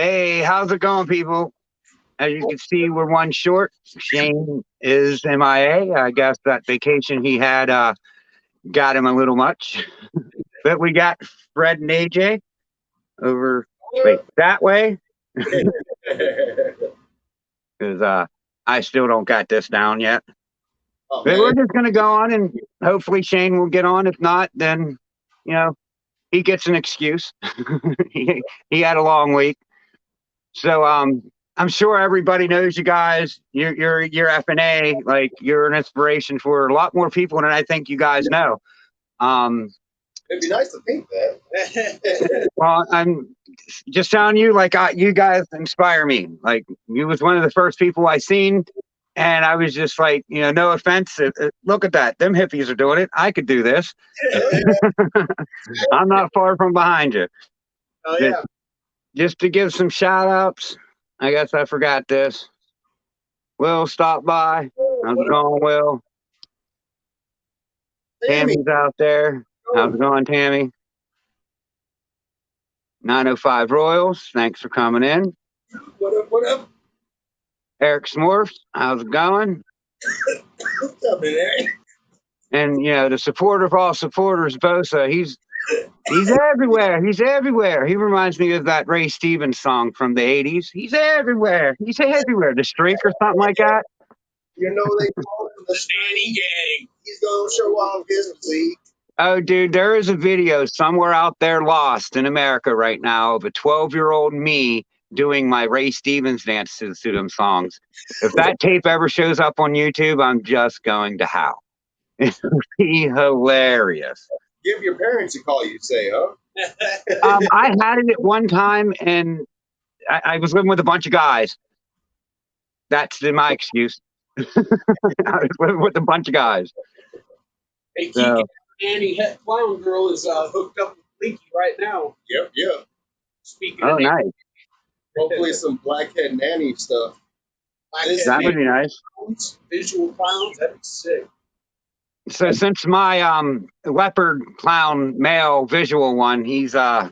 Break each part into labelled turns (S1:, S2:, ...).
S1: Hey, how's it going, people? As you can see, we're one short. Shane is MIA. I guess that vacation he had got him a little much. But we got Fred and AJ over, wait, that way, because I still don't got this down yet.
S2: Oh,
S1: But we're
S2: man.
S1: just going to go on and hopefully Shane will get on. If not, then, you know, he gets an excuse. he had a long week. So I'm sure everybody knows you guys. You're FNA. Like you're an inspiration for a lot more people than I think you guys know. Um,
S2: It'd be nice to think that.
S1: well, I'm just telling you, like you guys inspire me. Like you was one of the first people I seen, and I was just like, no offense. Look at that, them hippies are doing it. I could do this. I'm not far from behind you.
S2: Oh,
S1: But
S2: yeah.
S1: just to give some shout outs, I guess I forgot this. Will stop by. How's it going, Will?
S2: Tammy.
S1: Tammy's out there. How's it going, Tammy? 905 Royals. Thanks for coming in.
S2: What up? What up?
S1: Eric Smurfs. How's it going?
S2: What's up, man?
S1: And the supporter of all supporters, Bosa. He's everywhere. He's everywhere. He reminds me of that Ray Stevens song from the '80s. He's everywhere. He's everywhere. The Streak or something like that.
S2: You know they call him the Stanny Gang. He's gonna show off his physique.
S1: Oh, dude, there is a video somewhere out there lost in America right now of a 12-year-old me doing my Ray Stevens dance to them songs. If that tape ever shows up on YouTube, I'm just going to howl. It'll be hilarious.
S2: Give your parents a call, you say, huh?
S1: I had it at one time, and I was living with a bunch of guys. That's my excuse. I was living with a bunch of guys.
S3: Hey,
S1: So,
S3: Annie Het Clown Girl is hooked up with Blinky right now.
S2: Yep, yep.
S3: Speaking
S1: oh,
S3: of
S1: nice.
S2: Hopefully some blackhead nanny stuff.
S3: Blackhead
S1: That would be nice.
S3: clowns, visual clowns, that'd be sick.
S1: So since my leopard clown male visual one, he's I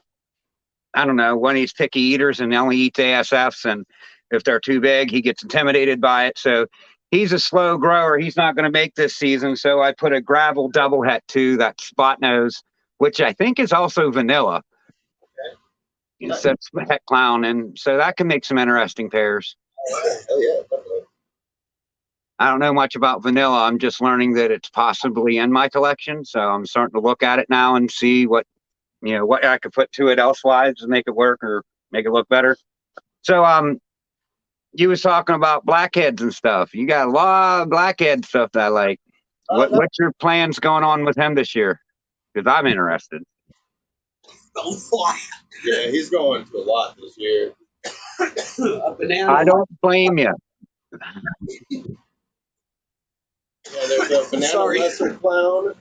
S1: don't know, one of these picky eaters and only eats ASFs, and if they're too big, he gets intimidated by it. So he's a slow grower. He's not going to make this season. So I put a gravel double het to that spot nose, which I think is also vanilla.
S2: Okay.
S1: Instead of het clown, and so that can make some interesting pairs.
S2: Oh, hell yeah, definitely.
S1: I don't know much about vanilla. I'm just learning that it's possibly in my collection. So I'm starting to look at it now and see what I could put to it elsewise to make it work or make it look better. So you was talking about blackheads and stuff. You got a lot of blackhead stuff that I like. What's your plans going on with him this year? Because I'm interested.
S2: Yeah, he's going to a lot this year.
S3: A banana.
S1: I don't blame you.
S2: Yeah, there's a banana lesser clown.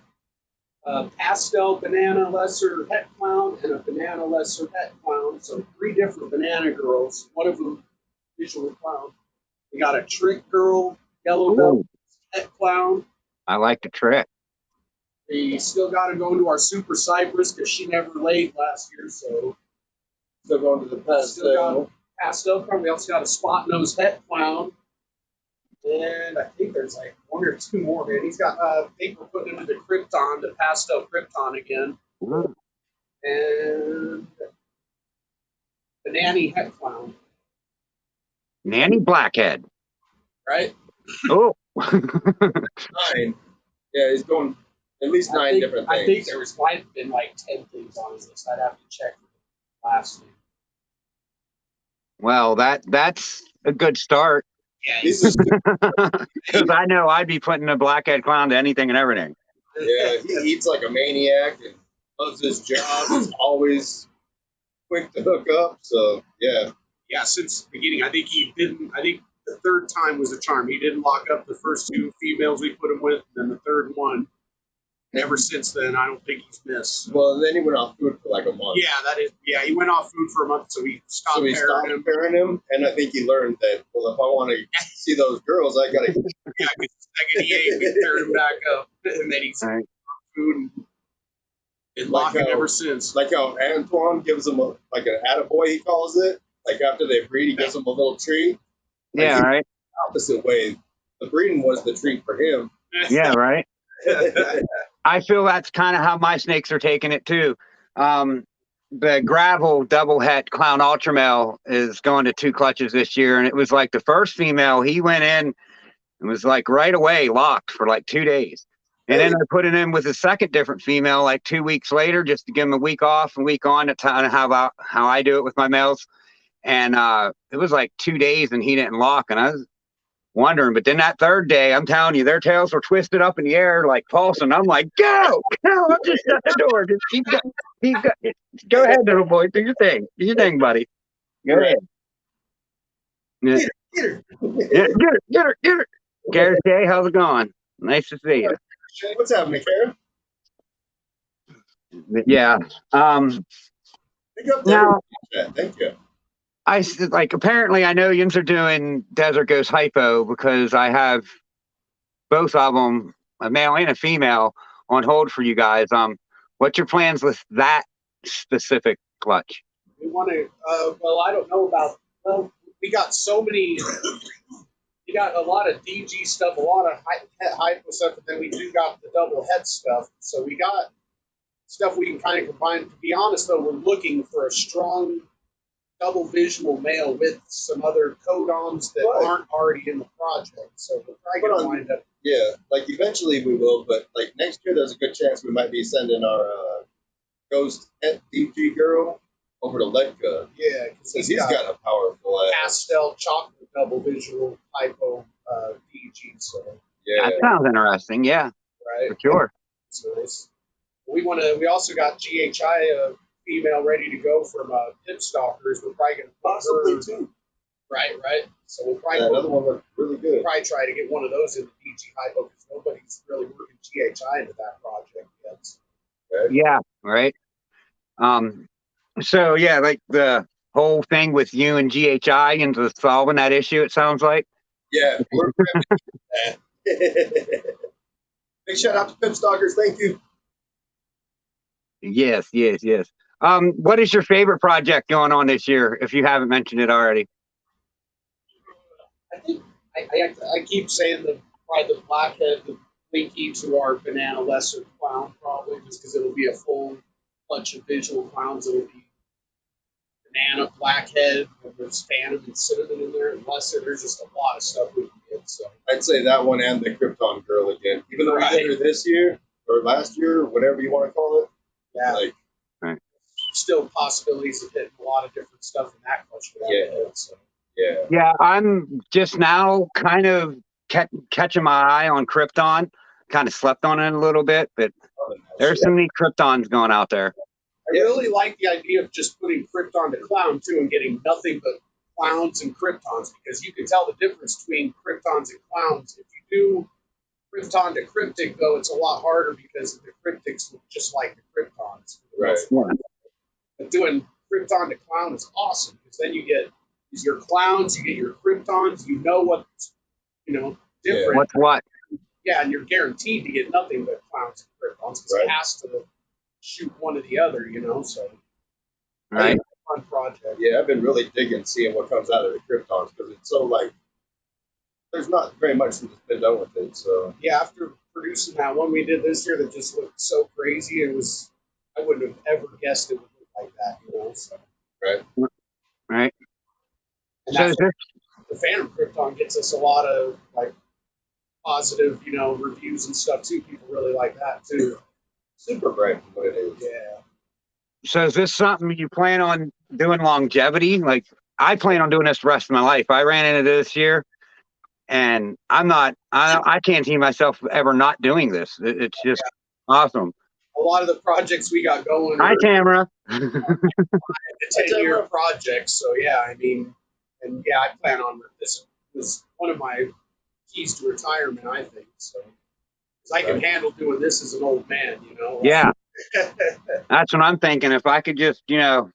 S3: Pastel banana lesser het clown and a banana lesser het clown. So 3 different banana girls. One of them visual clown. We got a trick girl, yellow belt het clown.
S1: I like the trick.
S3: We still got to go into our super cypress because she never laid last year. So
S2: Still going to the
S3: still got
S2: pastel.
S3: pastel clown. We also got a spot nose het clown. And I think there's like 1 or 2 more, man. He's got, I think we're putting him into Krypton, the pastel Krypton again.
S1: Ooh.
S3: And the Nanny Het Clown,
S1: Nanny Blackhead.
S3: right?
S1: Oh.
S2: 9. Yeah, he's going at least 9 different things.
S3: I think there might have been like 10 things on his list. I'd have to check the last name.
S1: Well, that's a good start.
S3: Yeah,
S2: This is
S1: Because I know I'd be putting a blackhead clown to anything and everything.
S2: yeah, he eats like a maniac and loves his job. He's always quick to hook up. So yeah,
S3: yeah, since the beginning, I think he didn't. I think the 3rd time was a charm. He didn't lock up the first 2 females we put him with, and then the 3rd one. And ever since then, I don't think he's missed.
S2: well, then he went off food for like a month.
S3: Yeah, that is. Yeah, he went off food for a month, so we stopped
S2: So we
S3: pairing
S2: stopped
S3: him.
S2: pairing him, and I think he learned that, well, if I want to see those girls, I got to.
S3: Yeah, because the second he ate, we paired him back up, and then he's
S1: Right.
S3: food and been
S2: Like
S3: locking
S2: how-
S3: ever since.
S2: Like how Antoine gives him like an attaboy, he calls it. Like after they breed, he gives them a little treat. Like
S1: Yeah, right.
S2: opposite way. The breeding was the treat for him.
S1: Yeah, right. I feel that's kind of how my snakes are taking it too. The gravel double het clown ultra male is going to 2 clutches this year, and it was like the first female. He went in and was like right away locked for like 2 days, and then I put it in with a second different female like 2 weeks later, just to give him a week off and week on. That's how I do it with my males, and it was like 2 days and he didn't lock, and I was wondering. But then that third day, I'm telling you, their tails were twisted up in the air like pulsing. I'm like, go! I'm just shut the door. Just go ahead, little boy. Do your thing. Do your thing, buddy. Go ahead. Yeah.
S2: Get her.
S1: Yeah, get her. Gareth J, how's it going? Nice to see you.
S2: What's happening, Karen?
S1: Yeah.
S2: Pick up
S1: Now,
S2: Thank you.
S1: apparently I know yins are doing Desert Ghost Hypo because I have both of them, a male and a female, on hold for you guys. What's your plans with that specific clutch?
S3: We want to, well, I don't know about, well, we got so many, we got a lot of DG stuff, a lot of hypo stuff, and then we do got the double head stuff. So we got stuff we can kind of combine. To be honest, though, we're looking for a strong double visual male with some other codons that aren't already in the project. So we're probably going to wind up.
S2: Yeah, like eventually we will, but like next year there's a good chance we might be sending our Ghost DG girl over to Ledka.
S3: Yeah,
S2: because he's got a powerful ass.
S3: Pastel chocolate double visual hypo DG. So
S2: yeah,
S1: That sounds interesting. Yeah,
S3: right,
S1: for sure.
S3: So we want to. We also got GHI female ready to go from Pip Stalkers. We're probably going to
S2: possibly too.
S3: Right. So we'll probably
S2: another one looked really good.
S3: Probably try to get one of those in the DG hypo because nobody's really working GHI into that project yet.
S2: Okay.
S1: Yeah, right. So yeah, like the whole thing with you and GHI into solving that issue, it sounds like.
S2: Yeah, we're big shout out to Pip Stalkers. Thank you.
S1: Yes. What is your favorite project going on this year, if you haven't mentioned it already?
S3: I think I keep saying probably the blackhead, the linky to our banana lesser clown, probably just because it'll be a full bunch of visual clowns. It'll be banana, blackhead, and there's phantom and cinnamon in there, and lesser. There's just a lot of stuff we can get. So
S2: I'd say that one and the Krypton girl again. Even though we did her this year or last year, whatever you want to call it.
S3: Yeah.
S2: Like,
S3: still possibilities of hitting a lot of different stuff in that clutch for that head, so.
S1: Yeah, I'm just now kind of catching my eye on Krypton. Kind of slept on it a little bit, but there's some neat Kryptons going out there.
S3: I really like the idea of just putting Krypton to clown too and getting nothing but clowns and Kryptons, because you can tell the difference between Kryptons and clowns. If you do Krypton to cryptic, though, it's a lot harder because the cryptics look just like the Kryptons.
S2: right.
S3: But doing Krypton to clown is awesome, because then you get your clowns, you get your Kryptons, you know what's, different.
S1: What's what?
S3: Yeah, and you're guaranteed to get nothing but clowns and Kryptons, because it has to shoot one or the other, so.
S1: Right.
S3: Fun project.
S2: Yeah, I've been really digging seeing what comes out of the Kryptons, because it's so there's not very much that's been done with it. So
S3: yeah, after producing that one we did this year that just looked so crazy, I wouldn't have ever guessed it would look like that, So.
S1: Right.
S3: And that's the Phantom Krypton gets us a lot of positive, reviews and stuff too. People really like that too.
S2: Super bright from what it is.
S3: Yeah.
S1: So is this something you plan on doing longevity? Like, I plan on doing this the rest of my life. I ran into this year, and I can't see myself ever not doing this. It's just awesome.
S3: A lot of the projects we got going.
S1: Hi, Tamara.
S3: 10-year projects. So yeah, I plan on this. Was one of my keys to retirement, I think. So, because I can handle doing this as an old man,
S1: Yeah. That's what I'm thinking. If I could just, get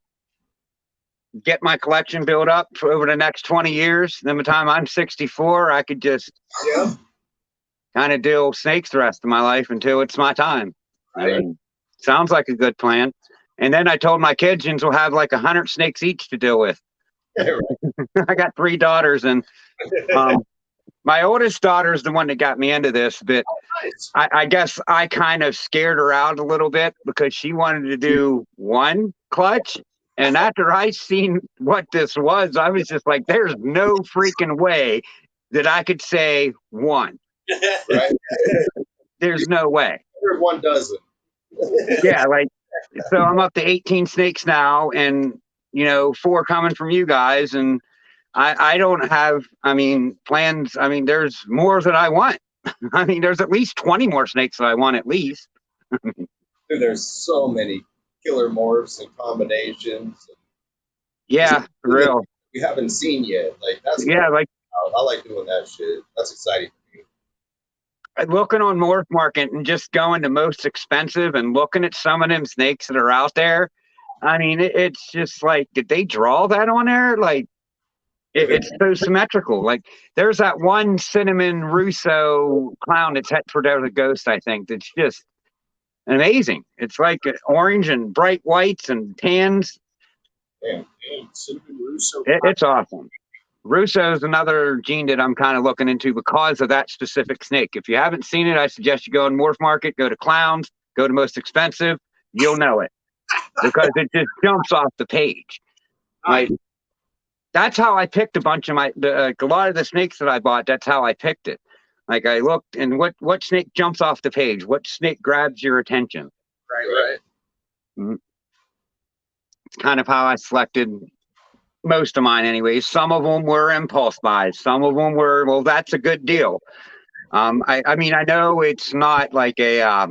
S1: my collection built up for over the next 20 years, then by the time I'm 64, I could just kind of deal with snakes the rest of my life until it's my time. Sounds like a good plan. And then I told my kids we'll have 100 snakes each to deal with. I got 3 daughters, and um, my oldest daughter is the one that got me into this, but
S3: Nice.
S1: I guess I kind of scared her out a little bit because she wanted to do one clutch. And after I seen what this was, I was just like, there's no freaking way that I could say one.
S2: Right?
S1: There's no way.
S2: One dozen.
S1: Yeah, like, so I'm up to 18 snakes now, and 4 coming from you guys, and I don't have, plans. There's more that I want. There's at least 20 more snakes that I want at least.
S2: Dude, there's so many killer morphs and combinations
S1: Yeah, for real.
S2: we haven't seen yet. Like that's
S1: Yeah, like
S2: I like doing that shit. That's exciting for me.
S1: looking on Morph Market and just going to most expensive and looking at some of them snakes that are out there. It's just like, did they draw that on there? Like, it's so symmetrical. Like, there's that one cinnamon Russo clown that's het for the ghost, I think, that's just amazing. It's like orange and bright whites and tans.
S2: Damn.
S3: Cinnamon Russo.
S1: It's awesome. Russo is another gene that I'm kind of looking into because of that specific snake. If you haven't seen it, I suggest you go in Morph Market, go to clowns, go to most expensive. You'll know it because it just jumps off the page. Like, that's how I picked a bunch of a lot of the snakes that I bought. That's how I picked it. Like, I looked and what snake jumps off the page? What snake grabs your attention?
S3: Right.
S1: Mm-hmm. It's kind of how I selected most of mine, anyways. Some of them were impulse buys. Some of them were, well, that's a good deal. I know it's not like a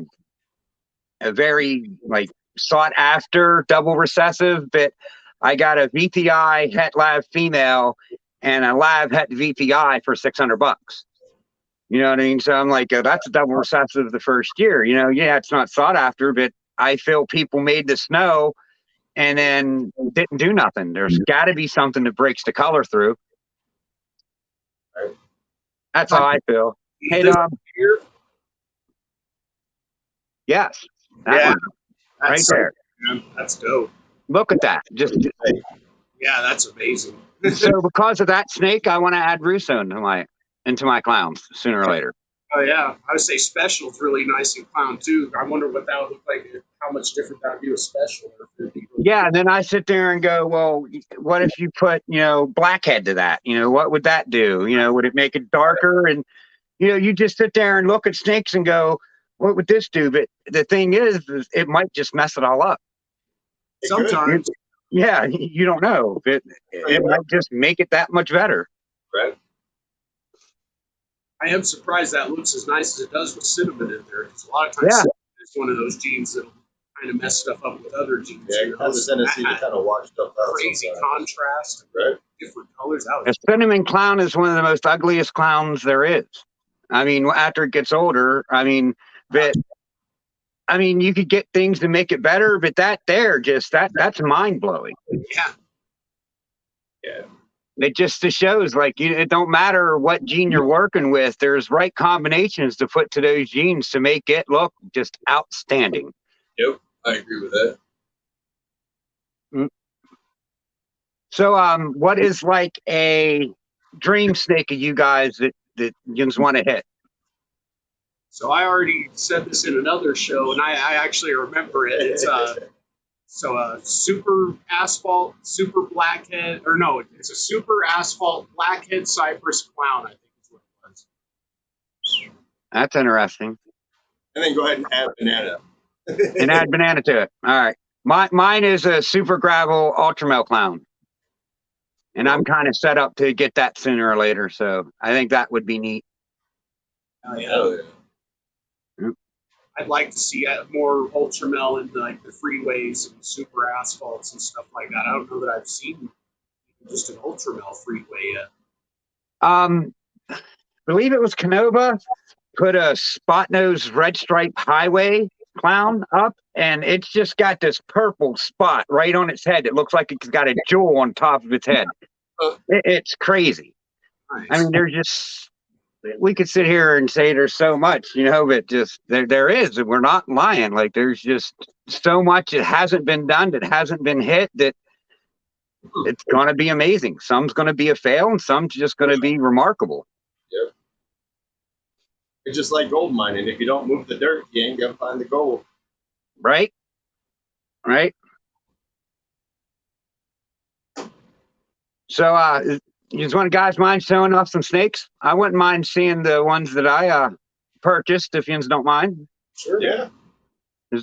S1: very like sought after double recessive, but I got a VPI het lab female and a lab het VPI for $600. You know what I mean? So I'm like, that's a double recessive the first year. Yeah, it's not sought after, but I feel people made the snow and then didn't do nothing. There's got to be something that breaks the color through. That's how I feel. Hey, Dom. Yes. That one. Right there.
S3: Man, that's dope.
S1: Look at that.
S3: Yeah, that's amazing.
S1: So because of that snake, I want to add Russo into my clowns sooner or later.
S3: Oh yeah, I would say special is really nice in clown too. I wonder what that would look like. How much different that would be with special.
S1: Yeah, and then I sit there and go, well, what if you put blackhead to that? What would that do? Would it make it darker? And you just sit there and look at snakes and go, what would this do? But the thing is it might just mess it all up.
S3: Sometimes.
S1: Yeah, you don't know. It might just make it that much better.
S2: Right.
S3: I am surprised that looks as nice as it does with cinnamon in there. Because a lot of times it's one of those genes that'll kind of mess stuff up with other genes.
S2: Yeah, it has a tendency to kind of wash stuff out.
S3: Crazy contrast,
S2: right?
S3: Different colors.
S1: A cinnamon clown is one of the most ugliest clowns there is. After it gets older, you could get things to make it better, but that's mind blowing.
S3: Yeah.
S1: It just shows like it don't matter what gene you're working with. There's right combinations to put to those genes to make it look just outstanding.
S2: Yep, I agree with that.
S1: So, what is like a dream snake of you guys that you just want to hit?
S3: So I already said this in another show, and I actually remember it. It's super asphalt, super blackhead, or no, it's a super asphalt blackhead cypress clown, I think is what it was.
S1: That's interesting.
S2: And then go ahead and add banana.
S1: And add banana to it. All right. Mine is a super gravel ultramel clown. And I'm kind of set up to get that sooner or later. So I think that would be neat.
S3: Oh, yeah. I'd like to see more ultramel in like the freeways and super asphalts and stuff like that. I don't know that I've seen just an ultramel freeway yet.
S1: Believe it was Canova put a spot nose red stripe highway clown up, and it's just got this purple spot right on its head. It looks like it's got a jewel on top of its head. It's crazy.
S3: Nice.
S1: There's just, we could sit here and say there's so much, but just there is, and we're not lying. Like, there's just so much that hasn't been done, that hasn't been hit, that it's going to be amazing. Some's going to be a fail, and some's just going to be remarkable.
S2: Yep. It's just like gold mining. If you don't move the dirt, you ain't gonna find the gold.
S1: Right? Right? So, you just want guys mind showing off some snakes? I wouldn't mind seeing the ones that I purchased, if you don't mind.
S3: Sure.
S2: Yeah.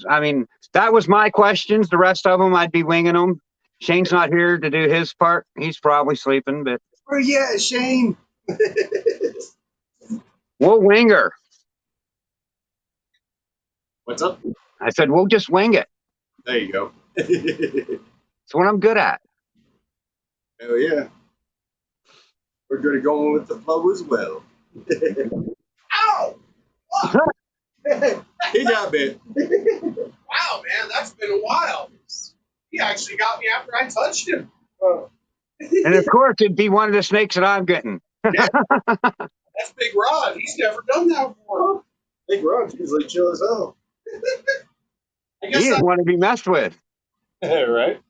S1: I mean, that was my questions. The rest of them, I'd be winging them. Shane's not here to do his part. He's probably sleeping, but
S2: Where you at, Shane?
S1: we'll wing her.
S2: What's up?
S1: I said, we'll just wing it.
S2: There you go.
S1: It's what I'm good at.
S2: Hell yeah. We're good at going with the flow as well. Ow! Oh. He got bit.
S3: Wow, man, that's been a while. He actually got me after I touched him.
S1: And of course, it'd be one of the snakes that I'm getting.
S3: Yeah. That's Big Rod. He's never done that before.
S2: Big Rod's usually chill as hell.
S3: I
S1: He
S3: guess
S1: didn't want to be messed with.
S2: Right?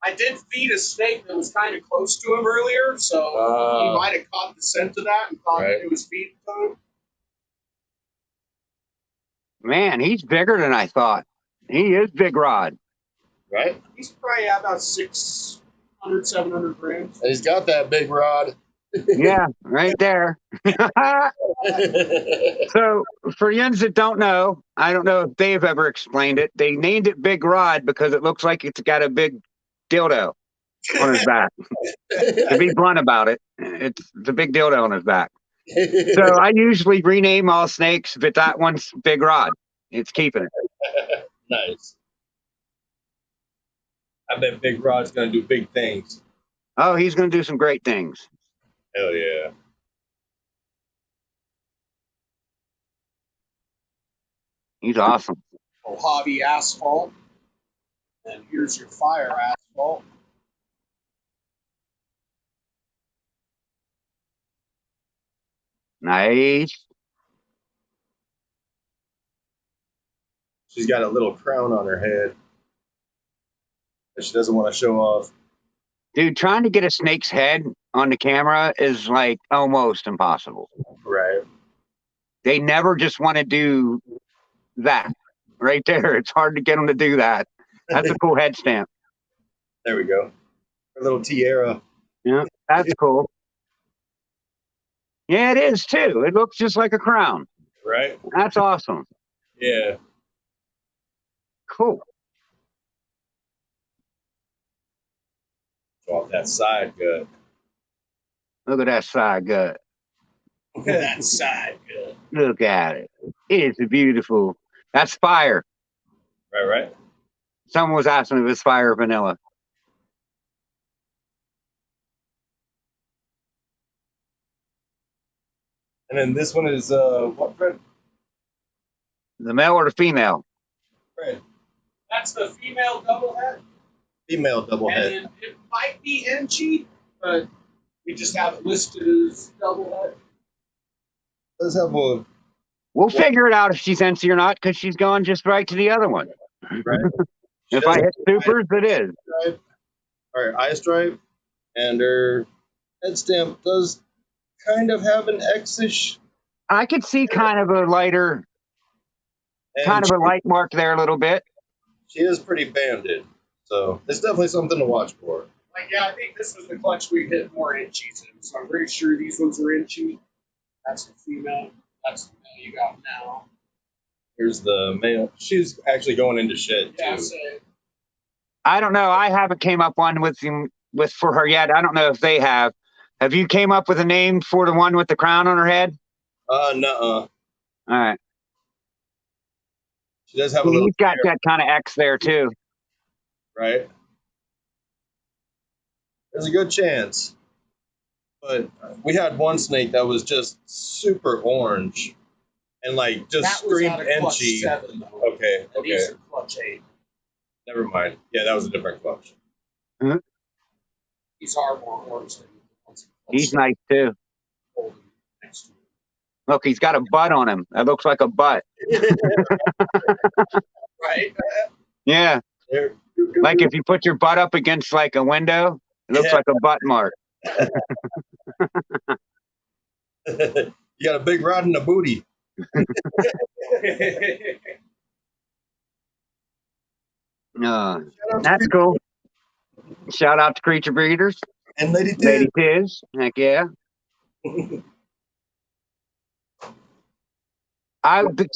S3: I did feed a snake that was kind of close to him earlier, so he might have caught the scent of that and thought
S2: Right.
S3: it was feeding time.
S1: Man, he's bigger than I thought. He is Big Rod.
S2: Right?
S3: He's probably about 600, 700 grams.
S2: And he's got that big rod.
S1: Yeah, right there. So, for yins that don't know, I don't know if they've ever explained it. They named it Big Rod because it looks like it's got a big dildo on his back. To be blunt about it, it's a big dildo on his back. So I usually rename all snakes, but that one's Big Rod. It's keeping it.
S2: Nice. I bet Big Rod's gonna do big things.
S1: Oh, he's going to do some great things.
S2: Hell yeah.
S1: He's awesome.
S3: Mojave asphalt. And here's your fire asphalt.
S1: Nice.
S2: She's got a little crown on her head that she doesn't want to show off.
S1: Dude, trying to get a snake's head on the camera is like almost impossible.
S2: Right.
S1: They never just want to do that right there. It's hard to get them to do that. That's a cool head stamp.
S2: There we go. Her little tiara.
S1: Yeah, that's cool. Yeah, it is too. It looks just like a crown.
S2: Right?
S1: That's awesome.
S2: Yeah.
S1: Cool.
S2: Show off that side gut.
S1: Look at that side gut.
S3: Look at that side gut.
S1: Look at it. It's beautiful. That's fire.
S2: Right.
S1: Someone was asking if it's fire or vanilla.
S2: And then this one is what Fred?
S1: The male or the female?
S2: Fred.
S3: That's the female double head.
S2: Female double head.
S3: And it might be NG, but we just have it listed as double head.
S2: Let's have one.
S1: We'll figure it out if she's NC or not, because she's going just right to the other one.
S2: Right.
S1: If I hit supers, it is.
S2: Stripe. All right, eye stripe, and her head stamp does kind of have an X-ish.
S1: I could see kind of a lighter,
S2: And
S1: kind of a light mark there a little bit.
S2: she is pretty banded, so it's definitely something to watch for.
S3: Like, yeah, I think this was the clutch we hit more inchies in, so I'm pretty sure these ones are inchy. That's the female. That's the male you got now.
S2: Here's the male. She's actually going into shed
S3: Yeah,
S2: too.
S3: so
S1: I don't know. I haven't came up one with him for her yet. I don't know if they have. Have you came up with a name for the one with the crown on her head?
S2: Nuh-uh.
S1: All right.
S2: She does have a little
S1: He's got that kind of X there too.
S2: right? There's a good chance. But we had one snake that was just super orange and like just
S3: that was
S2: screamed
S3: out of clutch
S2: inchy.
S3: 7, though.
S2: Okay,
S3: And these
S2: okay.
S3: are clutch 8.
S2: Never mind. Yeah, that was a different clutch.
S3: These are more orange than the ones in clutch
S1: He's
S3: 7
S1: nice too.
S3: holding next to him.
S1: Look, he's got a butt on him. That looks like a butt.
S3: Right?
S1: Yeah.
S2: There.
S1: Like if you put your butt up against like a window, It looks like a butt mark.
S2: You got a big rod in the booty.
S1: That's cool. Shout out to Creature Breeders.
S2: And Lady
S1: Lady
S2: Tiz.
S1: Tiz. Heck yeah.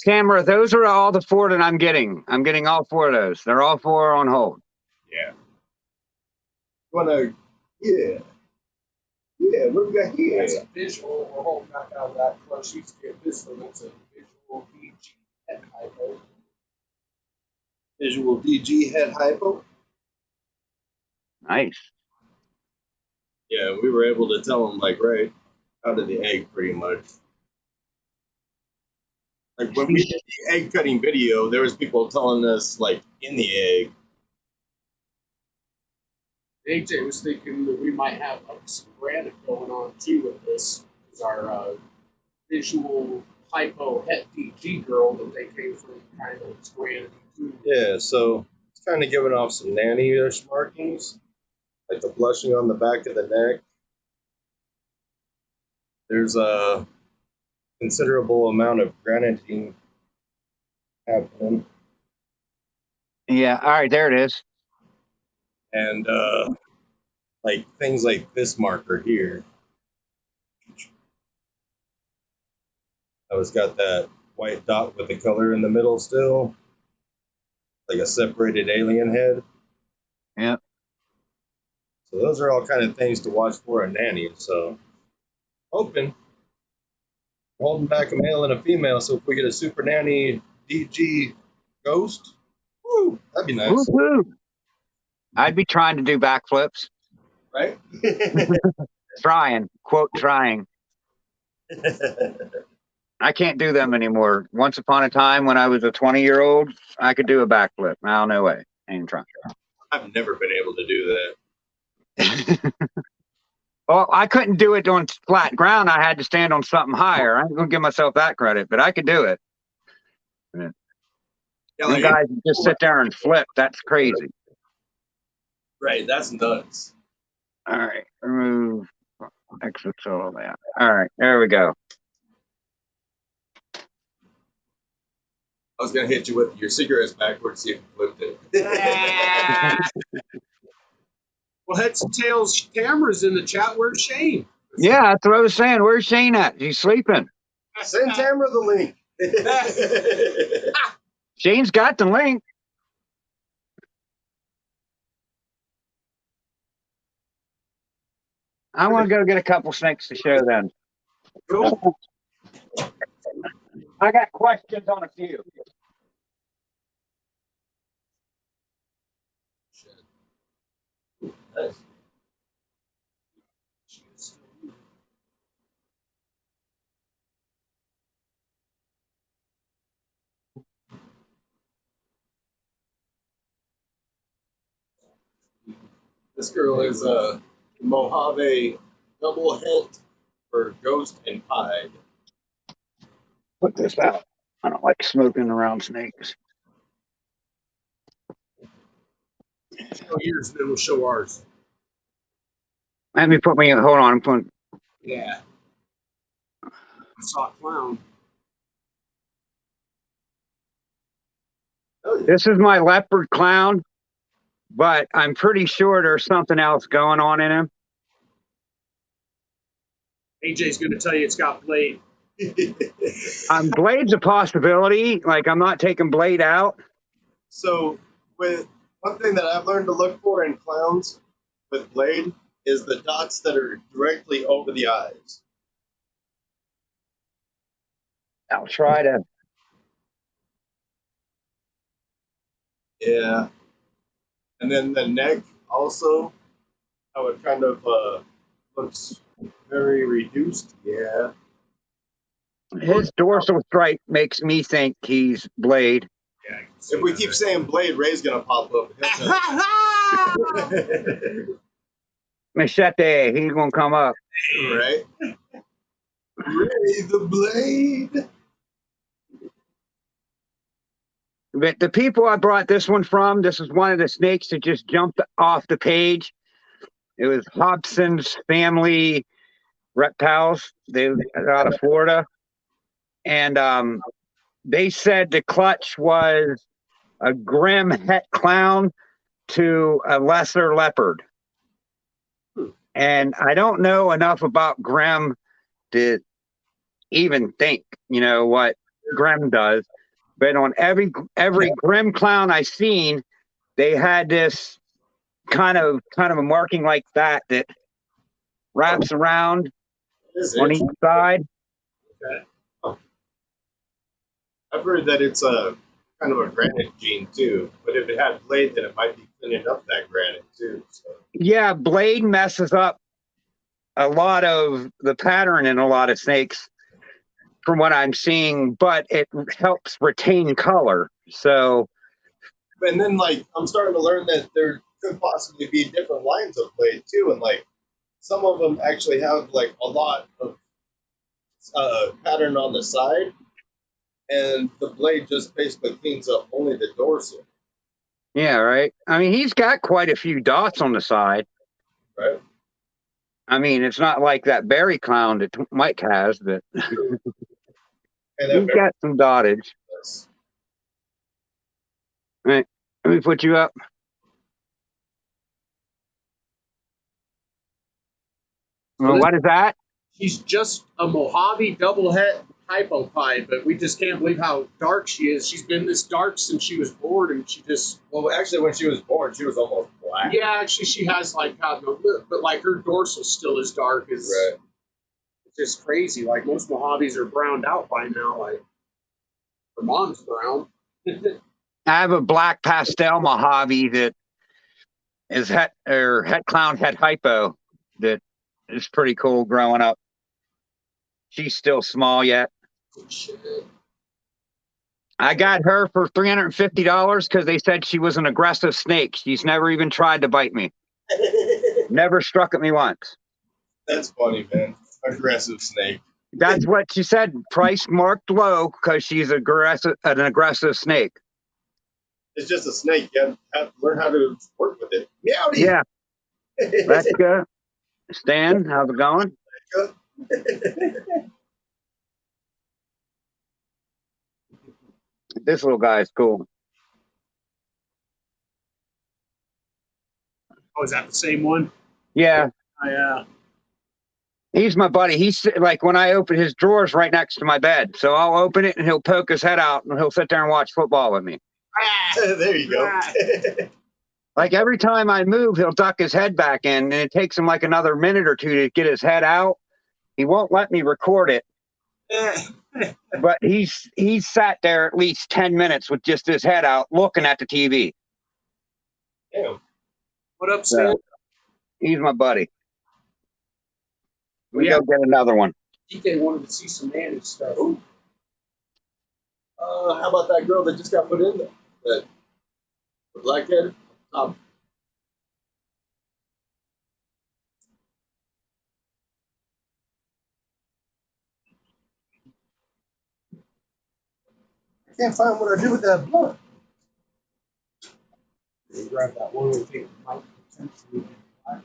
S1: Tamara, those are all the 4 that I'm getting. I'm getting all 4 of those. They're all 4 on hold.
S2: Yeah. Yeah. Yeah, what do we got here?
S3: That's a visual. We're holding back out of that close. You can get this one. That's a visual DG head hypo.
S2: Visual DG head hypo.
S1: Nice.
S2: Yeah, we were able to tell them, like, right out of the egg, pretty much. Like, when we did the egg cutting video, there was people telling us, like, in the egg.
S3: AJ was thinking that we might have some branding going on too with this. Is our visual hypo het DG girl that they came from kind of branding too.
S2: Yeah, so it's kind of giving off some nanny-ish markings, like the blushing on the back of the neck. There's a considerable amount of granitine happening.
S1: Yeah. All right. There it is.
S2: And like things like this marker here. It's got that white dot with the color in the middle still, like a separated alien head.
S1: Yeah.
S2: So those are all kind of things to watch for in nanny. So hoping, holding back a male and a female. So if we get a super nanny DG ghost, woo, that'd be nice,
S1: Woo-hoo. I'd be trying to do backflips.
S2: right?
S1: Trying. Quote, trying. I can't do them anymore. Once upon a time, when I was a 20-year-old, I could do a backflip. Now, no way. I ain't trying.
S2: I've never been able to do that.
S1: Well, I couldn't do it on flat ground. I had to stand on something higher. I ain't gonna give myself that credit, but I could do it.
S2: Yeah,
S1: You
S2: like,
S1: guys just sit there and flip. That's crazy.
S2: right, that's nuts.
S1: All right, remove exit all that. All right, there we go.
S2: I was gonna hit you with your cigarettes backwards, see if you flipped it.
S3: Well, heads and tails. Tamara's in the chat. Where's Shane?
S1: Yeah, that's what I was saying. Where's Shane at? He's sleeping.
S2: Send Tamara the link.
S1: Shane's got the link. I want to go get a couple snakes to show them.
S3: Cool.
S1: I got questions on a few.
S2: Nice. This girl is a Mojave double het for ghost and pied.
S1: Put this out. I don't like smoking around snakes.
S3: Show yours, and then we'll show ours.
S1: Let me put me. Hold on. I'm putting.
S3: Yeah. I saw a clown.
S2: Oh, yeah.
S1: This is my leopard clown, but I'm pretty sure there's something else going on in him.
S3: AJ's going to tell you it's got blade.
S1: Blade's a possibility. Like, I'm not taking Blade out.
S2: So, with one thing that I've learned to look for in clowns with Blade is the dots that are directly over the eyes.
S1: I'll try to.
S2: Yeah. And then the neck also, how it kind of looks very reduced. Yeah.
S1: His dorsal stripe makes me think he's Blade.
S3: Yeah, I can see
S2: If we
S3: that.
S2: keep saying Blade, Ray's going to pop up.
S1: Machete, he's gonna come up.
S2: Right? Ray the Blade.
S1: But the people I brought this one from, this is one of the snakes that just jumped off the page. It was Hobson's family reptiles. They're out of Florida, and they said the clutch was a grim het clown to a lesser leopard. And I don't know enough about Grimm to even think, what Grimm does. But on every Grimm clown I seen, they had this kind of a marking like that wraps around on each side.
S2: Okay. Oh. I've heard that it's a kind of a granite gene too, but if it had blade, then it might be cleaning up that granite too. So.
S1: Yeah, blade messes up a lot of the pattern in a lot of snakes from what I'm seeing, but it helps retain color. So,
S2: and then I'm starting to learn that there could possibly be different lines of blade too, and some of them actually have a lot of pattern on the side, and the blade just basically cleans up only the dorsal.
S1: Yeah, right. I mean, he's got quite a few dots on the side.
S2: Right.
S1: I mean, it's not like that berry clown that Mike has, but he's got some dottage. All right, let me put you up. Well, what is that?
S3: She's just a Mojave double het hypopie, but we just can't believe how dark she is. She's been this dark since she was born, and she just...
S2: Well, actually, when she was born, she was almost black.
S3: Yeah, actually, she has but her dorsal still is dark.
S2: Right.
S3: It's just crazy. Most Mojaves are browned out by now. Her mom's brown.
S1: I have a black pastel Mojave that is het clown het hypo that is pretty cool growing up. She's still small yet.
S3: Shit.
S1: I got her for $350 because they said she was an aggressive snake. She's never even tried to bite me. Never struck at me once.
S2: That's funny, man. Aggressive snake.
S1: That's what she said. Price marked low because she's an aggressive snake.
S2: It's just a snake. You have to learn how to work with it. Meowdy.
S1: Yeah. Let's go. Stan, how's it going? This little guy is cool.
S3: Oh, is that the same one?
S1: Yeah.
S3: Oh, yeah.
S1: He's my buddy. He's when I open his drawers right next to my bed. So I'll open it and he'll poke his head out and he'll sit there and watch football with me.
S2: There you go.
S1: Every time I move, he'll duck his head back in, and it takes him another minute or two to get his head out. He won't let me record it. But he's sat there at least 10 minutes with just his head out looking at the TV.
S2: Damn.
S3: What up, Stan?
S1: He's my buddy. We go get another one.
S3: DK wanted to see some Nanny stuff.
S2: How about that girl that just got put in there? The blackhead? I can't find what I do with that blood.
S3: You grab that one we think might potentially be black.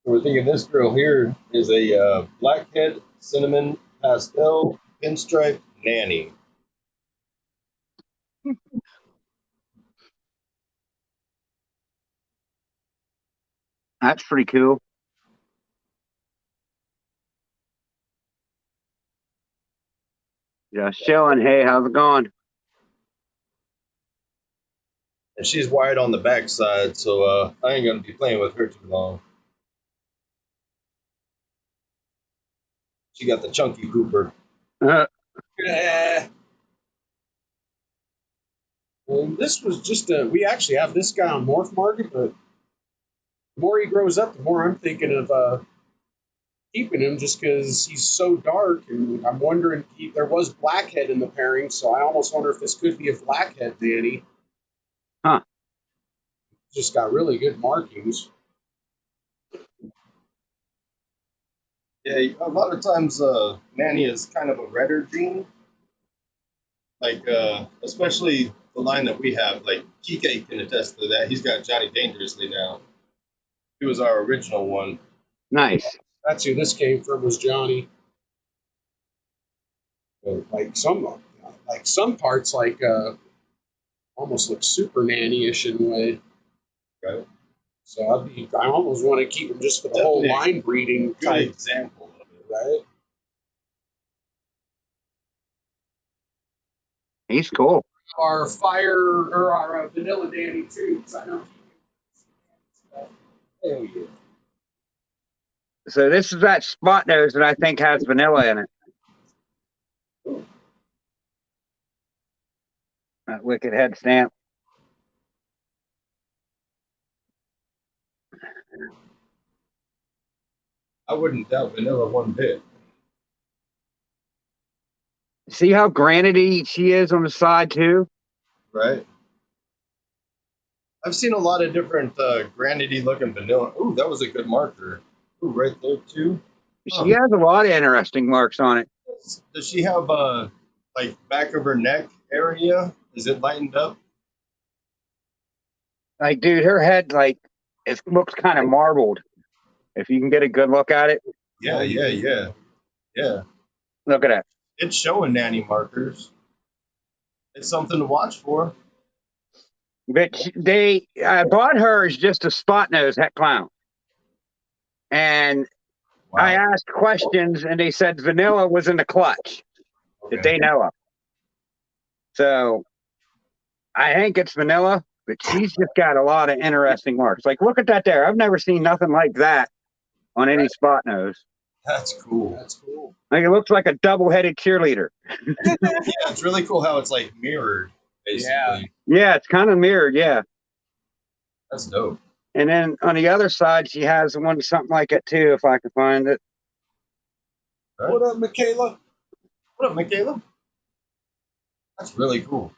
S2: We're thinking this girl here is a blackhead cinnamon pastel pinstripe nanny.
S1: That's pretty cool. Just chilling. Hey, how's it going?
S2: And she's white on the backside, so I ain't gonna be playing with her too long. She got the chunky Cooper.
S3: Yeah. This was just we actually have this guy on Morph Market, but the more he grows up, the more I'm thinking of keeping him just because he's so dark. And I'm wondering, there was blackhead in the pairing, so I almost wonder if this could be a blackhead Danny.
S1: Huh.
S3: Just got really good markings.
S2: Yeah, a lot of times Nanny is kind of a redder gene. Like especially the line that we have, like Kike can attest to that. He's got Johnny Dangerously now. He was our original one.
S1: Nice.
S3: That's who this came from, was Johnny. Like some parts, almost look super nanny-ish in a way.
S2: Right.
S3: So I almost want to keep them just for the whole
S2: Definitely
S3: line breeding
S2: Good
S3: type,
S2: example of it.
S3: right?
S1: He's cool.
S3: Our fire or our vanilla dandy too, because I know. Hell yeah.
S1: So this is that spot nose that I think has vanilla in it. That wicked head stamp.
S2: I wouldn't doubt vanilla one bit.
S1: See how granity she is on the side too?
S2: Right. I've seen a lot of different granity looking vanilla. Ooh, that was a good marker. Ooh, right there too.
S1: She has a lot of interesting marks on it.
S2: Does she have like back of her neck area? Is it lightened up?
S1: Like, dude, her head, like, it looks kind of marbled. If you can get a good look at it,
S2: Yeah.
S1: look at that.
S2: It's showing nanny markers. It's something to watch for.
S1: But I bought her as just a spot nose het clown. And I
S2: Wow.
S1: asked questions and they said vanilla was in the clutch that they know of. So I think it's vanilla, but she's just got a lot of interesting marks. Like, look at that there. I've never seen nothing like that on any spot nose.
S2: That's cool.
S3: That's cool.
S1: Like, it looks like a double-headed cheerleader.
S2: Yeah, it's really cool how it's like mirrored, basically.
S1: Yeah, it's kind of mirrored, yeah.
S2: That's dope.
S1: And then on the other side, she has one something like it too, if I can find it.
S2: Right.
S3: What up, Michaela?
S2: What up, Michaela? That's really cool.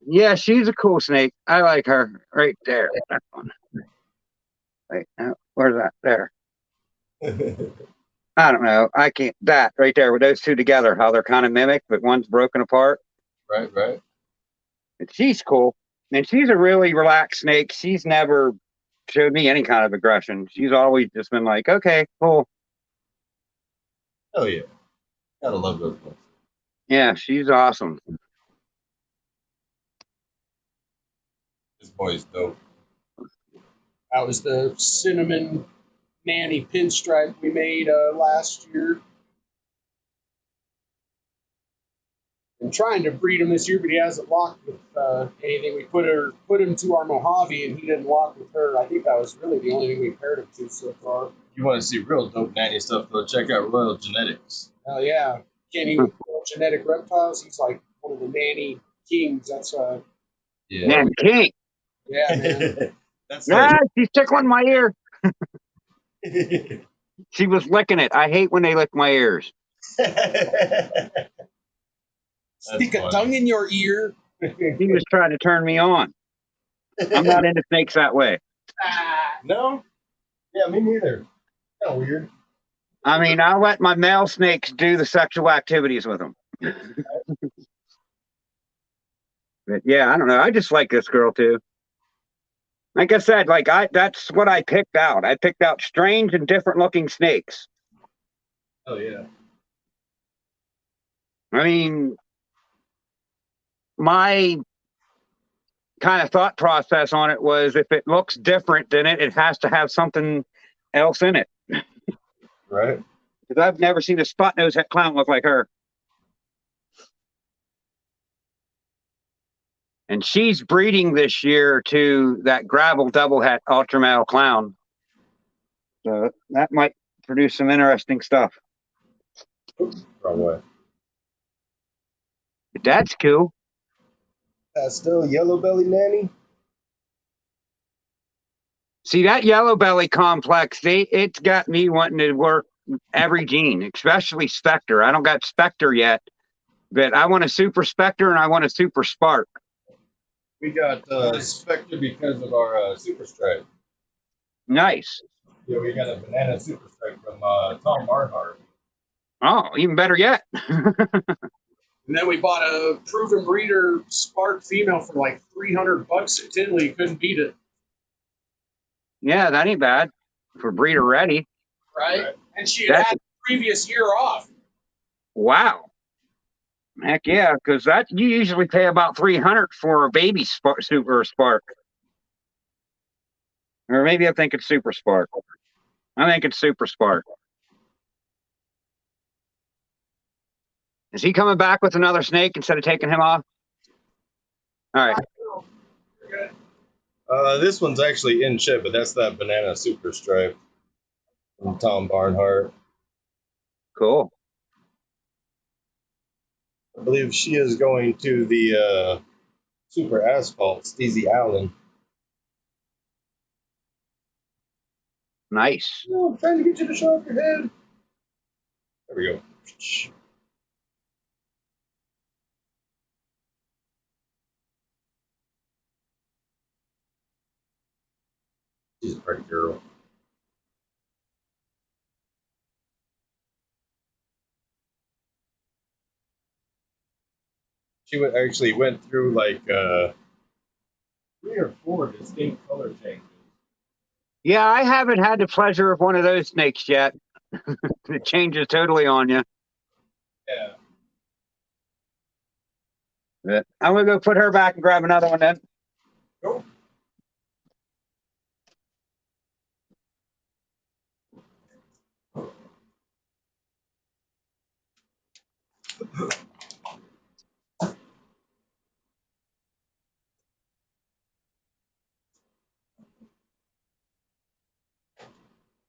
S1: Yeah, she's a cool snake. I like her right there. That one. Wait, where's that? There. I don't know. I can't. That right there with those two together, how they're kind of mimic, but one's broken apart.
S2: Right.
S1: And she's cool. And she's a really relaxed snake. She's never showed me any kind of aggression. She's always just been like, okay, cool.
S2: Oh yeah. Gotta love those ones.
S1: Yeah, she's awesome.
S2: This boy's dope.
S3: That was the cinnamon nanny pinstripe we made last year. I'm trying to breed him this year, but he hasn't locked with anything. We put him to our Mojave, and he didn't lock with her. I think that was really the only thing we paired him to so far.
S2: You want to see real dope nanny stuff, though, check out Royal Genetics.
S3: Hell yeah. Kenny with genetic reptiles, he's like one of the nanny kings. That's
S2: Yeah.
S1: Man, king.
S3: yeah, man.
S2: That's
S1: She's tickling my ear. She was licking it. I hate when they lick my ears.
S3: Stick a tongue in your ear.
S1: He was trying to turn me on. I'm not into snakes that way.
S2: No? Yeah, me neither. Kind of weird.
S1: I mean, I'll let my male snakes do the sexual activities with them. But yeah, I don't know. I just like this girl too. Like I said, that's what I picked out. I picked out strange and different looking snakes.
S2: Oh yeah.
S1: I mean, my kind of thought process on it was if it looks different than it has to have something else in it.
S2: Right.
S1: Because I've never seen a spot nose het clown look like her. And she's breeding this year to that gravel double het ultra male clown. So that might produce some interesting stuff.
S2: Wrong way.
S1: But that's cool.
S2: That's still yellow belly nanny.
S1: See, that yellow belly complex, it's got me wanting to work every gene, especially Spectre. I don't got Spectre yet, but I want a super Spectre and I want a super Spark.
S2: We got Spectre because of our super stripe.
S1: Nice.
S2: Yeah, we got a banana super stripe from Tom Barnhart.
S1: Oh, even better yet.
S3: And then we bought a proven breeder spark female for like $300 at Tinley. Couldn't beat it,
S1: Yeah, that ain't bad for breeder ready.
S3: right?
S2: Right.
S3: And she had
S1: That's
S3: had the previous year off.
S1: wow. Heck yeah, because that you usually pay about 300 for a baby super spark, or maybe I think it's super spark. I think it's super spark. Is he coming back with another snake instead of taking him off? All right,
S3: You're good.
S2: This one's actually in ship, but that's that banana super stripe from Tom Barnhart.
S1: cool.
S2: I believe she is going to the super asphalt, Steezy Allen.
S1: Nice.
S2: Oh, I'm trying to get you to show off your head. There we go. She's a pretty girl. She actually went through like 3 or 4 distinct color changes.
S1: Yeah, I haven't had the pleasure of one of those snakes yet. It changes totally on you.
S2: Yeah.
S1: But I'm gonna go put her back and grab another one then.
S2: Cool.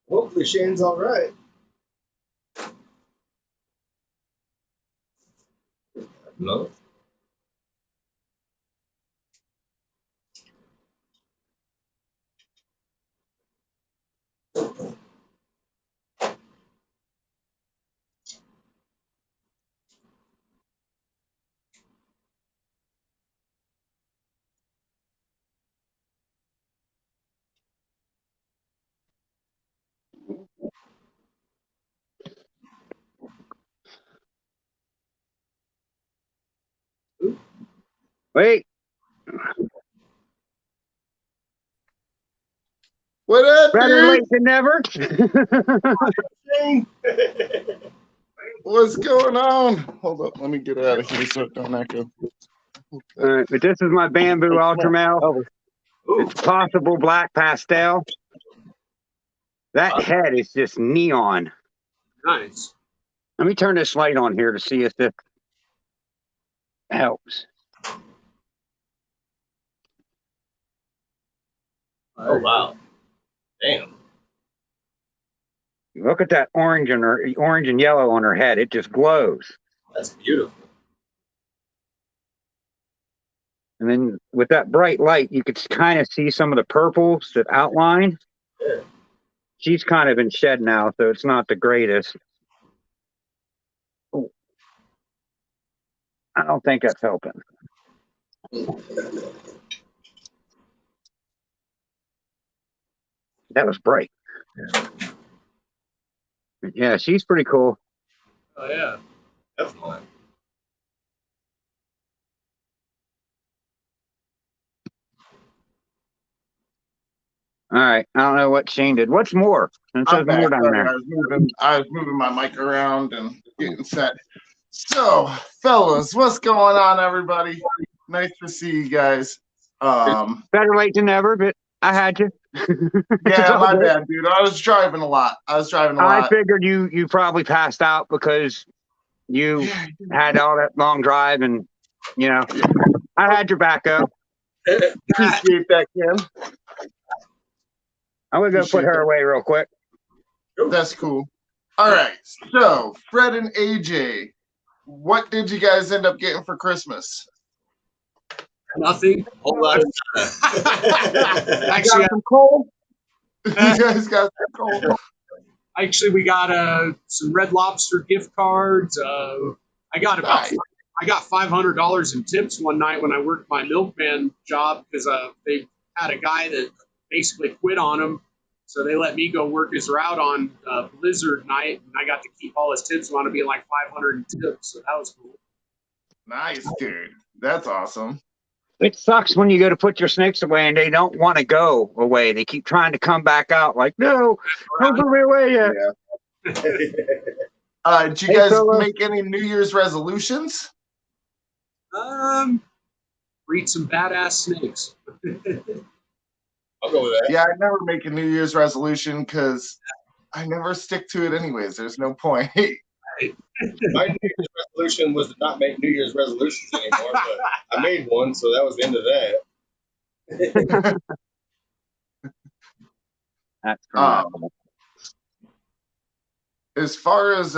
S2: Hopefully Shane's all right. No.
S1: Wait,
S4: What up,
S1: better
S4: dude?
S1: late than never.
S2: Shane.
S4: What's going on? Hold up, let me get out of here so it don't echo.
S1: All right, but this is my bamboo ultra male.
S4: Over.
S2: Ooh,
S1: It's possible black pastel. That head is just neon.
S3: Nice.
S1: Let me turn this light on here to see if this helps.
S2: oh wow. Damn.
S1: Look at that orange and yellow on her head. It just glows.
S2: That's beautiful.
S1: And then with that bright light, you could kind of see some of the purples that outline.
S2: Yeah.
S1: She's kind of in shed now, so it's not the greatest. Oh, I don't think that's helping. That was bright. Yeah, she's pretty cool.
S3: Oh yeah.
S2: Definitely.
S1: All right. I don't know what Shane did. What's more? Since
S4: I'm
S1: there's more
S4: back.
S1: down
S4: Sorry,
S1: there.
S4: I was moving my mic around and getting set. So, fellas, what's going on, everybody? Nice to see you guys.
S1: Better late than never, but I had to.
S4: Yeah, my bad, dude. I was driving a lot.
S1: I figured you probably passed out because you had all that long drive, and you know I had your backup.
S4: Appreciate that, Ken.
S1: I'm gonna go put
S4: Appreciate
S1: her
S4: that.
S1: away real quick.
S4: That's cool. All right. So, Fred and AJ, what did you guys end up getting for Christmas?
S3: Nothing.
S2: Whole lot of
S3: Actually,
S4: Got some coal? You guys got some coal?
S3: we got some Red Lobster gift cards. I got
S4: Nice.
S3: $500 in tips one night when I worked my milkman job because they had a guy that basically quit on him. So they let me go work his route on blizzard night, and I got to keep all his tips. Want to be like 500 in tips, so that was cool.
S4: Nice, dude. That's awesome.
S1: It sucks when you go to put your snakes away and they don't want to go away. They keep trying to come back out. Like, no, don't put me away yet.
S4: Did you
S1: Hey,
S4: guys
S1: fella.
S4: make any New Year's resolutions?
S3: Breed some badass snakes.
S2: I'll go with that.
S4: Yeah, I never make a New Year's resolution because I never stick to it anyways. There's no point.
S2: My New Year's resolution was to not make New Year's resolutions anymore, but I made one, so that was the end of that.
S1: That's remarkable.
S4: As far as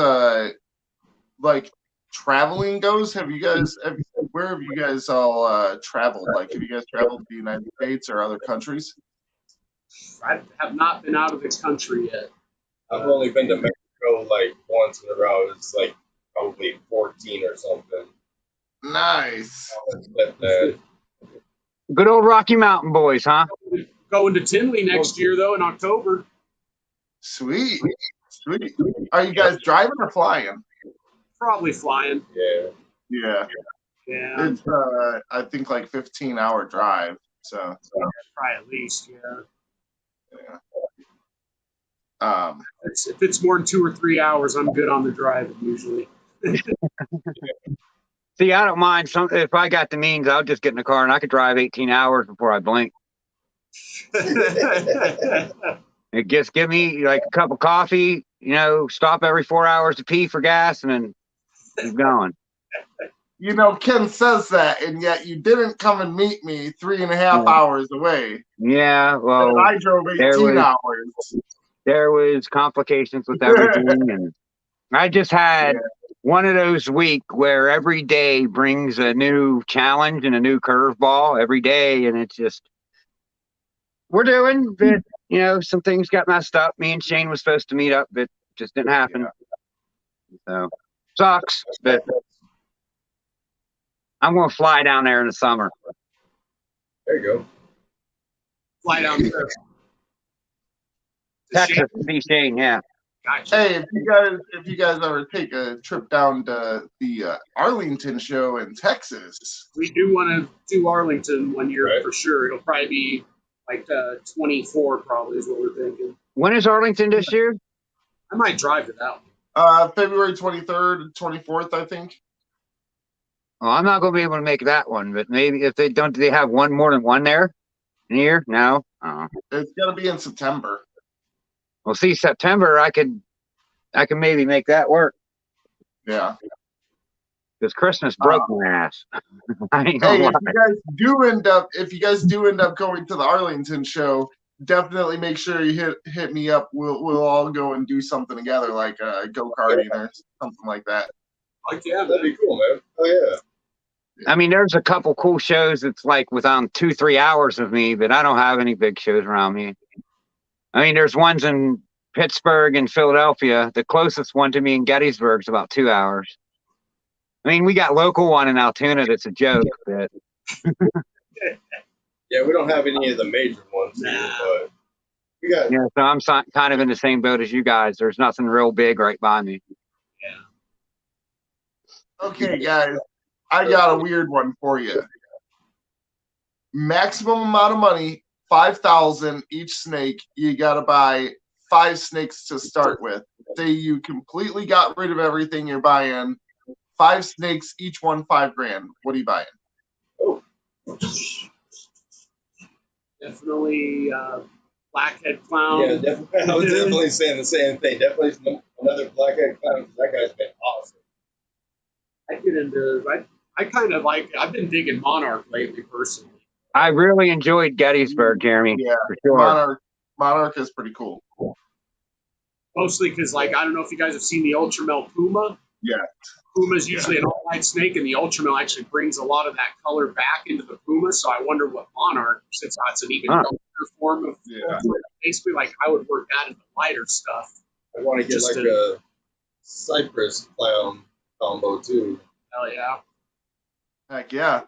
S4: like traveling goes, where have you guys all traveled? Like, have you guys traveled to the United States or other countries?
S3: I have not been out of the country yet.
S2: I've only been to Mexico like once in a row. It's like probably 14 or something.
S4: Nice.
S1: Good old Rocky Mountain boys, huh?
S3: Going to Tinley next year, though, in October.
S4: Sweet. Are you guys driving or flying?
S3: Probably flying.
S2: Yeah.
S4: Yeah.
S3: Yeah.
S4: It's I think like 15-hour drive. So
S3: Probably at least, yeah. If it's more than 2 or 3 hours, I'm good on the drive usually.
S1: See, I don't mind. If I got the means, I'll just get in the car and I could drive 18 hours before I blink. It just give me like a cup of coffee, stop every 4 hours to pee for gas, and then keep going.
S4: Ken says that, and yet you didn't come and meet me 3.5 hours away.
S1: Yeah, well,
S4: and I drove 18 hours.
S1: There was complications with everything, and I just had one of those weeks where every day brings a new challenge and a new curveball every day, and it's just we're doing, but some things got messed up. Me and Shane was supposed to meet up, but just didn't happen. So sucks, but I'm gonna fly down there in the summer.
S2: There you go.
S3: Fly down there.
S1: Texas, see Shane, yeah.
S3: Gotcha.
S4: Hey, if you guys ever take a trip down to the Arlington show in Texas,
S3: we do want to do Arlington one year
S2: Right.
S3: for sure. It'll probably be like 24, probably is what we're thinking.
S1: When is Arlington this year?
S3: I might drive to that one.
S4: February 23rd and 24th, I think.
S1: Well, I'm not going to be able to make that one, but maybe if they don't, do they have one more than one there in a year? No.
S4: It's gonna be in September.
S1: Well, see, September I could maybe make that work
S4: Yeah.
S1: because Christmas broke my ass. I ain't
S4: Hey,
S1: gonna lie.
S4: if you guys do end up going to the Arlington show, definitely make sure you hit me up. We'll all go and do something together, like go-karting or something like that.
S3: Like, yeah,
S2: That'd be cool, man. Oh yeah.
S1: I mean, there's a couple cool shows that's like within 2-3 hours of me, but I don't have any big shows around me. I mean, there's ones in Pittsburgh and Philadelphia. The closest one to me in Gettysburg is about 2 hours. I mean, we got local one in Altoona that's a joke, but
S2: Yeah, we don't have any of the major ones here, but we got.
S1: so I'm kind of in the same boat as you guys. There's nothing real big right by me.
S4: Okay, guys, I got a weird one for you. Maximum amount of money, 5,000 each snake. You got to buy 5 snakes to start with. Say you completely got rid of everything you're buying. 5 snakes, each one $5,000. What are you buying?
S2: Oh,
S3: definitely blackhead clown.
S2: yeah, definitely. I was definitely saying the same thing. Definitely another blackhead clown. That guy's been awesome.
S3: I get into. I kind of like. I've been digging Monarch lately, personally.
S1: I really enjoyed Gettysburg, Jeremy.
S4: Yeah,
S1: for sure.
S4: Monarch is pretty cool.
S3: Mostly because, like, I don't know if you guys have seen the Ultramel Puma.
S4: Yeah.
S3: Puma is usually an all-white snake, and the Ultramel actually brings a lot of that color back into the Puma. So I wonder what Monarch, since that's an even darker form of basically, like, I would work that into lighter stuff.
S2: I want to get
S3: Just
S2: like a Cypress clown combo too.
S3: Hell yeah.
S4: Heck yeah.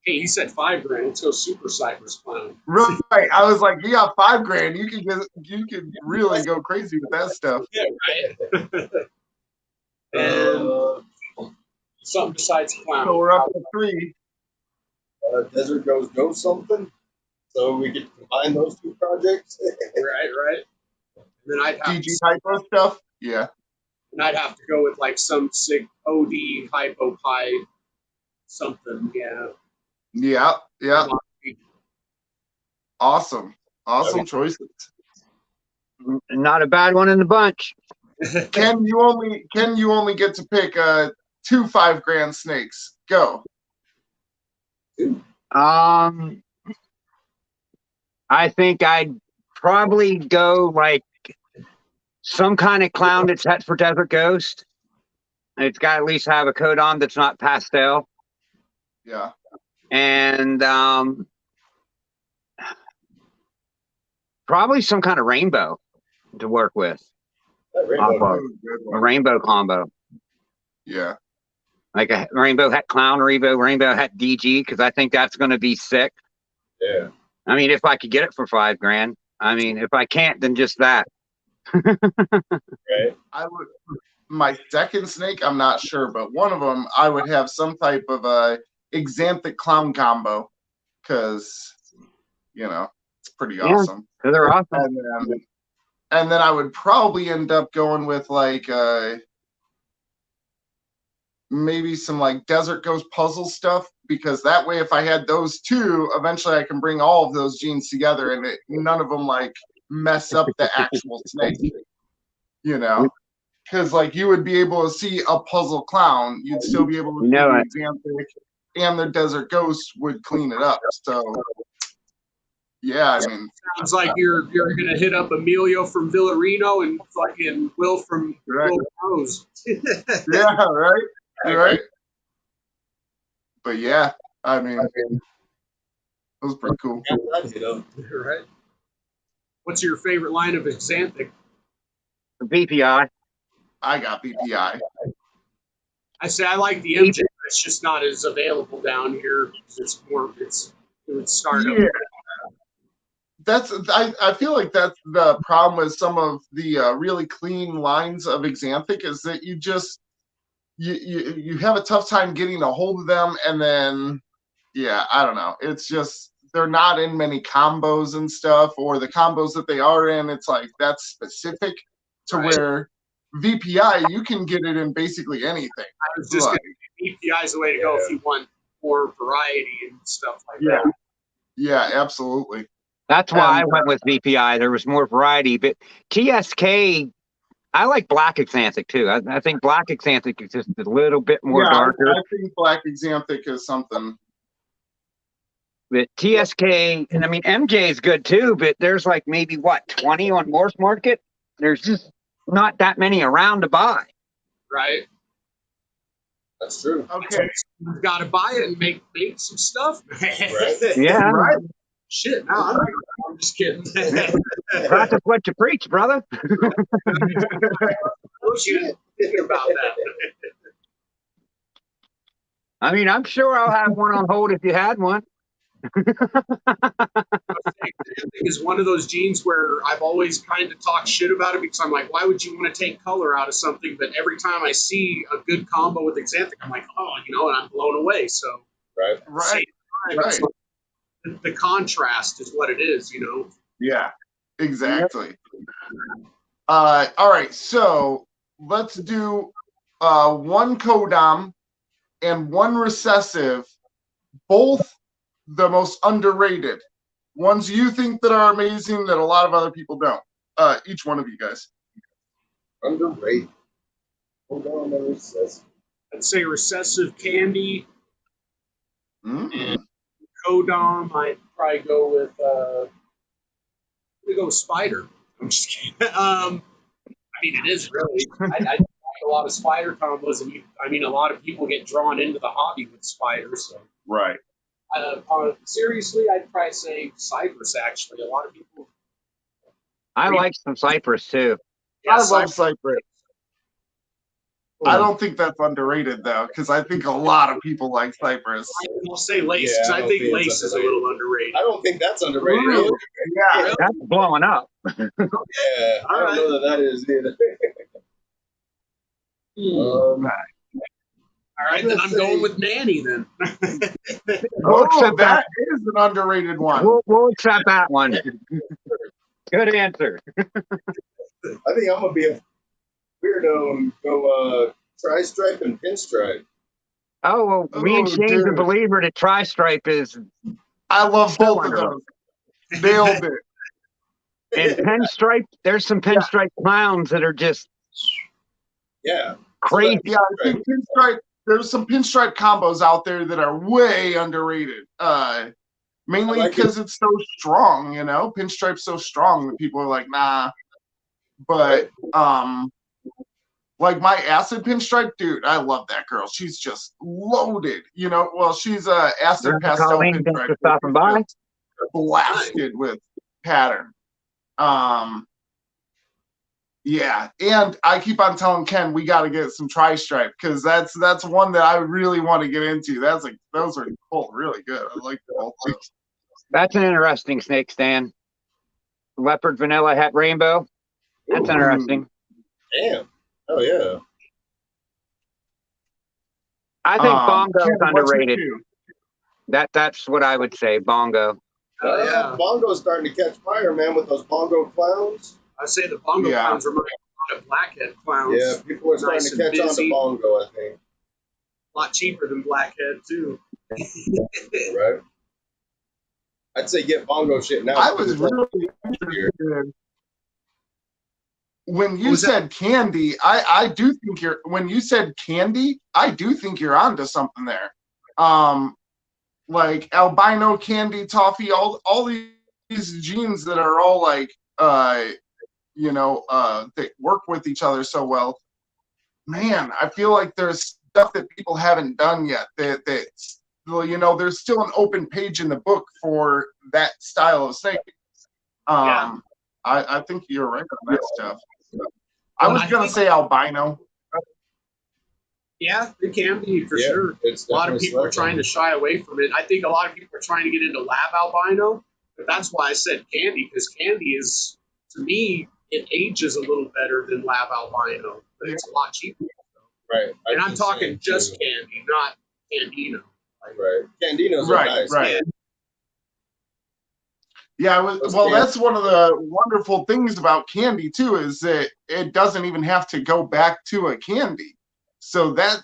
S3: Hey, he said $5,000. Let's go Super Cypress Clown.
S4: Right. I was like, you got $5,000. You can really go crazy with that stuff.
S3: Yeah, right. And something besides clown.
S4: So we're up to 3.
S2: Desert Go something. So we could combine those two projects.
S3: Right. And then
S4: DG hypo stuff. Yeah.
S3: And I'd have to go with like some sick OD hypo pie something. Yeah.
S4: Yeah. Awesome choices.
S1: Not a bad one in the bunch.
S4: Ken, you only get to pick 2 $5,000 snakes. Go.
S1: I think I'd probably go like some kind of clown that's set for Desert Ghost. It's got to at least have a coat on that's not pastel.
S4: Yeah.
S1: And probably some kind of rainbow to work with. A rainbow combo.
S4: Yeah.
S1: Like a rainbow hat clown, rainbow hat DG, because I think that's going to be sick.
S2: Yeah.
S1: I mean, if I could get it for $5,000. I mean, if I can't, then just that.
S2: Right.
S4: I would. My second snake, I'm not sure, but one of them, I would have some type of a Xanthic clown combo, because it's pretty awesome.
S1: Because they're awesome.
S4: And then I would probably end up going with like maybe some like Desert Ghost puzzle stuff, because that way if I had those two, eventually I can bring all of those genes together and none of them like mess up the actual snake. Because like you would be able to see a puzzle clown, you'd still be able to see the Xanthic, and the Desert Ghost would clean it up. So yeah, I mean,
S3: sounds like you're gonna hit up Emilio from Villarino and fucking Will from Will Rose.
S4: Yeah, right. But yeah, I mean, it was pretty cool.
S3: Right. What's your favorite line of Xanthic?
S1: BPI.
S4: I got BPI.
S3: I say I like the MJ, but it's just not as available down here. It would start up.
S4: I feel like that's the problem with some of the really clean lines of Xanthic, is that you just you have a tough time getting a hold of them, and then I don't know, it's just they're not in many combos and stuff, or the combos that they are in, it's like that's specific to where VPI you can get it in basically anything.
S3: I was just gonna say VPI is the way to go if you want more variety and stuff like that.
S4: Yeah, absolutely.
S1: That's why I went with VPI. There was more variety, but TSK, I like black Xanthic too. I think black Xanthic is just a little bit more darker.
S4: I think black Xanthic is something.
S1: But TSK, and I mean MJ is good too, but there's like maybe 20 on Morse Market. There's just not that many around to buy.
S3: Right.
S2: That's true.
S4: Okay.
S3: You've got to buy it and make some stuff.
S2: Right.
S1: Yeah.
S4: Right.
S3: Shit, no, I'm just kidding.
S1: Practice what you preach, brother.
S3: What you thinking about that?
S1: I mean, I'm sure I'll have one on hold if you had one.
S3: Is one of those genes where I've always kind of talked shit about it, because I'm like, why would you want to take color out of something? But every time I see a good combo with Xanthic, I'm like, and I'm blown away. So
S2: Right.
S3: Right. The contrast is what it is,
S4: Yeah, exactly. All right, so let's do one codom and one recessive, both the most underrated ones you think that are amazing that a lot of other people don't. Each one of you guys.
S2: Underrated. Hold on, recessive.
S3: I'd say recessive candy.
S4: Mm-hmm.
S3: Codom, I'd probably go with spider. I'm just kidding. I mean, it is really. I like a lot of spider combos, and a lot of people get drawn into the hobby with spiders. So.
S4: Right.
S3: Seriously, I'd probably say Cypress. Actually, a lot of people.
S1: I like some Cypress too.
S3: Yeah,
S4: I love Cypress. I don't think that's underrated though, because I think a lot of people like Cypress.
S3: I'll say lace,
S2: Yeah,
S3: because
S2: I
S3: I
S2: don't
S3: think
S2: think it's
S3: lace is a
S2: underrated.
S3: little underrated.
S2: I don't think that's underrated
S3: Really?
S2: either.
S4: Yeah,
S1: That's blowing up.
S2: Yeah, I don't know that is either.
S3: All right, then I'm going with Nanny then.
S1: We'll accept that.
S4: that is an underrated one.
S1: We'll accept that one. Good answer.
S2: I think I'm gonna be a weirdo and go tri-stripe and pinstripe.
S1: Oh, well, me and
S4: Oh,
S1: Shane's a
S4: dude.
S1: believer that tri-stripe is
S4: I love
S1: So
S4: both of
S1: underrated.
S4: those. Nailed it.
S1: and pinstripe. There's some pinstripe clowns that are just
S2: Yeah.
S1: crazy.
S4: Yeah, I think pinstripe. There's some pinstripe combos out there that are way underrated. Mainly
S2: like
S4: because it's so strong, you know. Pinstripe's so strong that people are like, nah. But like my acid pinstripe, dude, I love that girl. She's just loaded, you know. Well, she's a acid pastel
S1: Colleen, thanks
S4: pinstripe,
S1: for stopping by.
S4: blasted with pattern. Yeah, and I keep on telling Ken we got to get some tri-stripe because that's one that I really want to get into. Those are both really good. I like both those.
S1: That's an interesting snake, Stan. Leopard, vanilla, het, rainbow. That's
S2: Ooh.
S1: interesting.
S2: Damn. Oh yeah.
S1: I think bongo's
S4: Ken, what's your
S1: underrated.
S4: two?
S1: That's what I would say. Bongo.
S3: Oh, yeah.
S2: Bongo's starting to catch fire, man, with those bongo clowns.
S3: I say the bongo
S4: Yeah.
S3: clowns remind me a lot of blackhead clowns.
S2: Yeah, people are starting
S3: Nice
S2: to
S3: and
S2: catch on
S3: busy.
S2: to bongo, I think.
S3: A lot cheaper than blackhead too.
S2: Right? I'd say get bongo shit now.
S4: I was really interested when you said candy. I do think you're when you said candy. I do think you're onto something there. Like albino candy, toffee, all these genes that are all like you know that work with each other so well. Man, I feel like there's stuff that people haven't done yet. That you know, there's still an open page in the book for that style of snake.
S3: Yeah.
S4: I think you're right on that stuff. I was gonna say albino.
S3: Yeah, it can be for
S2: Yeah,
S3: sure.
S2: it's
S3: A lot of
S2: definitely
S3: people are
S2: slipping.
S3: trying to shy away from it. I think a lot of people are trying to get into lab albino, but that's why I said candy, because candy is, to me, it ages a little better than lab albino, but it's a lot cheaper.
S2: Right.
S3: And I'm
S2: can
S3: talking
S2: see
S3: just
S2: too.
S3: candy, not Candino. Like,
S2: Right. Candinos are
S4: Right,
S2: nice.
S4: right. Yeah,
S2: Those
S4: well,
S2: candy-
S4: that's one of the wonderful things about candy too, is that it doesn't even have to go back to a candy. So that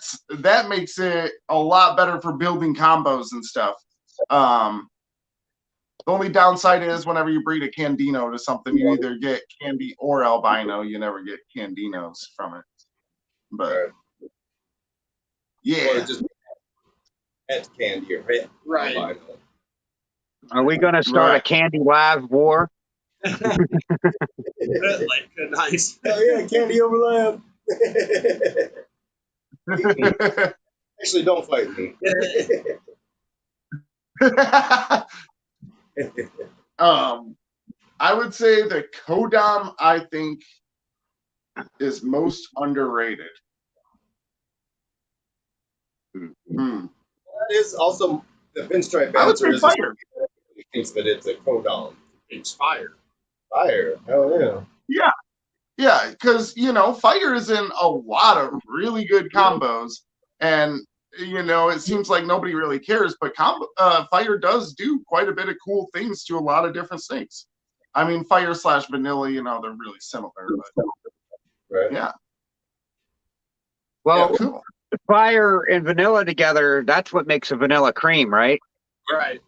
S4: makes it a lot better for building combos and stuff. The only downside is whenever you breed a Candino to something, you either get candy or albino. You never get Candinos from it. But
S2: Right. Or
S4: yeah,
S2: just het candy or het
S3: Right.
S2: albino.
S1: Are we going to start a
S4: Right.
S1: candy live war?
S3: like, nice.
S2: Oh yeah, candy overlap. Actually, don't fight me.
S4: I would say the Kodam, I think, is most underrated. Hmm.
S2: That is also the pinstripe
S4: I would
S2: answer
S4: say
S2: is
S4: fire.
S2: he thinks that it's a codon.
S3: It's fire.
S2: Fire. Hell yeah.
S4: Yeah, because you know, fire is in a lot of really good combos, and you know, it seems like nobody really cares, but fire does do quite a bit of cool things to a lot of different snakes. I mean, fire / vanilla, you know, they're really similar, but
S2: Right.
S4: yeah,
S1: Well,
S4: cool.
S1: fire and vanilla together, that's what makes a vanilla cream, right?
S3: Right.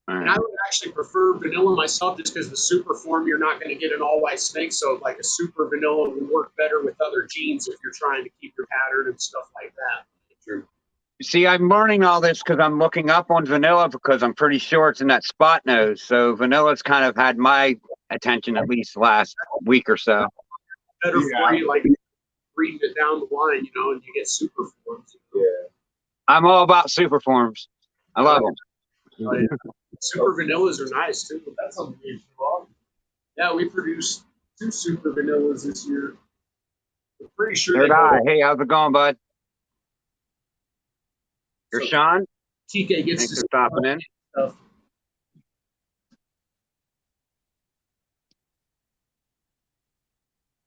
S3: And I would actually prefer vanilla myself just because the super form, you're not going to get an all white snake. So, like a super vanilla will work better with other genes if you're trying to keep your pattern and stuff like that.
S2: True.
S1: See, I'm learning all this because I'm looking up on vanilla because I'm pretty sure it's in that spot nose. So vanilla's kind of had my attention at least last week or so.
S3: Better
S4: Yeah.
S3: for you, like reading it down the line, you know, and you get super forms.
S2: Yeah.
S1: I'm all about super forms. I love them.
S3: Super vanillas are nice too.
S2: That's unusual.
S3: Yeah, we produced 2 super vanillas this year. They're Pretty sure
S1: Third
S3: they
S1: Eye.
S3: go.
S1: Hey, how's it going, bud? You're
S3: So
S1: Sean.
S3: TK gets
S1: Thanks
S3: to
S1: for stopping in.
S3: stuff.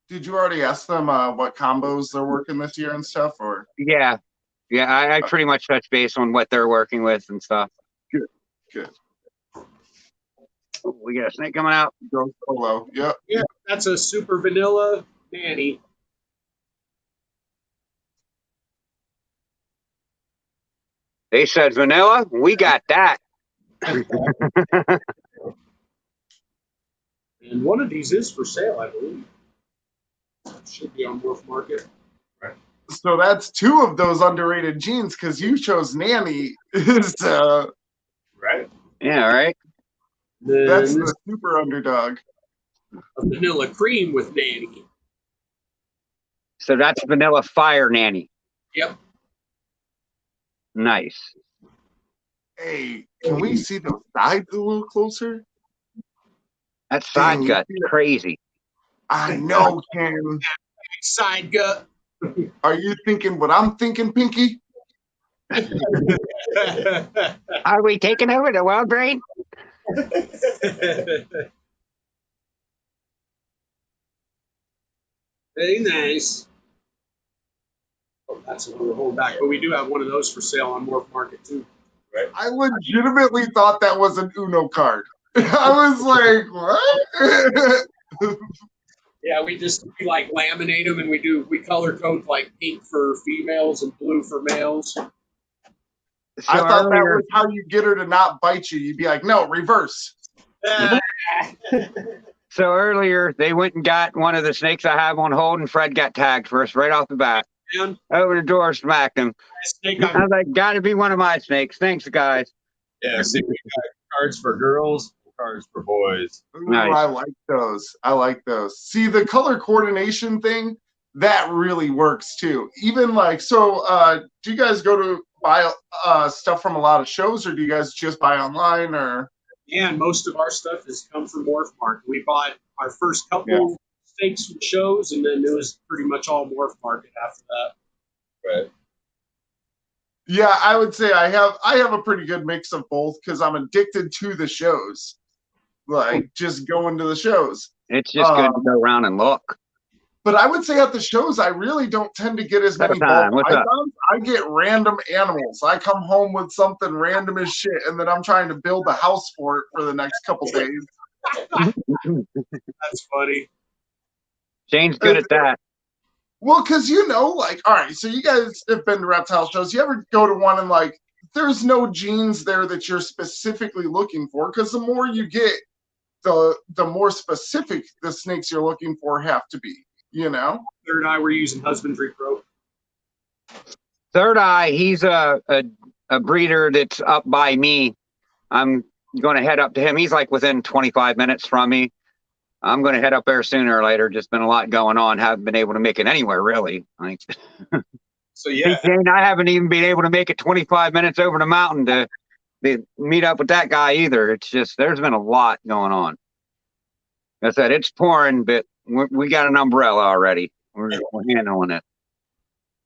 S4: Did you already ask them what combos they're working this year and stuff, or?
S1: Yeah, yeah. I pretty much touch base on what they're working with and stuff.
S4: Good.
S1: Oh, we got a snake coming out.
S4: Go solo. Yep.
S3: Yeah, that's a super vanilla nanny.
S1: They said vanilla. We got that.
S3: And one of these is for sale, I believe. Should be on Wolf Market.
S4: So that's two of those underrated genes because you chose Nanny. Is
S3: Right.
S1: Yeah, right.
S4: that's
S3: Then
S4: the super underdog.
S3: a vanilla cream with nanny.
S1: So that's vanilla fire nanny.
S3: Yep.
S1: Nice.
S4: Hey, can we see the sides a little closer?
S1: That side
S4: Dang, you
S1: gut,
S4: see that?
S1: crazy.
S4: I know, Ken.
S3: Side gut.
S4: Are you thinking what I'm thinking, Pinky?
S1: Are we taking over the world, brain?
S3: Very nice. Oh, that's what we're holding back. But we do have one of those for sale on Morph Market too. Right.
S4: I legitimately thought that was an Uno card. I was like, what?
S3: Yeah, we like laminate them and we color code like pink for females and blue for males.
S1: So
S4: I thought that
S1: earlier,
S4: was how you get her to not bite you. You'd be like, no, reverse.
S1: so earlier they went and got one of the snakes I have on hold, and Fred got tagged for us right off the bat.
S3: Man,
S1: Over the door, smacked him.
S3: snake
S1: I was like, "Got to be one of my snakes." Thanks, guys.
S2: Yeah, see, we got cards for girls, cards for boys.
S4: Ooh,
S1: Nice.
S4: I like those. I like those. See, the color coordination thing, that really works too. Even like, so do you guys go to buy stuff from a lot of shows, or do you guys just buy online, or?
S3: And most of our stuff has come from Morph Market. We bought our first couple snakes from shows, and then it was pretty much all Morph Market after that.
S2: Right.
S4: Yeah, I would say I have a pretty good mix of both because I'm addicted to the shows. Like just going to the shows.
S1: It's just good to go around and look.
S4: But I would say at the shows, I really don't tend to get as many bulk
S1: What's up?
S4: pythons. I get random animals. I come home with something random as shit, and then I'm trying to build a house for it for the next couple days.
S3: That's funny.
S1: Shane's good at that.
S4: Well, because like, all right, so you guys have been to reptile shows. You ever go to one and like, there's no genes there that you're specifically looking for? Because the more you get, the more specific the snakes you're looking for have to be.
S3: Third Eye, we're using Husbandry Pro.
S1: Third Eye, he's a breeder that's up by me. I'm going to head up to him. He's like within 25 minutes from me. I'm going to head up there sooner or later. Just been a lot going on. Haven't been able to make it anywhere, really. Like,
S2: So yeah,
S1: Shane, I haven't even been able to make it 25 minutes over the mountain to meet up with that guy either. It's just, there's been a lot going on. Like I said, it's pouring, but we got an umbrella already. We're handling it.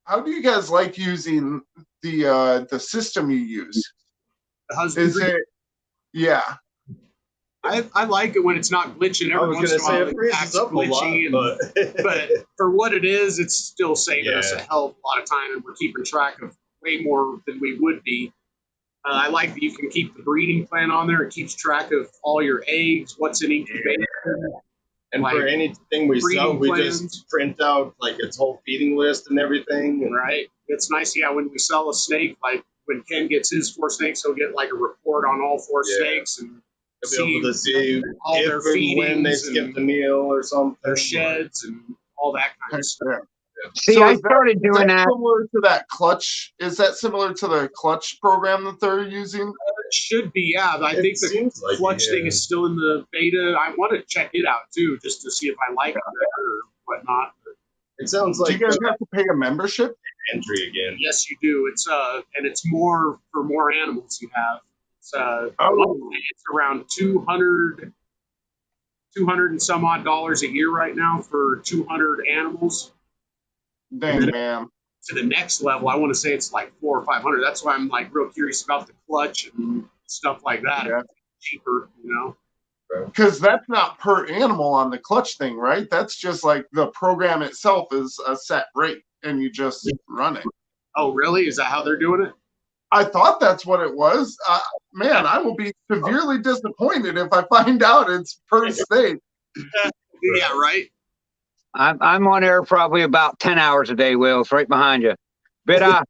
S4: How do you guys like using the system you use?
S3: The Husbandry.
S4: Is it? Yeah.
S3: I like it when it's not glitching.
S2: I
S3: Every
S2: was
S3: once
S2: going
S3: in
S2: to
S3: a while,
S2: say it
S3: it
S2: freezes
S3: acts
S2: up a
S3: glitchy,
S2: lot,
S3: but for what it is, it's still saving us a
S2: Yeah.
S3: hell of a lot of time, and we're keeping track of way more than we would be. I like that you can keep the breeding plan on there. It keeps track of all your eggs, what's in incubation.
S2: and
S3: Like,
S2: for anything we sell,
S3: breeding
S2: we
S3: plans.
S2: just print out like its whole feeding list and everything. And
S3: Right? It's nice, yeah, when we sell a snake, like when Ken gets his 4 snakes, he'll get like a report on all 4
S2: Yeah.
S3: snakes and
S2: to be able to see
S3: all
S2: if
S3: their
S2: and when they
S3: feedings
S2: skip
S3: and
S2: the meal or something.
S3: their sheds and all that kind of stuff.
S1: See,
S4: So
S1: I
S4: is that-
S1: started doing that.
S4: Similar to that clutch? Is that similar to the clutch program that they're using?
S3: It should be, yeah. I
S2: It
S3: think the
S2: seems like
S3: clutch
S2: it,
S3: thing
S2: yeah.
S3: is still in the beta. I want to check it out too, just to see if I like it better or whatnot. But
S2: It sounds
S4: Do
S2: like
S4: you guys have to pay a membership?
S2: entry again.
S3: yes, you do. It's and it's more for more animals you have. It's it's around 200 and some odd dollars a year right now for 200 animals.
S4: Dang, man.
S3: To the next level, I want to say it's like 400 or 500. That's why I'm like real curious about the clutch and stuff like that.
S4: Yeah.
S3: It's cheaper, you know.
S4: Because that's not per animal on the clutch thing, right? That's just like the program itself is a set rate, and you just run it.
S3: Oh, really? Is that how they're doing it?
S4: I thought that's what it was. Man, I will be severely disappointed if I find out it's per state.
S3: Yeah, right.
S1: I'm on air probably about 10 hours a day, Will's right behind you. But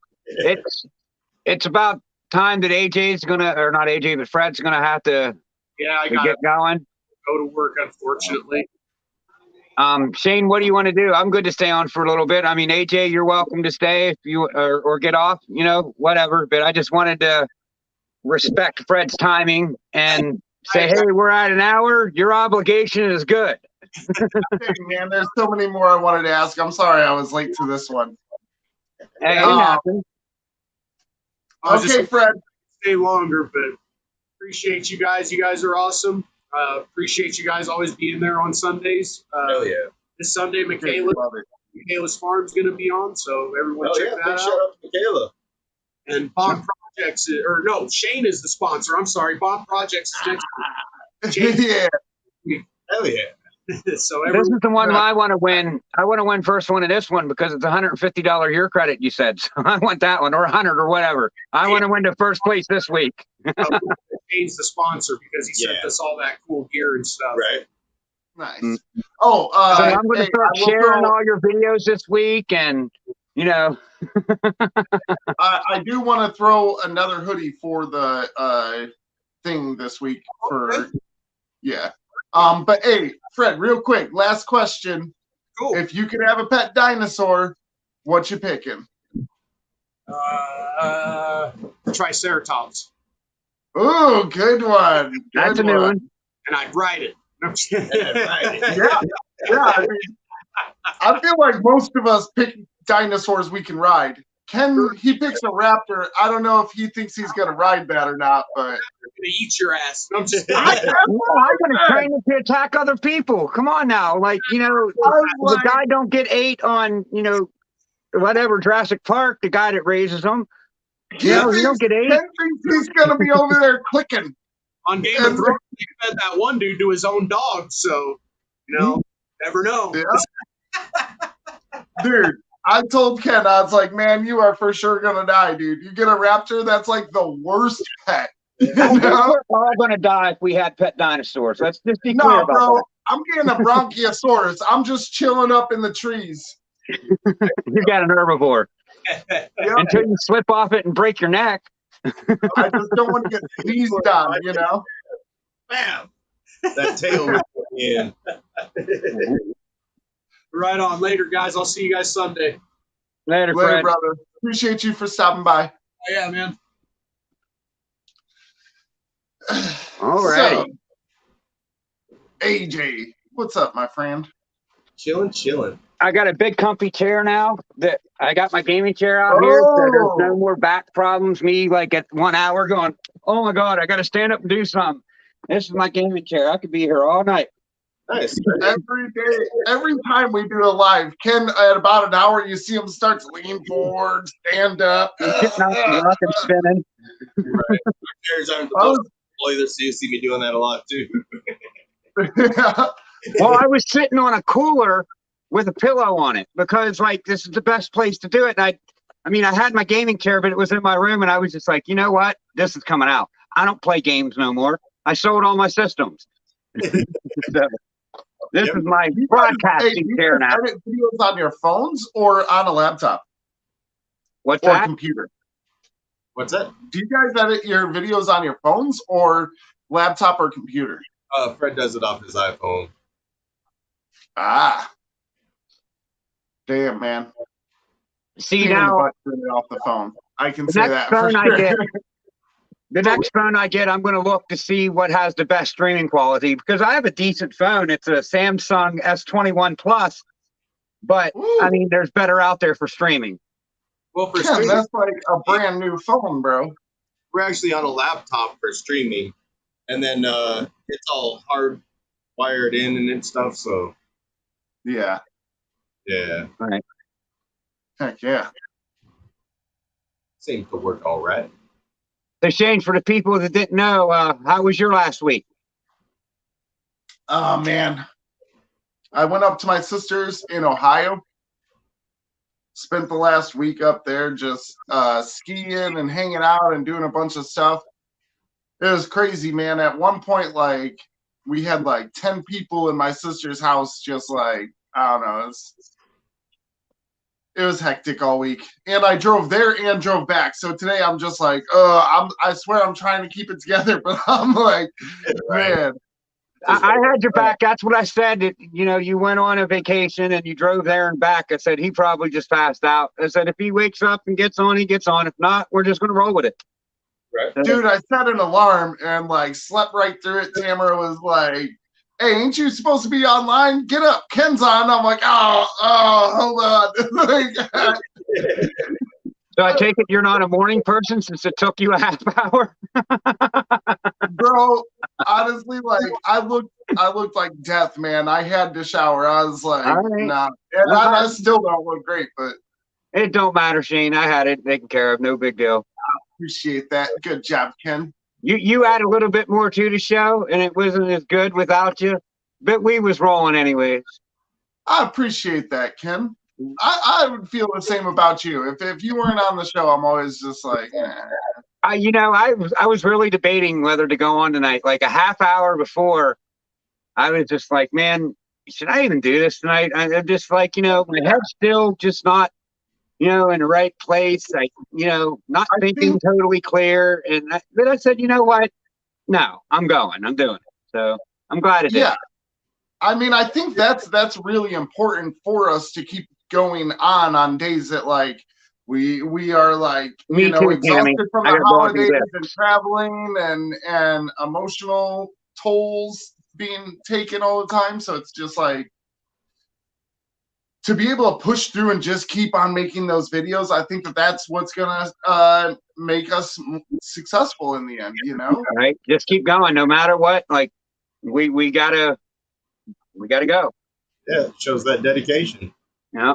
S1: it's about time that AJ's gonna, or not AJ, but Fred's gonna have to
S3: I got to
S1: get going.
S3: go to work, unfortunately.
S1: Shane, what do you want to do? I'm good to stay on for a little bit. I mean, AJ, you're welcome to stay if you or get off, whatever. But I just wanted to respect Fred's timing and say, hey, we're at an hour. Your obligation is good.
S4: Hey, man, there's so many more I wanted to ask. I'm sorry I was late to this one.
S1: Hey, it happens.
S4: Okay, Fred.
S3: Stay longer, but appreciate you guys. You guys are awesome. Appreciate you guys always being there on Sundays.
S2: Hell yeah.
S3: This Sunday, Michaela's Farm's going to be on, so everyone check that
S2: Big
S3: out.
S2: shout out to Michaela.
S3: And Bomb Projects, Shane is the sponsor. I'm sorry, Bomb Projects is next.
S4: Yeah.
S2: Hell yeah.
S3: So
S1: this is the one I want to win. I want to win first one of this one because it's $150 year credit, you said. So I want that one, or 100 or whatever. I want to win the first place this week.
S3: Shane's the sponsor because he sent us all that cool gear and stuff.
S2: Right.
S4: Nice. Oh,
S1: so I'm going to start sharing all your videos this week, and
S4: I do want to throw another hoodie for the thing this week for but hey, Fred, real quick, last question.
S3: Cool.
S4: If you could have a pet dinosaur, what you picking?
S3: Triceratops.
S4: Ooh, good one.
S1: That's a new one.
S3: And I'd ride it.
S4: Yeah. I mean, I feel like most of us pick dinosaurs we can ride. Ken, he picks a raptor. I don't know if he thinks he's going to ride that or not, but.
S3: I'm going to eat your ass. I'm just
S1: I'm going to train it to attack other people. Come on now. The guy don't get 8 on, whatever, Jurassic Park, the guy that raises them. You don't get 8.
S4: Ken thinks he's going to be over there clicking.
S3: On Game of Thrones, they fed that one dude to his own dog, so, never know.
S4: Yeah. Dude, I told Ken, I was like, man, you are for sure going to die, dude. You get a raptor, that's like the worst pet.
S1: We're all going to die if we had pet dinosaurs. Let's just be clear about that.
S4: I'm getting a Bronchiosaurus. I'm just chilling up in the trees.
S1: You got an herbivore.
S4: Yep.
S1: Until you slip off it and break your neck.
S4: I just don't want to get sneezed on,
S2: Bam! That tail was in.
S3: Right on. Later, guys. I'll see you guys Sunday.
S1: Later, Fred.
S4: Brother. Appreciate you for stopping by.
S3: Oh, yeah, man.
S1: All right.
S4: So, AJ, what's up, my friend?
S2: Chilling.
S1: I got a big comfy chair now. That I got my gaming chair out here, so there's no more back problems. Me at 1 hour going, oh my God, I got to stand up and do something. This is my gaming chair. I could be here all night.
S2: Nice.
S4: Every day, every time we do a live, Ken, at about an hour, you see him start to lean forward, stand up.
S1: Getting off the rock and spinning.
S2: Right. Chairs aren't the most either, so you see me doing that a lot too.
S1: Well, I was sitting on a cooler with a pillow on it because this is the best place to do it. And I had my gaming chair, but it was in my room, and I was just like, you know what? This is coming out. I don't play games no more. I sold all my systems. So, this is my broadcasting chair now.
S4: Do you edit videos on your phones or on a laptop?
S1: What's
S4: or
S1: that?
S4: Computer?
S2: What's that?
S4: Do you guys edit your videos on your phones or laptop or computer?
S2: Fred does it off his iPhone.
S4: Ah. Damn, man.
S1: See, now,
S4: turn it off the phone. I can
S1: the
S4: say
S1: next
S4: that for
S1: phone
S4: sure.
S1: I get, the next phone I get, I'm going to look to see what has the best streaming quality because I have a decent phone. It's a Samsung S21 Plus, but
S4: Ooh.
S1: there's better out there for streaming.
S2: Well, for
S4: Ken,
S2: streaming,
S4: that's like a brand new phone, bro.
S2: we're actually on a laptop for streaming, and then it's all hard wired in and stuff. So
S4: Yeah.
S2: yeah.
S1: All right.
S4: Heck yeah.
S2: Seems to work all right.
S1: So Shane, for the people that didn't know, how was your last week?
S4: Oh man, I went up to my sister's in Ohio. Spent the last week up there just skiing and hanging out and doing a bunch of stuff. It was crazy, man. At one point, like, we had like 10 people in my sister's house, just like, I don't know. It was hectic all week. And I drove there and drove back. So today I'm just like, I swear I'm trying to keep it together, but I'm like,
S2: Right.
S4: man.
S1: I had your back. That's what I said. That, you know, you went on a vacation and you drove there and back. I said he probably just passed out. I said if he wakes up and gets on, he gets on. If not, we're just going to roll with it.
S2: Right.
S4: Dude, I set an alarm and like slept right through it. Tamara was like, "Hey, ain't you supposed to be online? Get up, Ken's on." I'm like, hold on."
S1: So I take it you're not a morning person since it took you a half hour.
S4: Bro, honestly, like I looked like death, man. I had to shower. I was like,
S1: All right.
S4: nah. And I still don't look great, but
S1: It don't matter, Shane. I had it taken care of. No big deal.
S4: appreciate that. Good job, Ken.
S1: You add a little bit more to the show, and it wasn't as good without you. But we was rolling anyways.
S4: I appreciate that, Ken. I would feel the same about you. If you weren't on the show, I'm always just like,
S1: I was really debating whether to go on tonight. Like a half hour before, I was just like, man, should I even do this tonight? I'm just like, my head's still just not, in the right place. Like, not thinking totally clear. But I said, you know what? No, I'm going. I'm doing it. So I'm glad it did.
S4: Yeah. I mean, I think that's really important for us to keep going on days that like we are like exhausted
S1: Tammy.
S4: from the holidays and traveling and emotional tolls being taken all the time. So it's just like to be able to push through and just keep on making those videos. I think that's what's gonna make us successful in the end.
S1: All right, just keep going no matter what. Like we gotta go.
S2: Yeah, it shows that dedication.
S1: Yeah.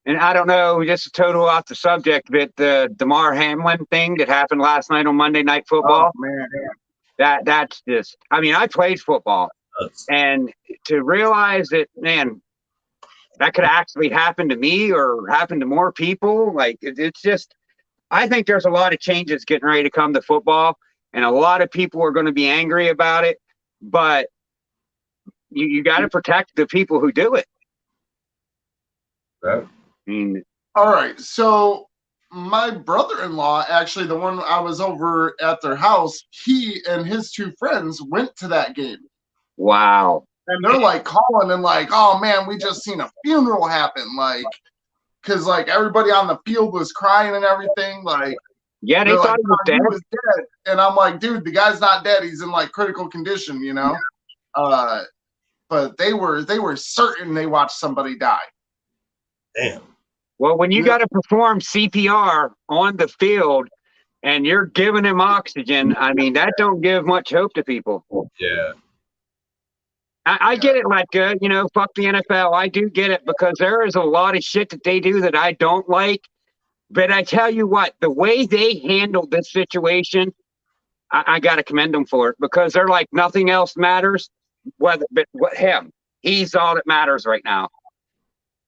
S1: And I don't know, just total off the subject, but the Damar Hamlin thing that happened last night on Monday Night Football.
S4: Oh, man.
S1: That's just. I mean, I played football, and to realize that, man, that could actually happen to me or happen to more people. Like it's just. I think there's a lot of changes getting ready to come to football, and a lot of people are going to be angry about it. But you got to protect the people who do it.
S2: Right.
S1: I mean,
S4: all right. So my brother-in-law, actually, the one I was over at their house, he and his two friends went to that game.
S1: Wow.
S4: And they're like calling and like, oh man, we just seen a funeral happen. Like, cause like everybody on the field was crying and everything. Like,
S1: yeah, they thought
S4: he was dead. And I'm like, dude, the guy's not dead. He's in like critical condition, But they were certain they watched somebody die.
S2: Damn.
S1: Well, when you got to perform CPR on the field and you're giving him oxygen, I mean, that don't give much hope to people.
S2: Yeah.
S1: I get it, like, fuck the NFL. I do get it because there is a lot of shit that they do that I don't like. But I tell you what, the way they handled this situation, I got to commend them for it because they're like, nothing else matters. Him. He's all that matters right now.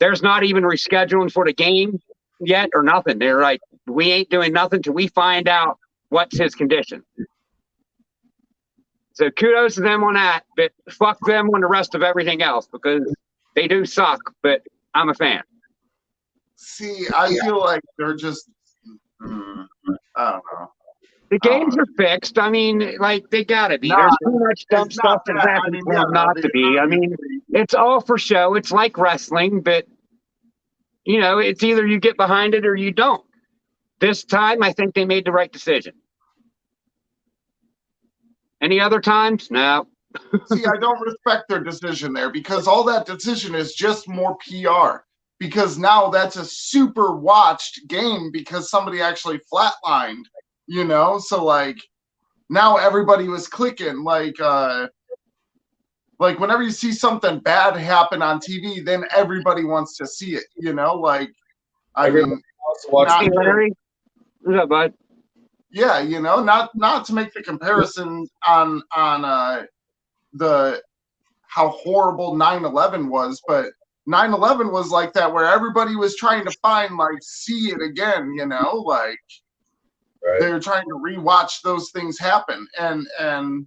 S1: There's not even rescheduling for the game yet or nothing. They're like, we ain't doing nothing till we find out what's his condition. So kudos to them on that, but fuck them on the rest of everything else because they do suck, but I'm a fan.
S4: See, I feel like they're just, I don't know.
S1: The games are fixed. I mean, like, they gotta be. There's too much dumb stuff that happens for them not to be. I mean, it's all for show. It's like wrestling, but, it's either you get behind it or you don't. This time, I think they made the right decision. Any other times? No.
S4: See, I don't respect their decision there because all that decision is just more PR. Because now that's a super watched game because somebody actually flatlined. So like now everybody was clicking like like whenever you see something bad happen on TV, then everybody wants to see it, you know, like, I
S2: Everybody
S4: mean,
S2: wants to watch
S4: not,
S1: Hey, Larry, what's up, bud?
S4: yeah, you know, not to make the comparison on the how horrible 9/11 was, but 9/11 was like that, where everybody was trying to find, like, see it again, you know, like they
S2: right.
S4: were trying to rewatch those things happen, and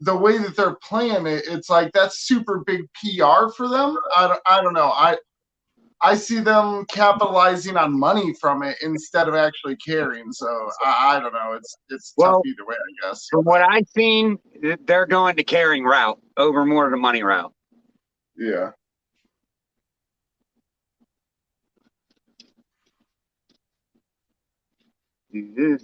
S4: the way that they're playing it, it's like that's super big PR for them. I don't know. I see them capitalizing on money from it instead of actually caring. So I don't know. It's tough
S1: Well,
S4: either way, I guess.
S1: from what I've seen, they're going the caring route over more the money route.
S4: Yeah.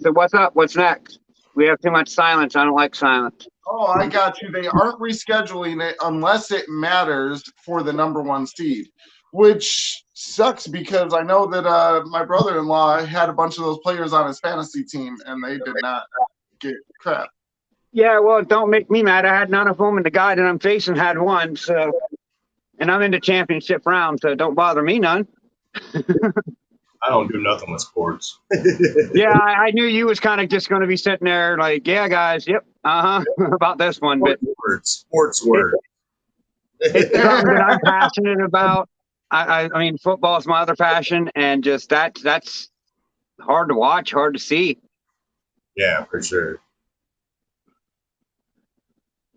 S1: So what's up? What's next? We have too much silence. I don't like silence.
S4: Oh, I got you. They aren't rescheduling it unless it matters for the number one seed, which sucks because I know that my brother-in-law had a bunch of those players on his fantasy team and they did not get crap.
S1: Yeah, well, don't make me mad. I had none of them, and the guy that I'm facing had one. So, and I'm in the championship round, so don't bother me none.
S2: I don't do nothing with sports.
S1: Yeah, I knew you was kind of just going to be sitting there like, yeah, guys, yep, about this one, but
S2: Sports words.
S1: it's something that I'm passionate about. I mean, football is my other passion, and just that's hard to watch, hard to see.
S2: Yeah, for sure.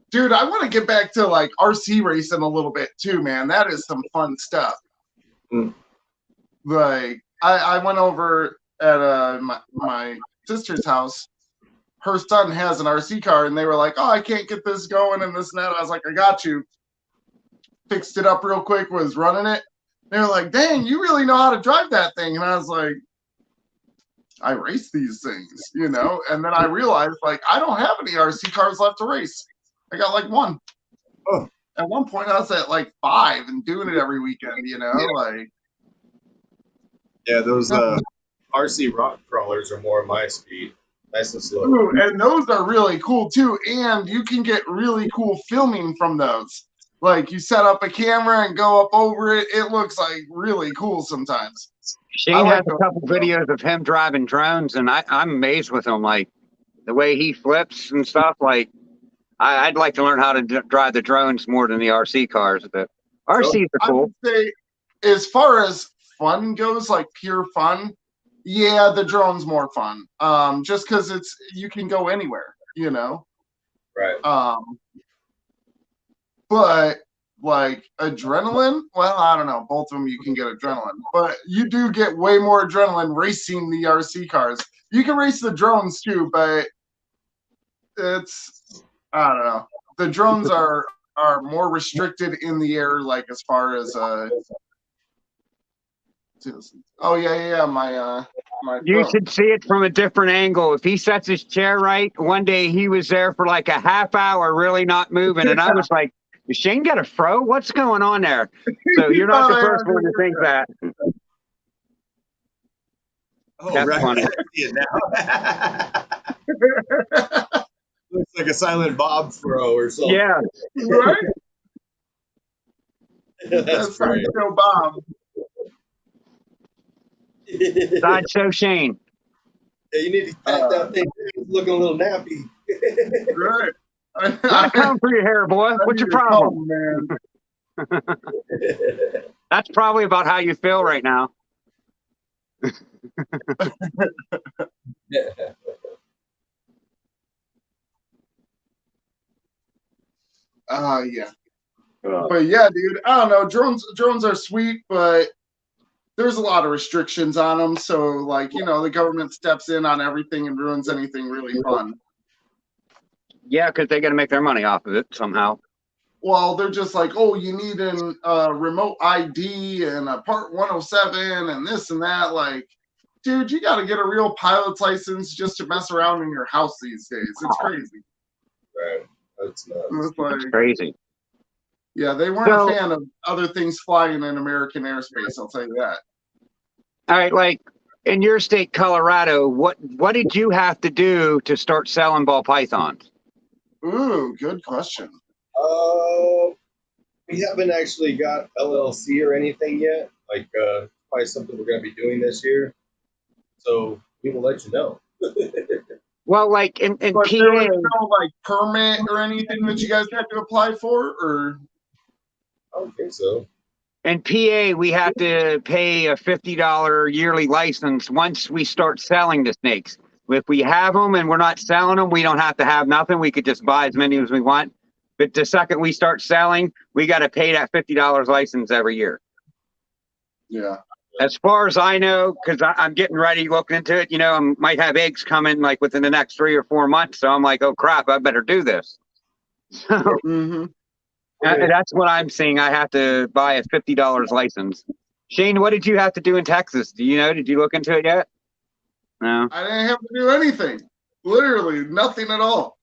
S4: Dude, I want to get back to like RC racing a little bit too, man. That is some fun stuff.
S2: Mm.
S4: Like I went over at my sister's house. Her son has an RC car, and they were like, "Oh, I can't get this going and this and that." I was like, "I got you." Fixed it up real quick. Was running it. They were like, "Dang, you really know how to drive that thing." And I was like, "I race these things, you know." And then I realized, like, I don't have any RC cars left to race. I got like one.
S2: Oh.
S4: At one point, I was at like 5 and doing it every weekend, you know, like.
S2: Yeah, those RC rock crawlers are more my speed. Nice and slow.
S4: Ooh, and those are really cool too. And you can get really cool filming from those. Like you set up a camera and go up over it. It looks like really cool sometimes.
S1: Shane
S4: like
S1: has a couple videos of him driving drones, and I'm amazed with him, like the way he flips and stuff. Like I'd like to learn how to drive the drones more than the RC cars, but RCs are
S4: I
S1: cool.
S4: would say, as far as fun goes, like pure fun, yeah, the drone's more fun. Just because you can go anywhere, you know.
S2: Right.
S4: But like adrenaline, well, I don't know. Both of them you can get adrenaline, but you do get way more adrenaline racing the RC cars. You can race the drones too, but it's, I don't know. The drones are more restricted in the air, like as far as oh yeah, my
S1: You
S4: phone.
S1: should see it from a different angle. If he sets his chair right, one day he was there for like a half hour, really not moving, and I was like, "Does Shane got a fro? What's going on there?" So you're not the first one to think that.
S2: Oh,
S1: That's
S2: right.
S1: funny.
S2: I see it now. Looks like a Silent Bob throw or something.
S1: Yeah,
S4: Right?
S2: That's great.
S4: Sideshow Bob.
S1: Sideshow Shane.
S2: Yeah, you need to pat that thing. It's looking a little nappy.
S4: Right.
S1: Gotta come for your hair, boy. What's your problem?
S4: Man.
S1: That's probably about how you feel right now.
S4: Yeah. But yeah, dude, I don't know. Drones are sweet, but there's a lot of restrictions on them. So, like, you know, the government steps in on everything and ruins anything really fun.
S1: Yeah, because they got to make their money off of it somehow.
S4: Well, they're just like, oh, you need a remote ID and a Part 107 and this and that. Like, dude, you got to get a real pilot's license just to mess around in your house these days. It's crazy.
S2: Right. That's nuts.
S4: It's like,
S1: It's crazy.
S4: yeah, they weren't a fan of other things flying in American airspace. I'll tell you that.
S1: All right, like in your state, Colorado, what did you have to do to start selling ball pythons?
S4: Ooh, good question.
S2: We haven't actually got LLC or anything yet. Like, probably something we're going to be doing this year. So we will let you know.
S1: Well, like in
S4: But there was
S1: PA,
S4: no like permit or anything that you guys had to apply for, or
S2: I don't think so.
S1: in PA, we have to pay a $50 yearly license once we start selling the snakes. If we have them and we're not selling them, we don't have to have nothing. We could just buy as many as we want. But the second we start selling, we got to pay that $50 license every year.
S4: yeah.
S1: As far as I know, because I'm getting ready, looking into it, I might have eggs coming like within the next 3 or 4 months. So I'm like, oh crap, I better do this. So
S4: Mm-hmm.
S1: that's what I'm seeing. I have to buy a $50 license. Shane, what did you have to do in Texas? Do you know? Did you look into it yet? No.
S4: I didn't have to do anything. Literally nothing at all.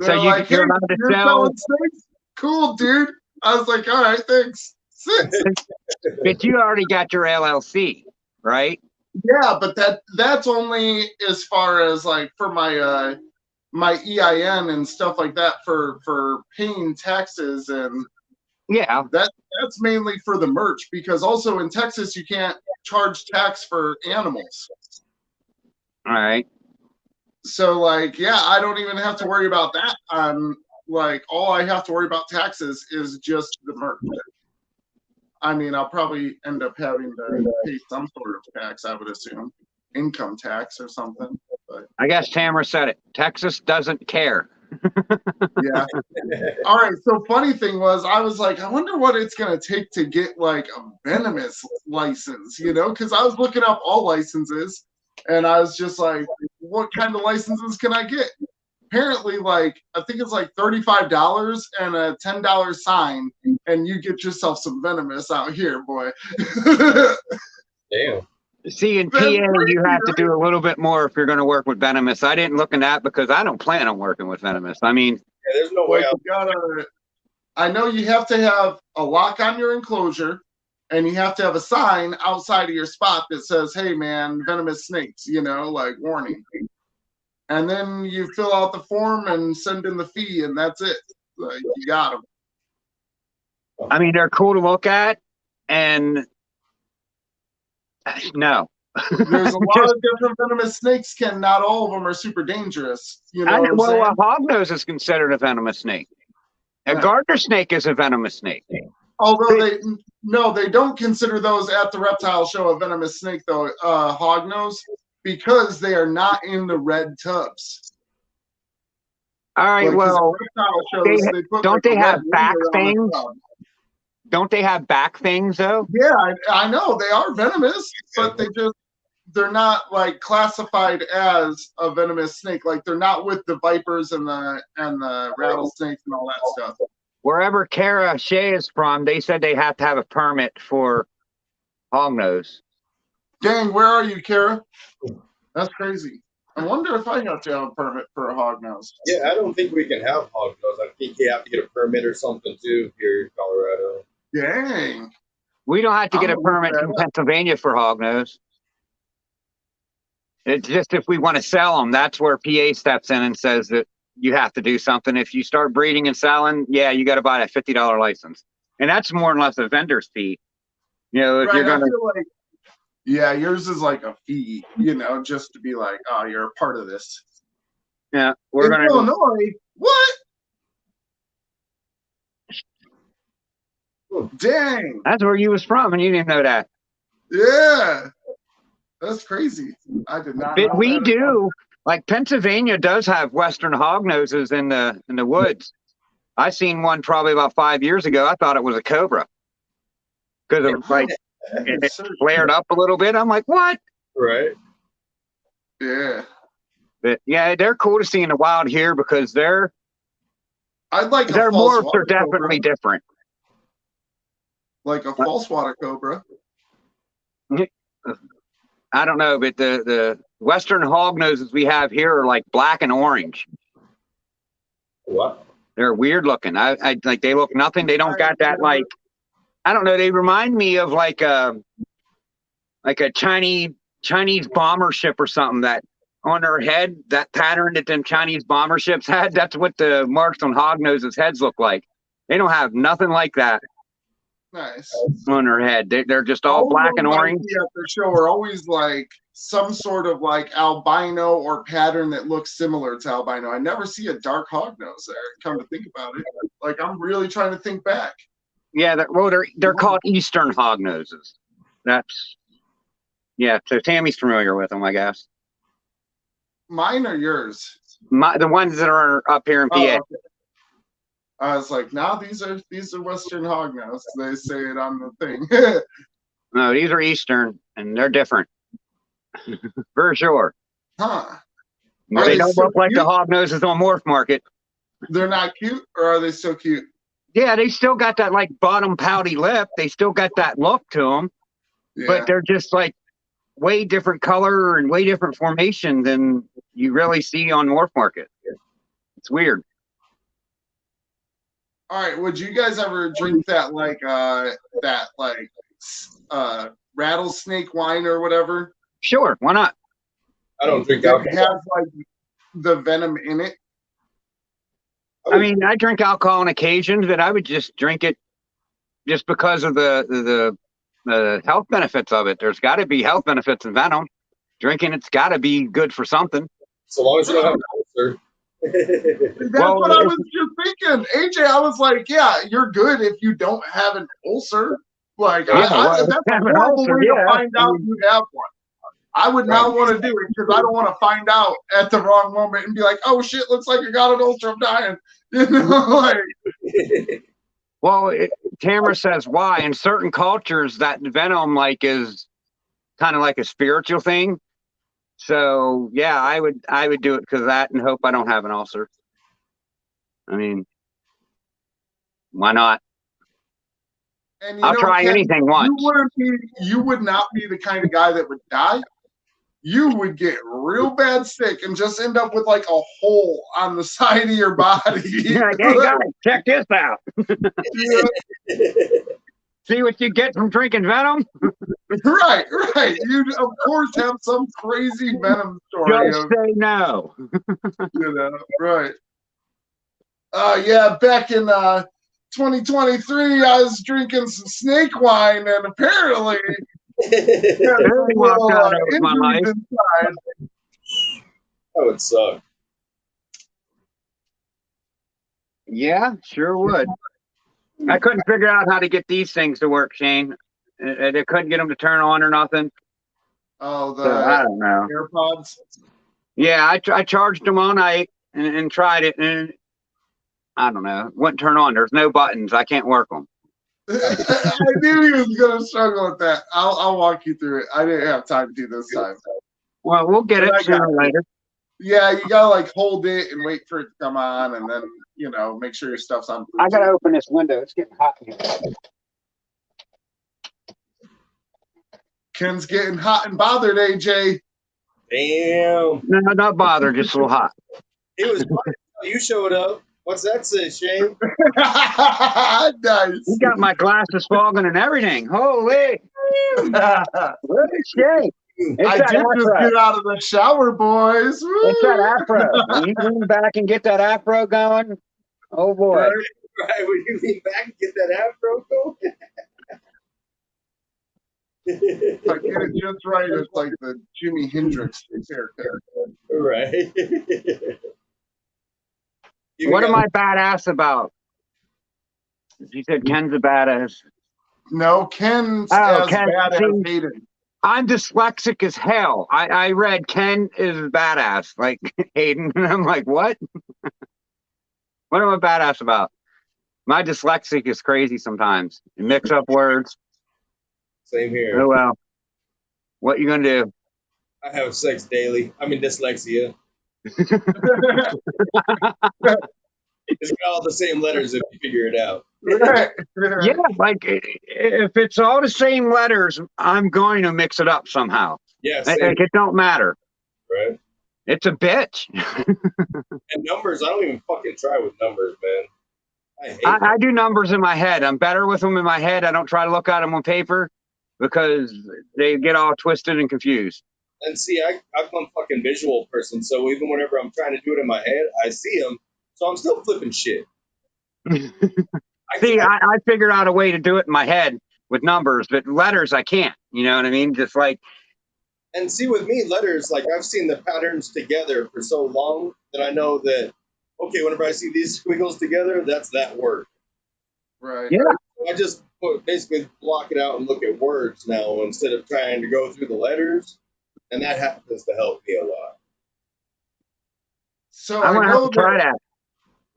S1: So
S4: They're like, hey,
S1: you're allowed to
S4: you're
S1: sell,
S4: selling snakes? Cool, dude. I was like, all right, thanks.
S1: but you already got your LLC, right?
S4: Yeah, but that's only as far as like for my my EIN and stuff like that for paying taxes, and
S1: Yeah.
S4: that's mainly for the merch, because also in Texas you can't charge tax for animals.
S1: All right.
S4: So like, yeah, I don't even have to worry about that. Like, all I have to worry about taxes is just the merch. I mean, I'll probably end up having to pay some sort of tax, I would assume, income tax or something. But
S1: I guess Tamara said it. Texas doesn't care.
S4: yeah. All right. So funny thing was, I was like, I wonder what it's gonna take to get like a venomous license, because I was looking up all licenses, and I was just like, what kind of licenses can I get? Apparently, like, I think it's like $35 and a $10 sign, and you get yourself some venomous out here, boy.
S2: Damn.
S1: See, in PA,
S4: That's crazy,
S1: you have to
S4: right?
S1: do a little bit more if you're going to work with venomous. I didn't look in that because I don't plan on working with venomous. I mean,
S2: Yeah, there's no way
S4: Like, I know you have to have a lock on your enclosure, and you have to have a sign outside of your spot that says, hey, man, venomous snakes, like warning. And then you fill out the form and send in the fee, and that's it. Like, you got them.
S1: I mean, they're cool to look at, and no.
S4: There's a lot of different venomous snakes, Ken. Not all of them are super dangerous. You know what I'm
S1: Well,
S4: saying?
S1: a hognose is considered a venomous snake. A
S4: Right.
S1: garter snake is a venomous snake.
S4: Although they don't consider those at the reptile show a venomous snake, though, hognose, because they are not in the red tubs.
S1: All right,
S4: Like, 'cause
S1: well,
S4: at reptile shows, they put,
S1: don't
S4: like,
S1: they
S4: a
S1: have
S4: red
S1: back
S4: ring around the
S1: things?
S4: tub.
S1: Don't they have back things though?
S4: Yeah, I know they are venomous, but they're not like classified as a venomous snake. Like, they're not with the vipers and the rattlesnakes and all that stuff.
S1: Wherever Kara Shea is from, they said they have to have a permit for hognose.
S4: Dang, where are you, Kara? That's crazy. I wonder if I have to have a permit for a hognose.
S2: Yeah, I don't think we can have hognose. I think you have to get a permit or something too here in Colorado.
S4: Dang.
S1: We don't have to get
S4: I'm
S1: a
S4: gonna look
S1: permit
S4: that
S1: in
S4: up.
S1: Pennsylvania for hognose. It's just if we want to sell them, that's where PA steps in and says that you have to do something. If you start breeding and selling, yeah, you got to buy a $50 license, and that's more or less a vendor's fee. If
S4: Right,
S1: you're
S4: I
S1: gonna,
S4: feel like, yeah, yours is like a fee, just to be like, oh, you're a part of this.
S1: yeah, we're
S4: In
S1: gonna.
S4: Illinois, what? Dang.
S1: That's where you was from, and you didn't know that.
S4: Yeah. That's crazy. I did not know
S1: But we
S4: that at all.
S1: do. Like Pennsylvania does have western hognoses in the woods. I seen one probably about 5 years ago. I thought it was a cobra because it it flared up a little bit. I'm like, what?
S2: Right.
S4: Yeah.
S1: But yeah, they're cool to see in the wild here because
S4: I'd like a
S1: their
S4: false
S1: morphs
S4: water
S1: are definitely
S4: cobra.
S1: different.
S4: Like a false water cobra.
S1: I don't know, but the western hognoses we have here are like black and orange.
S2: Wow.
S1: They're weird looking. I like they look nothing. They don't got that like I don't know. They remind me of like a Chinese bomber ship or something that on their head, that pattern that them Chinese bomber ships had, that's what the marks on hognoses' heads look like. They don't have nothing like that
S4: Nice.
S1: on their head. They're just all
S4: All
S1: black
S4: the
S1: and
S4: ones I
S1: orange.
S4: see at the show are always like some sort of like albino or pattern that looks similar to albino. I never see a dark hognose there. Come to think about it, like I'm really trying to think back.
S1: Yeah, they're called Eastern hognoses. That's yeah. So Tammy's familiar with them, I guess.
S4: Mine or yours?
S1: The ones that are up here in PA.
S4: Oh, okay. I was like, nah, these are Western hognose. They say it on the thing.
S1: No, these are Eastern, and they're different for sure.
S4: Huh?
S1: But
S4: Are
S1: they
S4: they
S1: don't
S4: so
S1: look like the
S4: cute?
S1: hognoses on Morph Market.
S4: They're not cute, or are they so cute?
S1: Yeah, they still got that like bottom pouty lip. They still got that look to them,
S4: Yeah.
S1: but they're just like way different color and way different formation than you really see on Morph Market. It's weird.
S4: All right. Would you guys ever drink that rattlesnake wine or whatever?
S1: Sure, why not?
S2: I don't drink
S4: That
S2: alcohol.
S4: has like the venom in it.
S1: I mean, I drink alcohol on occasions, but I would just drink it just because of the health benefits of it. There's got to be health benefits in venom. Drinking it's got to be good for something.
S2: So long as you don't have an ulcer.
S4: That's
S1: Well,
S4: what I was just thinking. AJ, I was like, yeah, you're good if you don't have an ulcer. Like,
S1: Yeah, well,
S4: that's a
S1: have an
S4: horrible
S1: ulcer,
S4: way
S1: yeah.
S4: to find out you have one. I would not want to do it because I don't want to find out at the wrong moment and be like, oh shit, looks like I got an ulcer, I'm dying. You know, like,
S1: Well, Tamara says why in certain cultures that venom like is kind of like a spiritual thing. So yeah, I would do it because of that and hope I don't have an ulcer. I mean, why not?
S4: and
S1: I'll try
S4: Ken,
S1: anything once.
S4: You would not be the kind of guy that would die. You would get real bad sick and just end up with like a hole on the side of your body.
S1: You're like, hey guys, check this out. See what you get from drinking venom?
S4: Right. You'd of course have some crazy venom story.
S1: Just say no.
S4: Right. Yeah, back in 2023, I was drinking some snake wine, and apparently
S1: Everything walked out of my life.
S2: That would suck.
S1: Yeah, sure would. I couldn't figure out how to get these things to work, Shane. They couldn't get them to turn on or nothing.
S4: Oh,
S1: So, I don't know.
S4: AirPods.
S1: Yeah, I charged them all night and tried it, and I don't know. It wouldn't turn on. There's no buttons. I can't work them.
S4: I knew he was going to struggle with that. I'll walk you through it. I didn't have time to do this time.
S1: Well, we'll get
S4: But
S1: it sooner or later.
S4: Yeah, you gotta like hold it and wait for it to come on, and then make sure your stuff's on.
S1: I gotta open this window. It's getting hot in here.
S4: Ken's getting hot and bothered, AJ.
S2: Damn.
S1: No, not bothered. Just a little hot.
S2: It was fun. You showed up. What's that say, Shane?
S4: Nice.
S1: You got my glasses fogging and everything. Holy! Look at Shane. It's
S4: I
S1: that
S4: did just
S1: afro.
S4: get out of the shower, boys. Woo.
S1: It's that afro. When you lean back and get that afro going, oh boy.
S2: Right, when you lean back and get that afro going.
S4: If I get it just right, it's like the Jimi Hendrix haircut.
S2: Right.
S1: What am I badass about? You said Ken's a badass.
S4: No, Ken's
S1: Oh,
S4: as
S1: Ken,
S4: bad as
S1: see,
S4: Hayden.
S1: I'm dyslexic as hell. I read Ken is badass, like Hayden, and I'm like, what? What am I badass about? My dyslexic is crazy sometimes. You mix up words.
S2: Same here.
S1: Oh well. What you gonna do?
S2: I have sex daily. I mean dyslexia. It's got all the same letters if you figure it out.
S1: Yeah, like if it's all the same letters, I'm going to mix it up somehow.
S2: Yeah,
S1: Like,
S2: same.
S1: it don't matter.
S2: Right.
S1: It's a bitch.
S2: And numbers, I don't even fucking try with numbers, man. I hate
S1: I do numbers in my head. I'm better with them in my head. I don't try to look at them on paper because they get all twisted and confused.
S2: And see, I'm a fucking visual person, so even whenever I'm trying to do it in my head, I see them, so I'm still flipping shit.
S1: See, I figured out a way to do it in my head with numbers, but letters I can't. You know what I mean? Just like,
S2: And see, with me, letters, like I've seen the patterns together for so long that I know that, okay, whenever I see these squiggles together, that's that word.
S4: Right.
S1: yeah.
S2: I just basically block it out and look at words now instead of trying to go through the letters, and that happens to help me a lot,
S4: So
S1: I'm
S4: I
S1: gonna have
S4: know
S1: to try
S4: that
S1: that.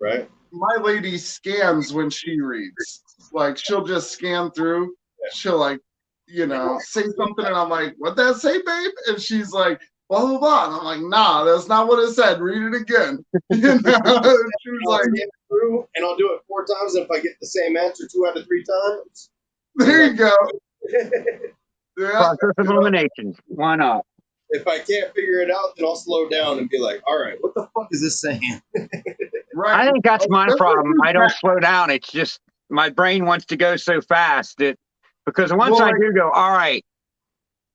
S2: right?
S4: my lady scans when she reads. Like she'll just scan through. She'll like, say something, and I'm like, "What that say, babe?" And she's like, "Blah blah blah." And I'm like, "Nah, that's not what it said. Read it again." She's
S2: I'll
S4: like,
S2: scan through, and I'll do it 4 times, and if I get the same answer 2 out of 3 times,
S4: "There you go." Yeah.
S1: Process of elimination. Why not?
S2: if I can't figure it out, then I'll slow down and be like, all right, what the fuck is this saying?
S4: Right.
S1: I think that's my
S4: Especially
S1: problem.
S4: through
S1: I don't
S4: text.
S1: slow down. It's just my brain wants to go so fast that because once
S4: Well,
S1: I
S4: like,
S1: do go, all right,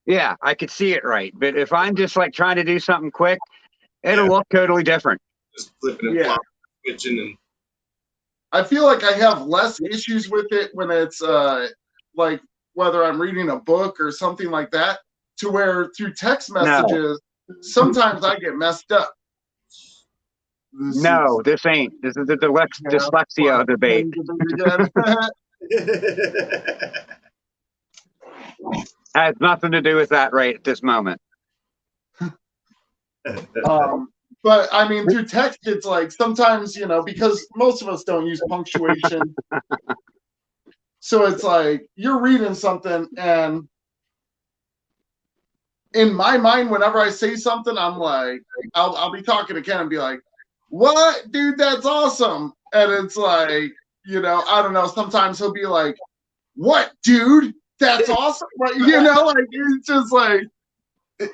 S1: yeah, I could see it right. But if I'm just like trying to do something quick, it'll
S2: Yeah.
S1: look totally different.
S2: Just flipping and
S4: Yeah.
S2: flopping, switching, and
S4: I feel like I have less issues with it when it's like whether I'm reading a book or something like that, to where through text
S1: No,
S4: messages, sometimes I get messed up. This
S1: no, this ain't. This is the dyslexia debate.
S4: again.
S1: Has nothing to do with that right at this moment.
S4: But I mean, through text, it's like sometimes, because most of us don't use punctuation. So it's like you're reading something, and in my mind, whenever I say something, I'm like, I'll be talking to Ken and be like, "What, dude? That's awesome!" And it's like, I don't know. Sometimes he'll be like, "What, dude? That's awesome!" Like, like it's just like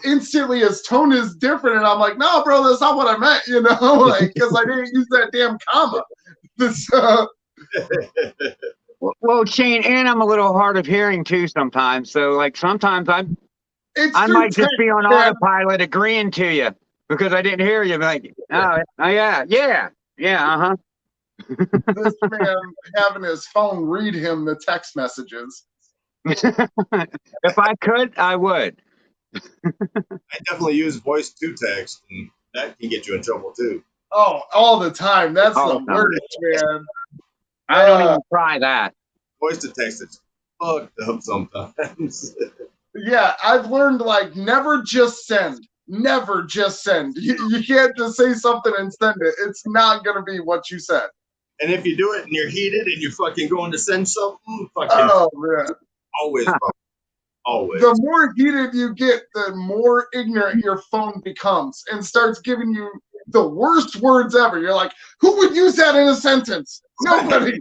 S4: instantly his tone is different, and I'm like, "No, bro, that's not what I meant," like because I didn't use that damn comma. So,
S1: Well, Shane, and I'm a little hard of hearing too sometimes. So, like, sometimes
S4: it's
S1: I
S4: through
S1: might just
S4: text,
S1: be on
S4: man.
S1: autopilot agreeing to you because I didn't hear you. Like, oh yeah, uh-huh.
S4: This man having his phone read him the text messages.
S1: If I could, I would.
S2: I definitely use voice to text, and that can get you in trouble too.
S4: Oh, all the time. That's
S1: All
S4: the
S1: the time.
S4: worst, man.
S1: I don't even try that.
S2: Voice to text is fucked up sometimes.
S4: Yeah, I've learned like never just send. Never just send. You can't just say something and send it. It's not gonna be what you said.
S2: And if you do it and you're heated and you're fucking going to send something, fucking
S4: Oh man.
S2: always wrong. Always.
S4: The more heated you get, the more ignorant your phone becomes and starts giving you the worst words ever. You're like, who would use that in a sentence? Nobody.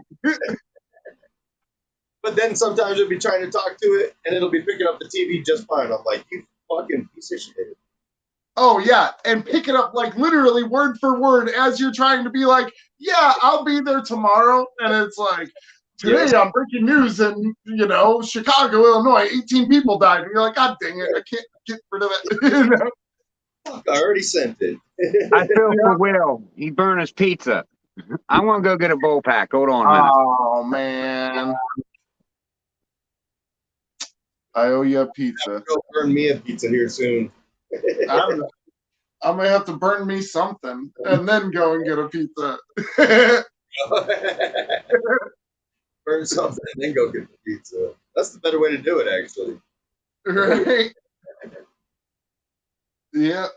S2: But then sometimes you'll be trying to talk to it and it'll be picking up the TV just fine. I'm like, you fucking piece of shit.
S4: Oh yeah, and pick it up like literally word for word as you're trying to be like, yeah, I'll be there tomorrow. And it's like, today on breaking news in, Chicago, Illinois, 18 people died. And you're like, God dang it, I can't get rid of it.
S2: Fuck, I already sent it.
S1: I feel for Will. He burned his pizza. I want to go get a bowl pack. Hold on a minute.
S4: Oh man. I owe you a pizza.
S2: Go burn me a pizza here soon.
S4: I'm gonna have to burn me something and then go and get a pizza.
S2: Burn something and then go get the pizza. That's the better way to do it, actually.
S4: Right? Yeah.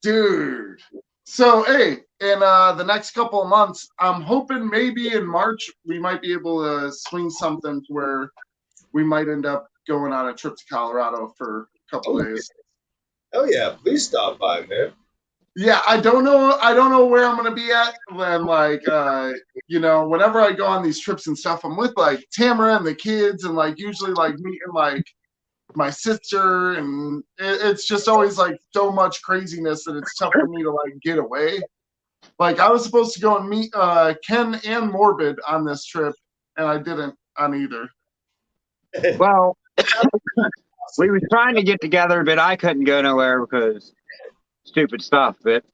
S4: Dude. So hey, in the next couple of months, I'm hoping maybe in March we might be able to swing something to where we might end up going on a trip to Colorado for a couple days.
S2: Oh yeah, please stop by, man.
S4: Yeah, I don't know where I'm gonna be at when whenever I go on these trips and stuff, I'm with like Tamara and the kids and like usually like meeting like my sister, and it's just always like so much craziness that it's tough for me to like get away. Like I was supposed to go and meet Ken and Morbid on this trip, and I didn't on either.
S1: Well, We was trying to get together, but I couldn't go nowhere because stupid stuff. But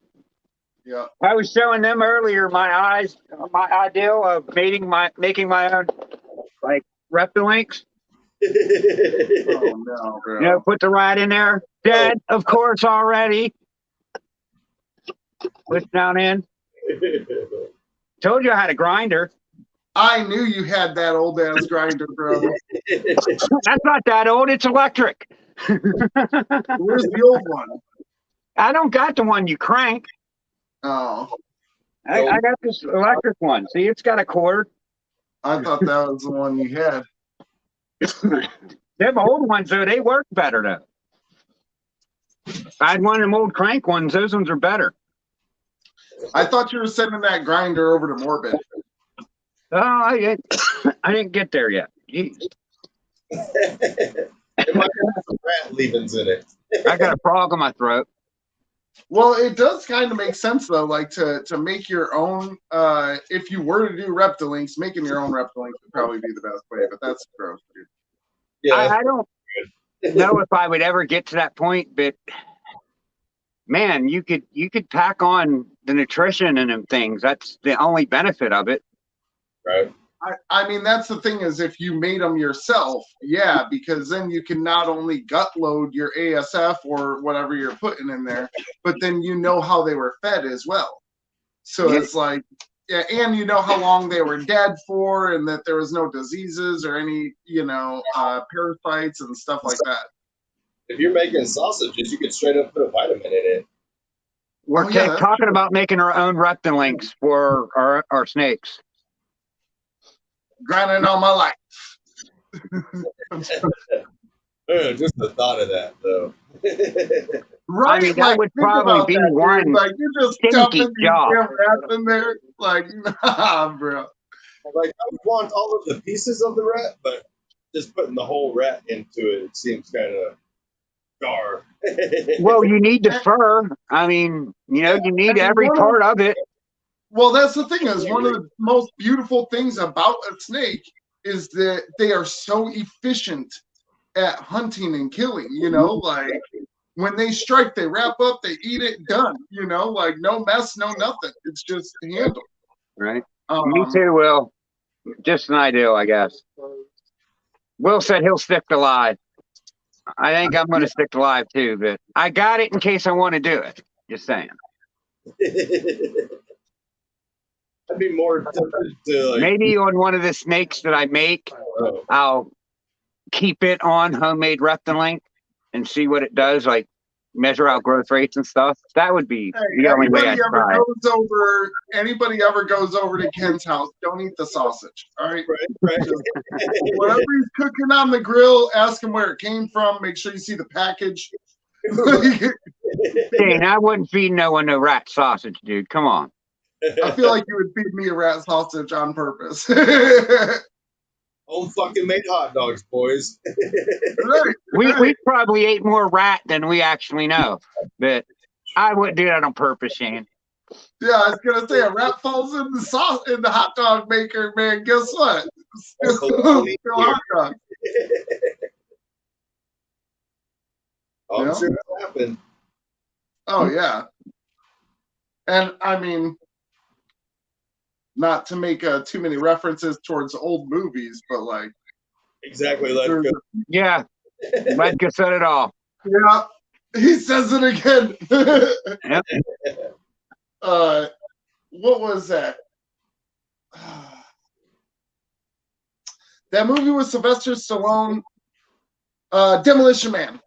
S4: Yeah.
S1: I was showing them earlier my ideal of making my own like Reptilinks.
S4: Oh no, bro.
S1: You know, put the rat in there. Dead, of course, already. Push down in. Told you I had a grinder.
S4: I knew you had that old ass grinder, bro.
S1: That's not that old. It's electric.
S4: Where's the old one?
S1: I don't got the one you crank.
S4: Oh,
S1: I got this electric one. See, it's got a cord.
S4: I thought that was the one you had.
S1: Them old ones, though, they work better, though. I had one of them old crank ones. Those ones are better.
S4: I thought you were sending that grinder over to Morbid.
S1: Oh, I didn't get there yet. Jeez.
S2: It might have some rat leavings in it.
S1: I got a frog in my throat.
S4: Well, it does kind of make sense though, like to make your own. If you were to do Reptilinks, making your own Reptilinks would probably be the best way. But that's gross, dude.
S2: Yeah,
S1: I don't know if I would ever get to that point, but man, you could pack on the nutrition and them things. That's the only benefit of it.
S2: right.
S4: I mean, that's the thing is if you made them yourself, yeah, because then you can not only gut load your ASF or whatever you're putting in there, but then you know how they were fed as well. So
S1: Yeah.
S4: it's like, yeah, and you know how long they were dead for and that there was no diseases or any, parasites and stuff like that.
S2: If you're making sausages, you could straight up put a vitamin in it.
S1: We're
S4: Oh, yeah, that's
S1: talking
S4: true.
S1: about making our own Reptilinks for our snakes.
S4: Grinding all my life.
S2: Just the thought of that, though.
S4: Right?
S1: I mean, that would
S4: think
S1: probably
S4: about
S1: be
S4: that, dude.
S1: one
S4: Like, you're just
S1: stinky
S4: stuffing these
S1: job.
S4: damn rats in there. Like, nah, bro.
S2: Like, I would want all of the pieces of the rat, but just putting the whole rat into it seems kind of gar.
S1: Well, you need the fur. I mean, you need every part of it.
S4: Well, that's the thing is one of the most beautiful things about a snake is that they are so efficient at hunting and killing, like when they strike, they wrap up, they eat it, done, like no mess, no nothing. It's just handled.
S1: Right. Me too, Will. Just an ideal, I guess. Will said he'll stick to live. I think I'm going to stick to live too, but I got it in case I want to do it. Just saying.
S2: I'd be more tempted to like,
S1: Maybe on one of the snakes that I make, I'll keep it on homemade Reptilink and see what it does, like measure out growth rates and stuff. That would be the only way I'd try it.
S4: Anybody ever goes over to Ken's house, don't eat the sausage. All right.
S2: right.
S4: Whatever he's cooking on the grill, ask him where it came from. Make sure you see the package.
S1: Dang, I wouldn't feed no one no rat sausage, dude. Come on.
S4: I feel like you would feed me a rat sausage on purpose.
S2: Home fucking made hot dogs, boys.
S4: Right.
S1: We probably ate more rat than we actually know, but I wouldn't do that on purpose, Shane.
S4: Yeah, I was gonna say a rat falls in the hot dog maker, man. Guess what? Still hot dog.
S2: I'm
S4: Yeah.
S2: sure that happened.
S4: Oh yeah. And I mean, not to make too many references towards old movies, but like
S2: Exactly. Let's go.
S1: Yeah, Ledka said it all.
S4: yeah, he says it again.
S1: Yep.
S4: What was that? That movie with Sylvester Stallone, Demolition Man.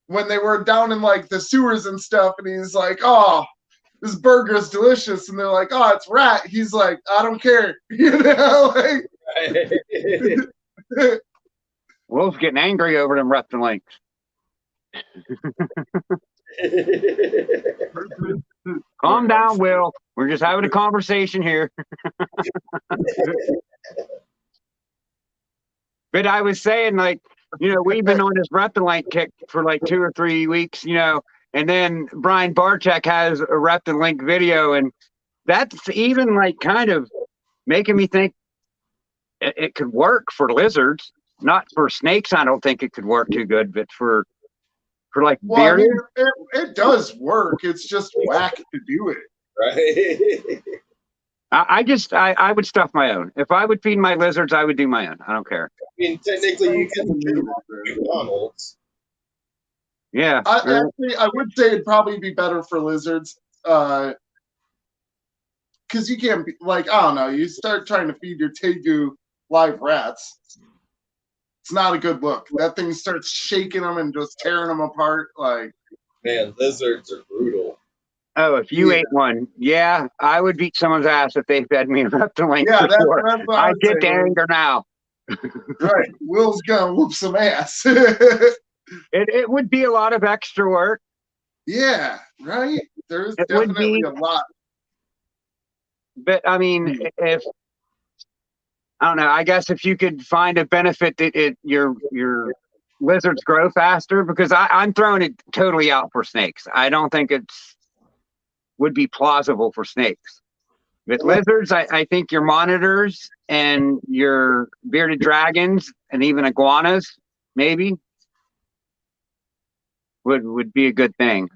S4: When they were down in like the sewers and stuff, and he's like, "Oh, this burger is delicious," and they're like, "Oh, it's rat." He's like, "I don't care," like.
S1: Will's getting angry over them Reptilinks. Calm down, Will. We're just having a conversation here. But I was saying, like, we've been on this Reptilink kick for like 2 or 3 weeks, and then Brian Barczyk has a Reptilink video, and that's even like kind of making me think it could work for lizards. Not for snakes, I don't think it could work too good, but for like
S4: Well, I
S1: bearded,
S4: mean, it does work. It's just whack to do it.
S2: Right.
S1: I would stuff my own. If I would feed my lizards, I would do my own. I don't care.
S2: I mean, technically, you can do McDonald's.
S1: Yeah.
S4: Actually, I would say it'd probably be better for lizards. Because you can't be like, I don't know, you start trying to feed your tegu live rats. It's not a good look. That thing starts shaking them and just tearing them apart. Like,
S2: Man, lizards are brutal.
S1: Oh, if you
S4: Yeah.
S1: ate one, yeah, I would beat someone's ass if they fed me a reptiling
S4: yeah,
S1: for
S4: that's
S1: sure.
S4: what I
S1: I
S4: would
S1: get
S4: say.
S1: the anger now.
S4: Right, Will's gonna whoop some ass.
S1: It would be a lot of extra work.
S4: Yeah, right. There's
S1: It would
S4: definitely
S1: be,
S4: a lot.
S1: but I mean, if I don't know, I guess if you could find a benefit that your lizards grow faster, because I'm throwing it totally out for snakes. I don't think it's would be plausible for snakes. With lizards, I think your monitors and your bearded dragons and even iguanas maybe would be a good thing.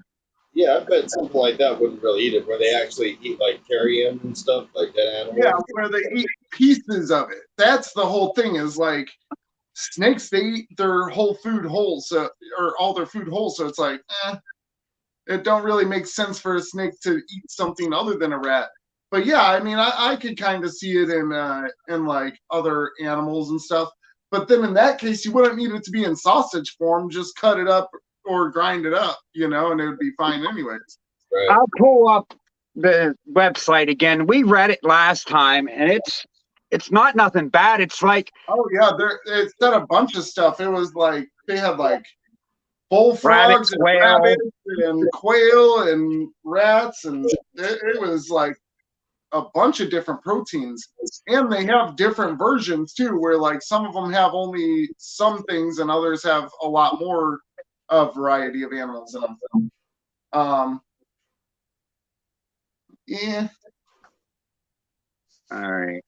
S2: Yeah, I bet something like that wouldn't really eat it, where they actually eat like carrion and stuff, like dead animals.
S4: Yeah, where they eat pieces of it. That's the whole thing. Is like snakes, they eat their whole food whole, so or all their food whole. So it's like, it don't really make sense for a snake to eat something other than a rat. But yeah, I mean, I could kind of see it in like other animals and stuff. But then in that case, you wouldn't need it to be in sausage form. Just cut it up or grind it up, and it would be fine anyways.
S2: Right.
S1: I'll pull up the website again. We read it last time, and it's not nothing bad. It's like,
S4: Oh yeah, it said a bunch of stuff. It was like they had like bullfrogs and
S1: quail.
S4: rabbits and quail and rats, and it was like a bunch of different proteins. And they have different versions too, where like some of them have only some things and others have a lot more variety of animals in them. Yeah.
S1: All right.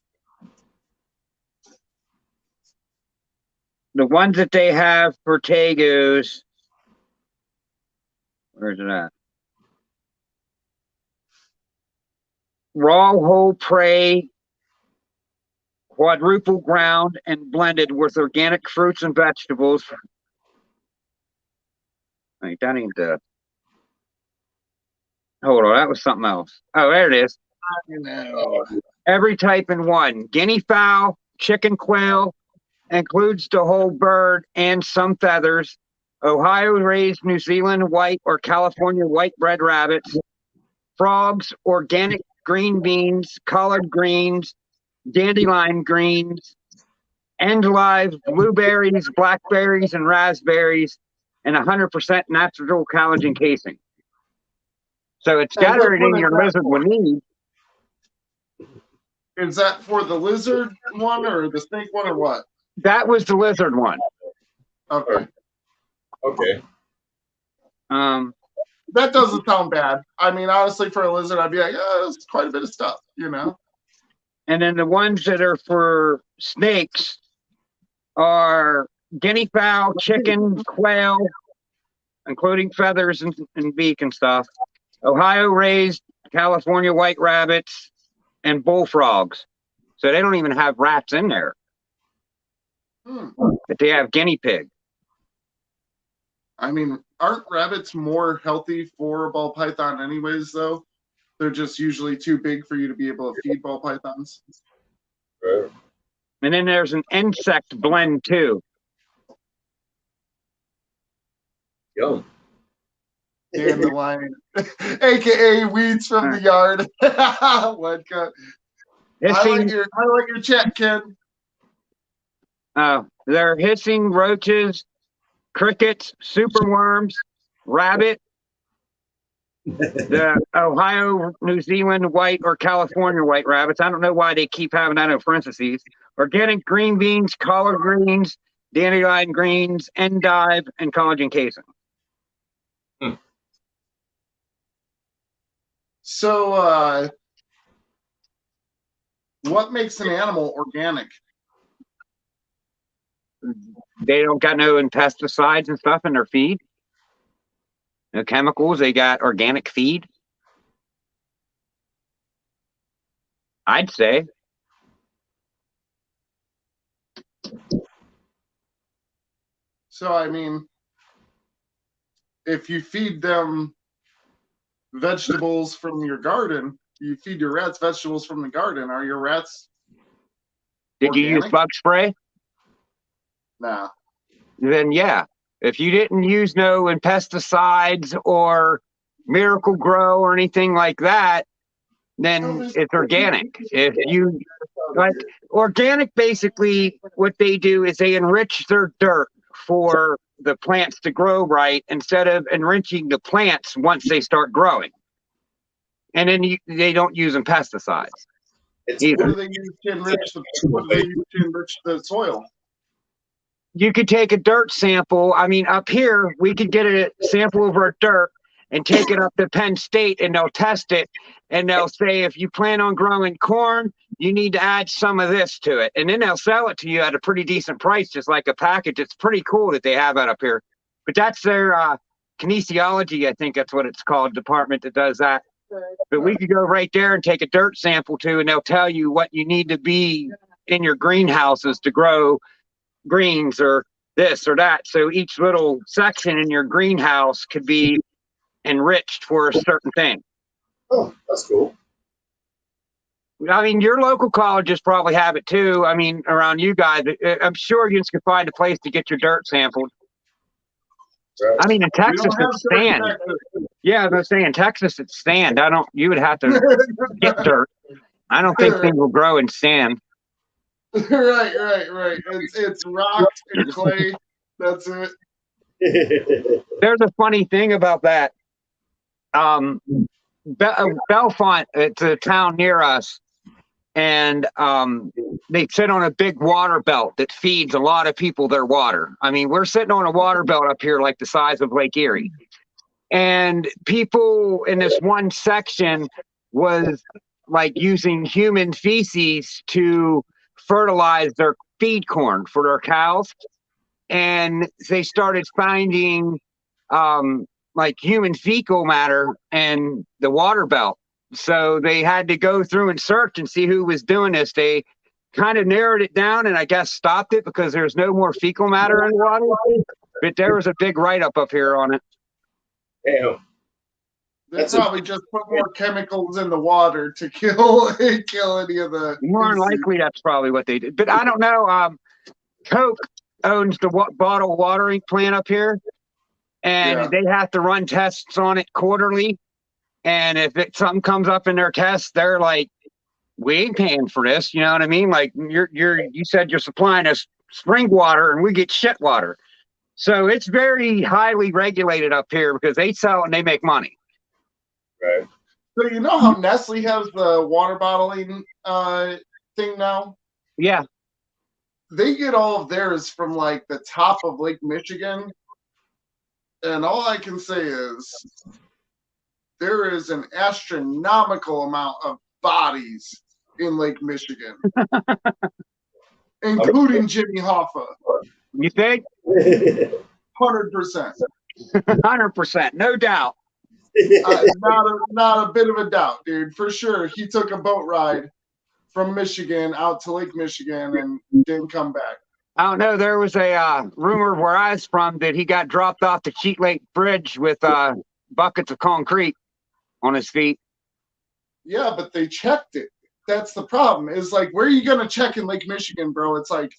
S1: The ones that they have for tegus, where's it at? Raw whole prey, quadruple ground and blended with organic fruits and vegetables. Wait, that ain't the. Hold on, that was something else. Oh, there it is. Every type in one. Guinea fowl, chicken, quail, includes the whole bird and some feathers. Ohio raised New Zealand white or California white bread rabbits. Frogs, organic green beans, collard greens, dandelion greens, endive, blueberries, blackberries, and raspberries, and 100% natural collagen casing. So it's got everything your lizard would need.
S4: Is that for the lizard one or the snake one or what?
S1: That was the lizard one.
S4: Okay.
S2: Okay.
S4: That doesn't sound bad. I mean, honestly, for a lizard, I'd be like, it's quite a bit of stuff,
S1: And then the ones that are for snakes are guinea fowl, chicken, quail, including feathers and beak and stuff. Ohio raised California white rabbits and bullfrogs. So they don't even have rats in there. But they have guinea pig.
S4: I mean, aren't rabbits more healthy for a ball python anyways, though? They're just usually too big for you to be able to feed ball pythons.
S2: Right.
S1: And then there's an insect blend too.
S2: Yum.
S4: Dandelion, aka weeds from the yard. I like your chat, kid.
S1: They're hissing roaches, crickets, superworms, rabbit, the Ohio, New Zealand white or California white rabbits. I don't know why they keep having that in parentheses. Organic green beans, collard greens, dandelion greens, endive, and collagen casing.
S4: So, what makes an animal organic?
S1: they don't got no pesticides and stuff in their feed, no chemicals. They got organic feed, I'd say.
S4: So, I mean, if you feed them vegetables from your garden, you feed your rats vegetables from the garden, are your rats
S1: Did you use
S4: organic?
S1: bug spray?
S4: Nah.
S1: Then yeah. If you didn't use no pesticides or Miracle Grow or anything like that, then it's organic. If you like organic, basically what they do is they enrich their dirt for the plants to grow right instead of enriching the plants once they start growing. And then they don't use them pesticides.
S2: It's
S4: What
S1: either.
S4: do they use to enrich the soil?
S1: You could take a dirt sample. I mean, up here, we could get a sample of our dirt and take it up to Penn State and they'll test it. And they'll say, if you plan on growing corn, you need to add some of this to it. And then they'll sell it to you at a pretty decent price, just like a package. It's pretty cool that they have that up here. But that's their kinesiology, I think that's what it's called, department that does that. But we could go right there and take a dirt sample too, and they'll tell you what you need to be in your greenhouses to grow greens or this or that. So each little section in your greenhouse could be enriched for a certain thing.
S2: Oh, that's cool.
S1: I mean, your local colleges probably have it too. I mean, around you guys, I'm sure you can find a place to get your dirt sampled.
S2: Right.
S1: I mean, in
S4: We
S1: Texas,
S4: don't have
S1: it's
S4: dirt in
S1: sand.
S4: Texas.
S1: Yeah, I was gonna say in Texas, it's sand. You would have to get dirt. I don't think things will grow in sand.
S4: Right. It's rock and clay. That's it.
S1: There's a funny thing about that. Belfont, it's a town near us, and they sit on a big water belt that feeds a lot of people their water. I mean, we're sitting on a water belt up here like the size of Lake Erie. And people in this one section was like using human feces to fertilize their feed corn for their cows. And they started finding like human fecal matter in the water belt. So they had to go through and search and see who was doing this. They kind of narrowed it down and I guess stopped it because there's no more fecal matter in the water. But there was a big write-up up here on it.
S2: Damn.
S4: They probably just put more chemicals in the water to kill any of the.
S1: More than likely, that's probably what they did. But I don't know. Coke owns the bottle watering plant up here, and they have to run tests on it quarterly. And if something comes up in their test, they're like, "We ain't paying for this." You know what I mean? Like you said you're supplying us spring water, and we get shit water. So it's very highly regulated up here because they sell and they make money.
S2: Right.
S4: So you know how Nestle has the water bottling thing now?
S1: Yeah.
S4: They get all of theirs from like the top of Lake Michigan. And all I can say is there is an astronomical amount of bodies in Lake Michigan, including Jimmy Hoffa.
S1: You think?
S4: 100%.
S1: 100%, no doubt.
S4: Not a bit of a doubt, dude. For sure, he took a boat ride from Michigan out to Lake Michigan and didn't come back.
S1: I don't know. There was a rumor where I was from that he got dropped off the Cheat Lake Bridge with buckets of concrete on his feet.
S4: Yeah, but they checked it. That's the problem. Is like, where are you gonna check in Lake Michigan, bro? It's like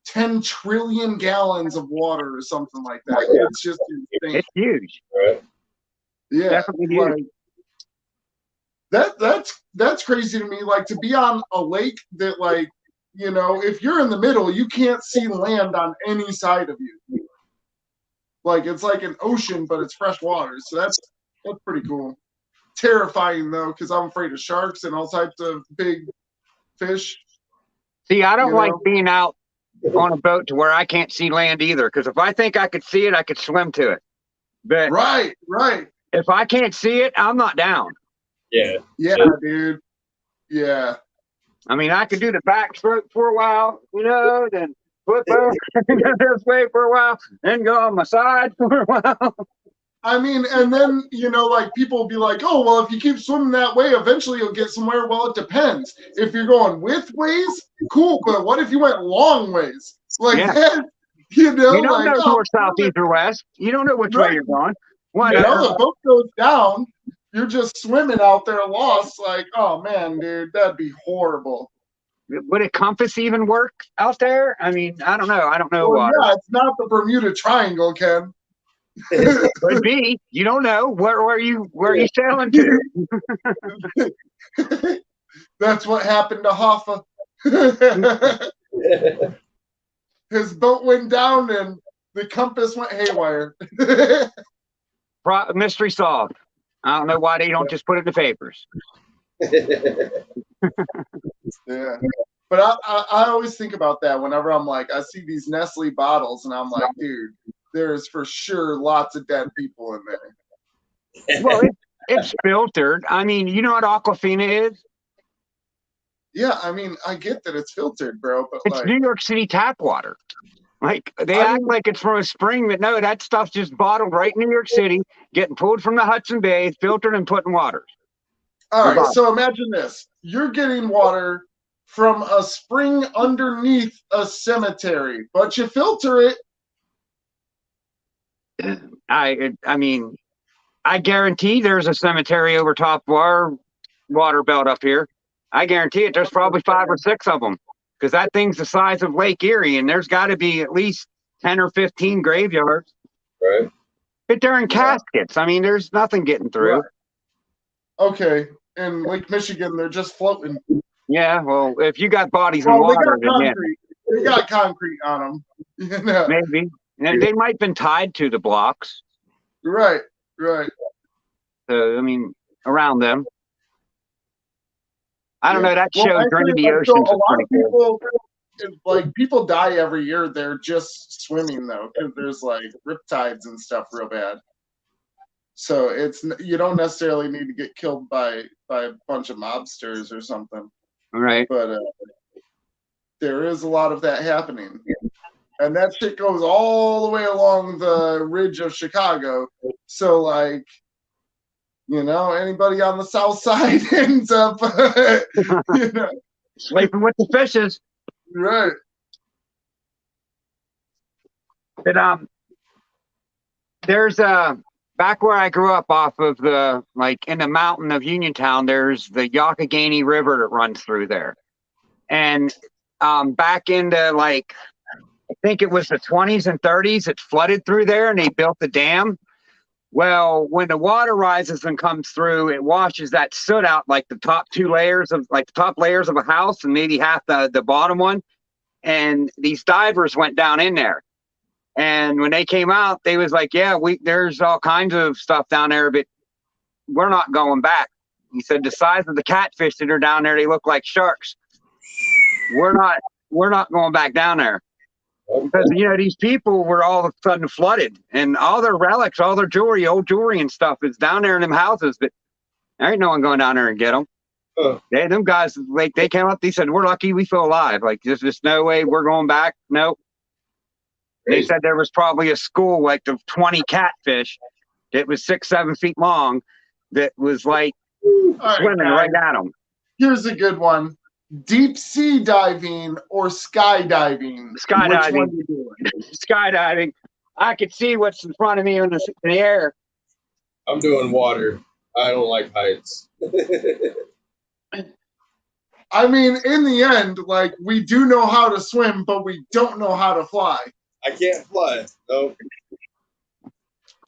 S4: 10 trillion gallons of water or something like that. It's just insane.
S1: It's huge.
S2: Right.
S4: Yeah,
S1: Definitely huge.
S4: Like, that's crazy to me. Like, to be on a lake that, like, you know, if you're in the middle, you can't see land on any side of you. Like, it's like an ocean, but it's fresh water. So that's pretty cool. Terrifying though, because I'm afraid of sharks and all types of big fish.
S1: See, I don't like being out on a boat to where I can't see land either. Because if I think I could see it, I could swim to it. But
S4: Right.
S1: if I can't see it, I'm not down.
S2: Yeah.
S4: Yeah, dude. Yeah.
S1: I mean, I could do the backstroke for a while, you know, then flip over this way for a while, then go on my side for a while.
S4: I mean, and then, you know, like people will be like, oh, well, if you keep swimming that way, eventually you'll get somewhere. Well, it depends. If you're going width ways, cool. But what if you went long ways? Like
S1: Yeah.
S4: that, you know,
S1: You don't
S4: like,
S1: know
S4: oh,
S1: north, south, east, or west. You don't know which way
S4: right.
S1: you're going.
S4: You
S1: What?
S4: know, the boat goes down. You're just swimming out there lost. Like, oh, man, dude, that'd be horrible.
S1: Would a compass even work out there? I mean, I don't know. I don't know
S4: Well,
S1: water.
S4: yeah, it's not the Bermuda Triangle, Ken.
S1: Could be. You don't know. Where are you sailing to?
S4: That's what happened to Hoffa. His boat went down and the compass went haywire.
S1: Mystery solved. I don't know why they don't just put it in the papers.
S4: Yeah. But I always think about that whenever I'm like, I see these Nestle bottles and I'm like, dude, there's for sure lots of dead people in there.
S1: Well, it's filtered. I mean, you know what Aquafina is?
S4: Yeah, I mean, I get that it's filtered, bro, but
S1: It's
S4: like,
S1: New York City tap water. Like they act like it's from a spring, but no, that stuff's just bottled right in New York City, getting pulled from the Hudson Bay, filtered and put in water.
S4: all right, so imagine this. You're getting water from a spring underneath a cemetery, but you filter it.
S1: I mean, I guarantee there's a cemetery over top of our water belt up here. I guarantee it. There's probably 5 or 6 of them because that thing's the size of Lake Erie, and there's got to be at least 10 or 15 graveyards.
S2: Right.
S1: But they're in caskets. I mean, there's nothing getting through.
S4: Right. Okay, in Lake Michigan, they're just floating.
S1: Yeah, well, if you got bodies in water,
S4: they got
S1: then
S4: concrete. They got concrete on them. You know?
S1: maybe. And they might have been tied to the blocks.
S4: Right.
S1: So, I mean, around them. I don't know. That
S4: Well,
S1: show,
S4: actually,
S1: Journey to the
S4: like,
S1: Oceans,
S4: so a
S1: is
S4: lot
S1: pretty
S4: of
S1: cool.
S4: people, like people die every year. They're just swimming though, because there's like riptides and stuff real bad. So it's you don't necessarily need to get killed by a bunch of mobsters or something.
S1: All right.
S4: But there is a lot of that happening, and that shit goes all the way along the ridge of Chicago. So like, you know, anybody on the south side ends up, you know,
S1: Sleeping with the fishes.
S4: right.
S1: But there's back where I grew up off of the like in the mountain of Uniontown, there's the Youghiogheny River that runs through there. And back into like I think it was the 20s and 30s, it flooded through there and they built the dam. Well, when the water rises and comes through, it washes that soot out like the top layers of a house and maybe half the bottom one. And these divers went down in there. And when they came out, they was like, yeah, there's all kinds of stuff down there, but we're not going back. He said the size of the catfish that are down there, they look like sharks. We're not going back down there. Because, you know, these people were all of a sudden flooded and all their relics, all their jewelry, old jewelry and stuff is down there in them houses, but there ain't no one going down there and get them. Them guys, like, they came up, they said, we're lucky we feel alive. Like, there's just no way we're going back. Nope. They said there was probably a school like of 20 catfish that was 6-7 feet long that was like swimming right at them.
S4: Here's a good one. Deep sea diving or skydiving?
S1: Skydiving.
S4: Which one you doing?
S1: Skydiving. I could see what's in front of me in the air.
S2: I'm doing water. I don't like heights.
S4: I mean, in the end, like, we do know how to swim, but we don't know how to fly.
S2: I can't fly. Nope.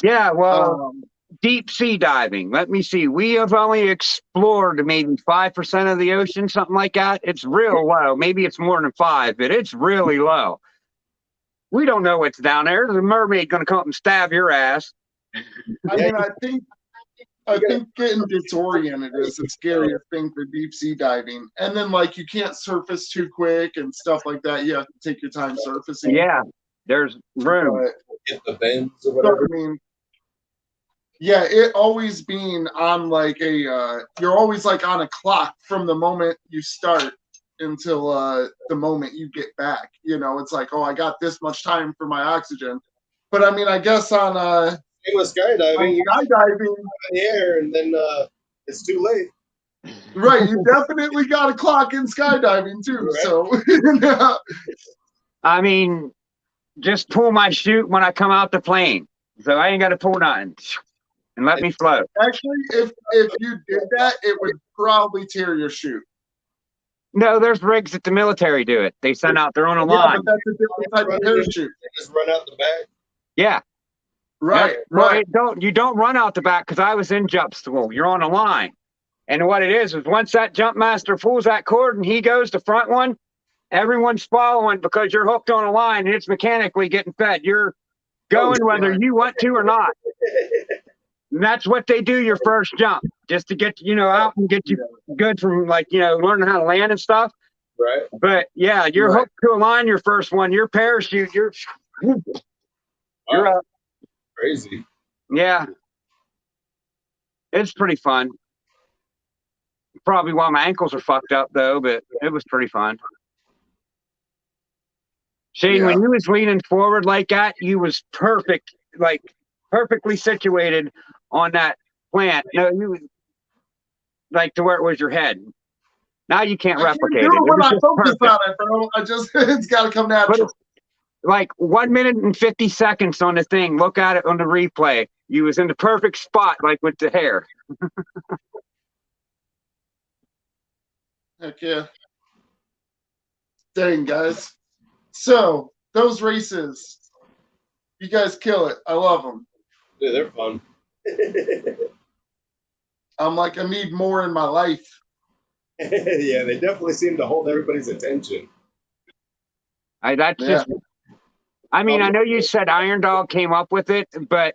S1: Yeah, well, deep sea diving. Let me see. We have only explored maybe 5% of the ocean, something like that. It's real low. Maybe it's more than 5, but it's really low. We don't know what's down there. The mermaid going to come up and stab your ass.
S4: I mean, I think getting disoriented is the scariest thing for deep sea diving. And then, like, you can't surface too quick and stuff like that. You have to take your time surfacing.
S1: Yeah, there's room.
S2: Get the bends or whatever.
S4: I mean, yeah, it always being on like you're always like on a clock from the moment you start. until the moment you get back. You know, it's like, oh, I got this much time for my oxygen. But I mean, I guess on
S2: Same with skydiving, you're
S4: skydiving,
S2: in the air, and then it's too late.
S4: right? You definitely got a clock in skydiving too.
S2: Right.
S4: So
S1: I mean, just pull my chute when I come out the plane. So I ain't got to pull nothing. And let me float.
S4: actually, if you did that, it would probably tear your chute.
S1: No, there's rigs that the military do it. They send out their own
S4: Yeah,
S1: line.
S4: but that's a different type of parachute.
S2: Just run out the back.
S1: Yeah.
S4: Right,
S1: Well,
S4: right.
S1: you don't run out the back because I was in jump school. You're on a line. And what it is once that jump master pulls that cord and he goes the front one, everyone's following because you're hooked on a line and it's mechanically getting fed. You're going whether you want to or not. And that's what they do your first jump, just to get out and get you good from learning how to land and stuff.
S2: Right.
S1: But yeah, you're hooked to a line your first one. Your parachute, you're up.
S2: Crazy.
S1: Yeah. It's pretty fun. Probably while my ankles are fucked up though, but it was pretty fun. Shane, when you was leaning forward like that, you was perfect, like perfectly situated on that plant. No, you like to where it was your head. Now you can't replicate it.
S4: It when I focus
S1: perfect.
S4: on it, bro. It's got to come natural.
S1: Like 1 minute and 50 seconds on the thing. Look at it on the replay. You was in the perfect spot, like with the hair.
S4: Heck yeah. Dang, guys. So, those races, you guys kill it. I love them.
S2: Dude, they're fun.
S4: I'm like, I need more in my life.
S2: Yeah, they definitely seem to hold everybody's attention.
S1: I mean, I know you said Iron Dog came up with it, but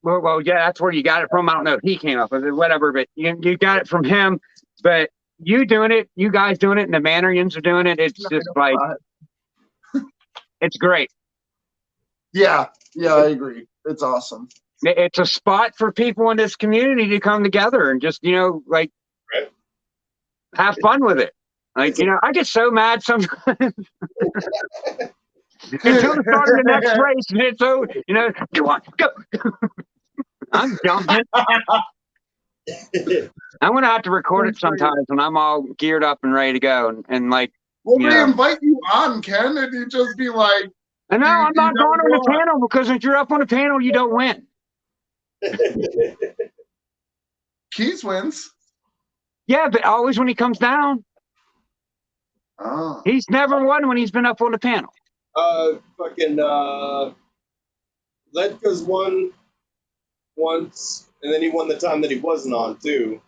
S1: well, yeah, that's where you got it from. I don't know if he came up with it, whatever, but you got it from him. But you doing it, you guys doing it, and the Mannerians are doing it. It's just like, it's great.
S4: Yeah, I agree. It's awesome.
S1: It's a spot for people in this community to come together and just, have fun with it. Like, I get so mad sometimes. Until the start of the next race, and it's so, come on, go. I'm jumping. I'm going to have to record it sometimes when I'm all geared up and ready to go. And like,
S4: well, they invite you on, Ken, and you just be like,
S1: I know, I'm not going on the panel because if you're up on the panel, you don't win.
S4: Keys wins.
S1: Yeah, but always when he comes down.
S4: Oh.
S1: He's never won when he's been up on the panel.
S2: Fucking Ledka's won once, and then he won the time that he wasn't on too.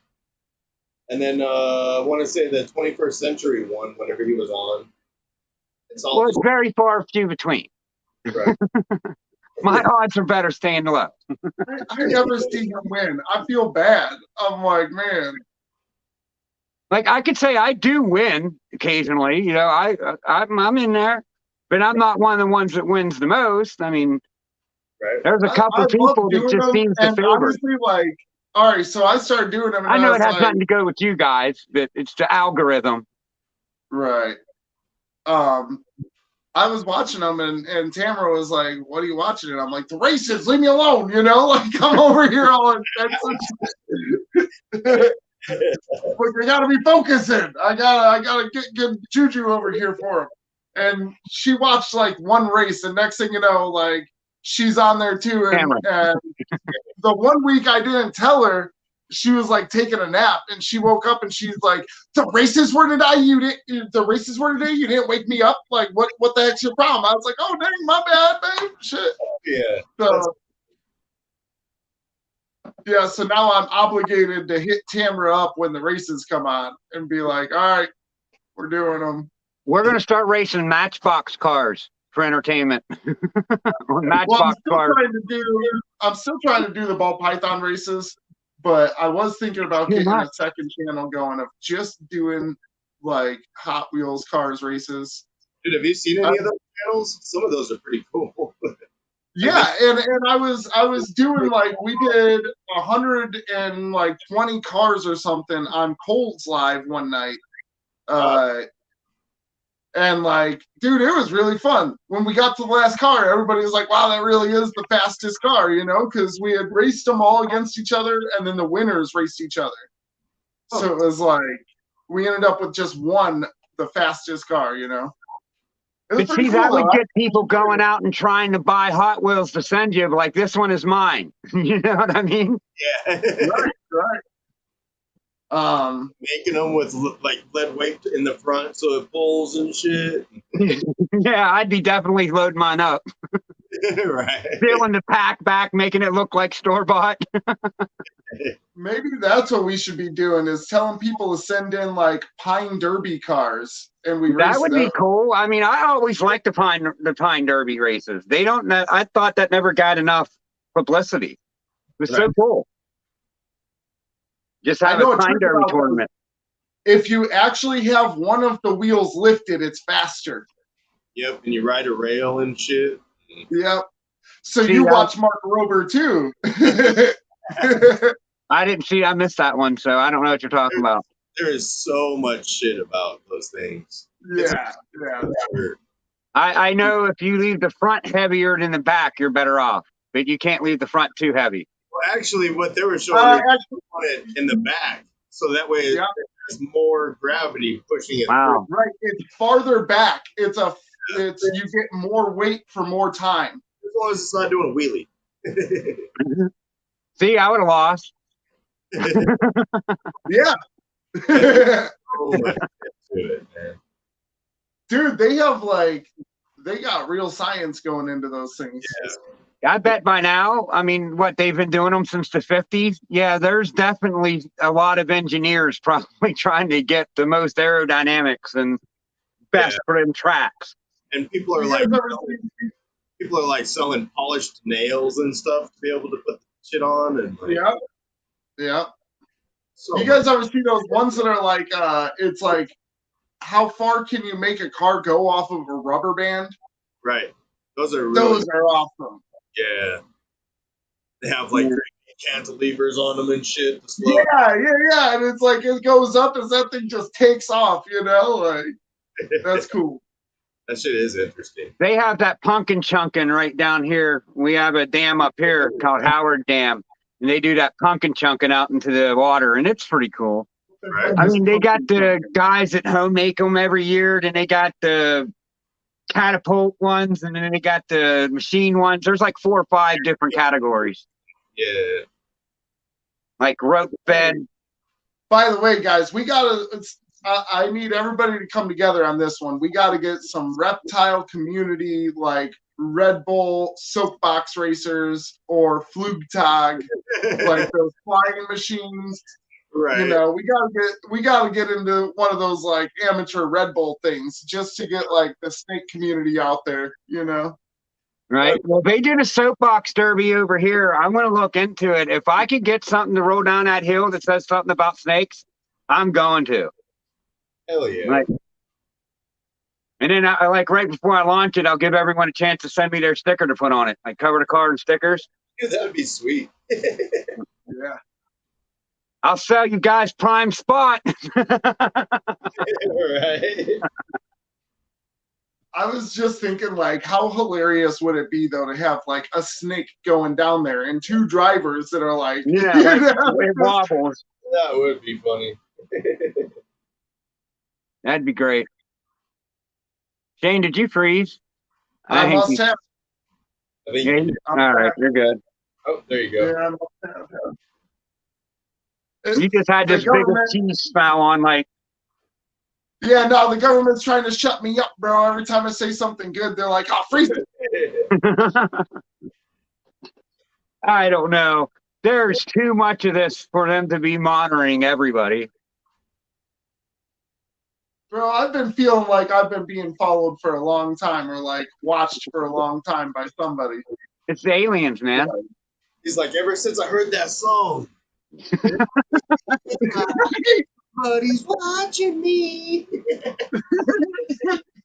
S2: And then I want to say the 21st Century won whenever he was on.
S1: It's very far few between.
S2: Right.
S1: My odds are better staying low.
S4: I never see him win. I feel bad. I'm like, man.
S1: Like I could say I do win occasionally. I'm in there, but I'm not one of the ones that wins the most. I mean, there's a couple of people that just seems to favor.
S4: Honestly, like, all right, so I started doing them. And
S1: I know it has nothing to go with you guys, but it's the algorithm.
S4: Right. I was watching them, and Tamara was like, "What are you watching?" And I'm like, "The races. Leave me alone. Like, come over here all Like, I gotta be focusing. I gotta get good juju over here for him." And she watched like one race, and next thing you know, like she's on there too. And the 1 week I didn't tell her, she was like taking a nap, and she woke up and she's like, "The races were today. The races were today. You didn't wake me up. Like, what the heck's your problem?" I was like, "Oh dang, my bad, babe. Shit."
S2: Yeah.
S4: So now I'm obligated to hit Tamara up when the races come on and be like, "All right, we're doing them."
S1: We're going to start racing Matchbox cars for entertainment. Matchbox cars.
S4: I'm still trying to do the ball python races, but I was thinking about getting a second channel going of just doing like Hot Wheels cars races.
S2: Dude, have you seen any of those channels? Some of those are pretty cool.
S4: Yeah, and I was doing like we did 120 cars or something on Cold's Live one night, And like, dude, it was really fun. When we got to the last car, everybody was like, wow, that really is the fastest car, you know, because we had raced them all against each other, and then the winners raced each other. So it was like, we ended up with just one, the fastest car, you know. It was
S1: But
S4: pretty
S1: see,
S4: cool,
S1: that would
S4: though.
S1: get people going out and trying to buy Hot Wheels to send you, like, this one is mine. You know what I mean?
S2: Yeah.
S4: Right.
S2: Making them with like lead weight in the front so it pulls and shit.
S1: Yeah, I'd be definitely loading mine up.
S2: Right.
S1: Sealing the pack back, making it look like store-bought.
S4: Maybe that's what we should be doing, is telling people to send in like Pine Derby cars, and we race
S1: That would be cool. I mean, I always liked the Pine Derby races. They don't know. I thought that never got enough publicity. It was so cool. Just have a Pine Derby tournament.
S4: If you actually have one of the wheels lifted, it's faster.
S2: Yep, and you ride a rail and shit.
S4: Yep. So
S1: See,
S4: you watch Mark Rober too.
S1: I didn't see. I missed that one, so I don't know what you're talking about.
S2: There is so much shit about those things.
S4: Yeah.
S2: Sure.
S1: I know if you leave the front heavier than the back, you're better off. But you can't leave the front too heavy.
S2: Well, actually, what they were showing is put it in the back, so that way there's more gravity pushing it.
S1: Wow.
S4: Right. It's farther back. It's you get more weight for more time.
S2: As long as it's not doing a wheelie.
S1: See, I would have lost.
S4: Yeah.
S2: Oh my God, do it, man.
S4: Dude, they got real science going into those things.
S2: Yeah.
S1: I bet by now, I mean, what, they've been doing them since the 50s? Yeah, there's definitely a lot of engineers probably trying to get the most aerodynamics and best for them tracks.
S2: And people are like selling polished nails and stuff to be able to put shit on. And like,
S4: yeah.
S2: So
S4: you guys ever see those ones that are like, it's like, how far can you make a car go off of a rubber band?
S2: Right. Those are
S4: awesome.
S2: Yeah. They have like cantilevers on them and shit. To slow.
S4: Yeah. And it's like, it goes up as that thing just takes off, you know? Like, that's cool.
S2: That shit is interesting.
S1: They have that pumpkin chunking right down here. We have a dam up here called Howard Dam, and they do that pumpkin chunking out into the water, and it's pretty cool.
S2: Right.
S1: I mean, they got the guys at home make them every year, then they got the catapult ones, and then they got the machine ones. There's like 4 or 5 different categories.
S2: Yeah.
S1: Like rope bed.
S4: By the way, guys, I need everybody to come together on this one. We got to get some reptile community, like Red Bull soapbox racers or Flugtag, like those flying machines.
S2: Right.
S4: You know, we gotta get into one of those like amateur Red Bull things just to get like the snake community out there, you know.
S1: Right. Well, they did a soapbox derby over here. I'm going to look into it. If I could get something to roll down that hill that says something about snakes, I'm going to.
S2: Hell yeah.
S1: Right. And then I like right before I launch it, I'll give everyone a chance to send me their sticker to put on it. Like cover the car in stickers.
S2: Dude, that would be sweet.
S4: Yeah.
S1: I'll sell you guys prime spot.
S2: Right.
S4: I was just thinking, like, how hilarious would it be though to have like a snake going down there and 2 drivers that are like,
S1: Yeah, like, it wobbles.
S2: That would be funny.
S1: That'd be great. Shane, did you freeze?
S4: I must have.
S2: I think
S1: All right, you're good.
S2: Oh, there you go.
S4: Yeah, I must have.
S1: You just had this biggest cheese smile on, like.
S4: Yeah, no, the government's trying to shut me up, bro. Every time I say something good, they're like, "Oh, freeze it."
S1: I don't know. There's too much of this for them to be monitoring everybody.
S4: Bro, I've been feeling like I've been being followed for a long time, or like watched for a long time by somebody.
S1: It's the aliens, man.
S2: He's like, ever since I heard that song, everybody's watching me.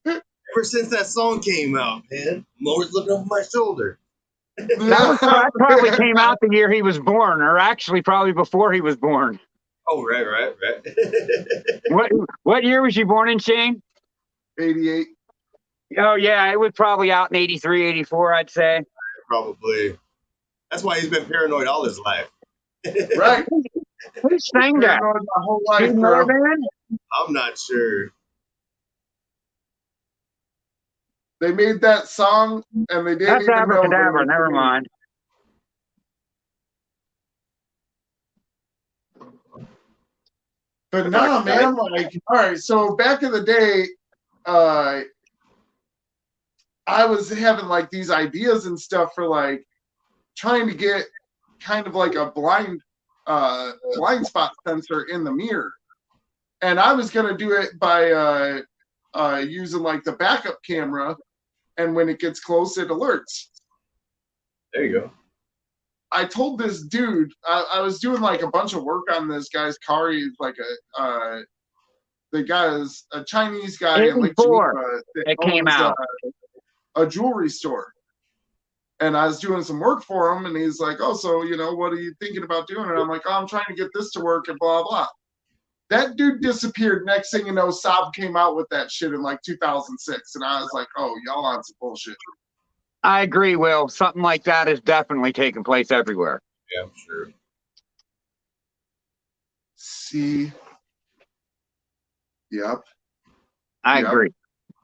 S2: Ever since that song came out, man, I'm always looking over my shoulder.
S1: That probably came out the year he was born, or actually probably before he was born.
S2: Oh, right.
S1: What year was you born in, Shane?
S4: 88.
S1: Oh yeah, it was probably out in 83, 84, I'd say.
S2: Probably. That's why he's been paranoid all his life.
S4: Right.
S1: Who sang that?
S4: Paranoid my whole
S1: Steve
S4: life,
S1: Miller
S4: bro.
S1: Band?
S2: I'm not sure.
S4: They made that song and they didn't
S1: That's
S4: even know they
S1: Abracadabra.
S4: were
S1: Never
S4: singing.
S1: mind.
S4: But no, man, like, all right, so back in the day, I was having like these ideas and stuff for like trying to get kind of like a blind spot sensor in the mirror. And I was gonna do it by using like the backup camera, and when it gets close, it alerts.
S2: There you go.
S4: I told this dude I was doing like a bunch of work on this guy's car. He's like the guy is a Chinese guy in Lake
S1: 84.
S4: Geneva that
S1: It came
S4: owns
S1: out.
S4: a jewelry store. And I was doing some work for him, and he's like, "Oh, so what are you thinking about doing?" And I'm like, "Oh, I'm trying to get this to work," and blah blah. That dude disappeared. Next thing you know, Saab came out with that shit in like 2006, and I was like, "Oh, y'all on some bullshit."
S1: I agree, Will. Something like that is definitely taking place everywhere.
S2: Yeah, I'm sure.
S4: See, yep.
S1: I
S4: Yep.
S1: agree.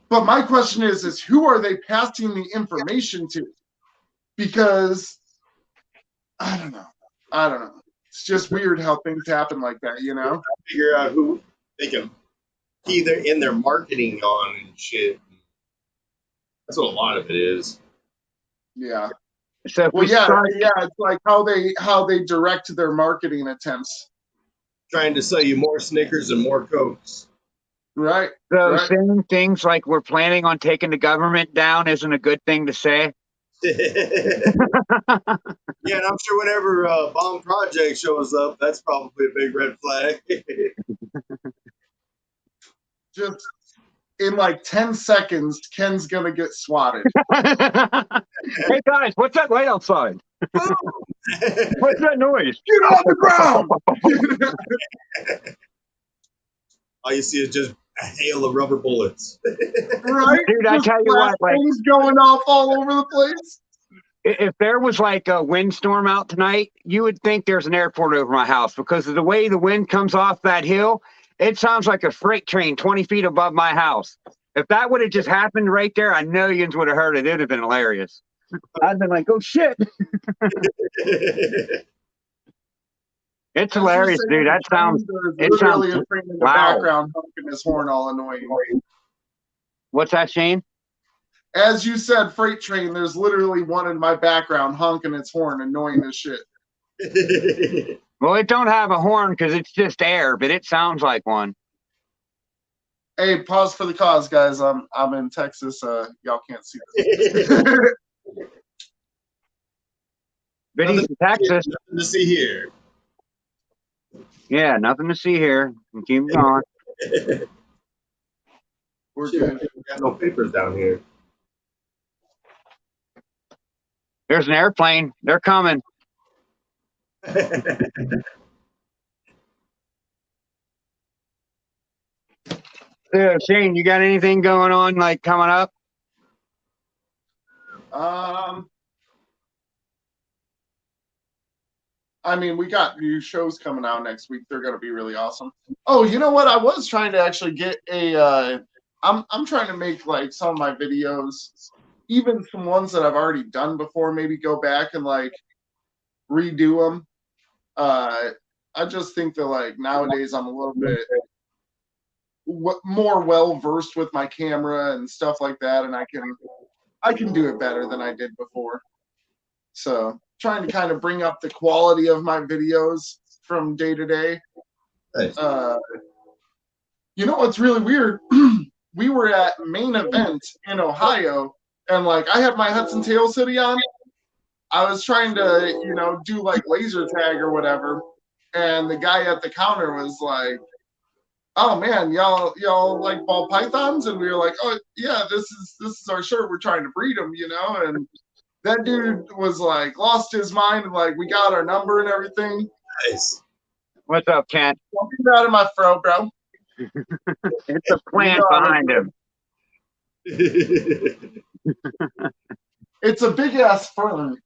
S4: But my question is who are they passing the information to? Because I don't know. It's just weird how things happen like that,
S2: Figure out who they can either in their marketing on and shit. That's what a lot of it is.
S4: Yeah.
S1: So if
S4: Well,
S1: we
S4: yeah,
S1: start,
S4: it's like how they direct their marketing attempts.
S2: Trying to sell you more Snickers and more Cokes.
S4: Right.
S1: so
S4: Right.
S1: saying things like we're planning on taking the government down isn't a good thing to say.
S2: Yeah, and I'm sure whenever Bomb Project shows up, that's probably a big red flag.
S4: Just in like 10 seconds, Ken's gonna get swatted.
S1: Hey guys, what's that light outside? What's that noise?
S4: Get on the ground!
S2: All you see is just a hail of rubber bullets.
S4: Right?
S1: Dude, I
S4: Just
S1: tell you
S4: blast
S1: what, like
S4: things going off all over the place.
S1: if there was like a windstorm out tonight, you would think there's an airport over my house because of the way the wind comes off that hill. It sounds like a freight train 20 feet above my house. If that would have just happened right there, I know you would have heard it. It would have been hilarious. I'd been like, oh shit. It's hilarious, dude. That sounds
S4: There's literally a train in the
S1: loud.
S4: background honking his horn all annoying.
S1: What's that, Shane?
S4: As you said, freight train, there's literally one in my background honking its horn, annoying as shit.
S1: Well, it don't have a horn because it's just air, but it sounds like one.
S4: Hey, pause for the cause, guys. I'm in Texas. Y'all can't see this.
S1: But he's in Texas.
S2: Nothing to see here.
S1: Yeah, nothing to see here. Keep going.
S4: We're
S2: Shit,
S4: good.
S2: we got no papers down here.
S1: There's an airplane. They're coming. Yeah, Shane, you got anything going on like coming up?
S4: I mean, we got new shows coming out next week. They're gonna be really awesome. Oh, you know what? I was trying to actually get a. I'm trying to make like some of my videos, even some ones that I've already done before. Maybe go back and like redo them. I just think that like nowadays I'm a little bit more well versed with my camera and stuff like that, and I can do it better than I did before. So trying to kind of bring up the quality of my videos from day to day.
S2: Nice.
S4: You know what's really weird? We were at Main Event in Ohio, and like I had my Hudson Tails hoodie on. I was trying to, do like laser tag or whatever, and the guy at the counter was like, "Oh man, y'all like ball pythons?" And we were like, "Oh yeah, this is our shirt. We're trying to breed them, And that dude was like lost his mind, and like we got our number and everything.
S2: Nice.
S1: What's up, Kent?
S4: Don't be mad at my fro, bro.
S1: It's a plant
S4: know,
S1: behind him.
S4: It's a big ass fern.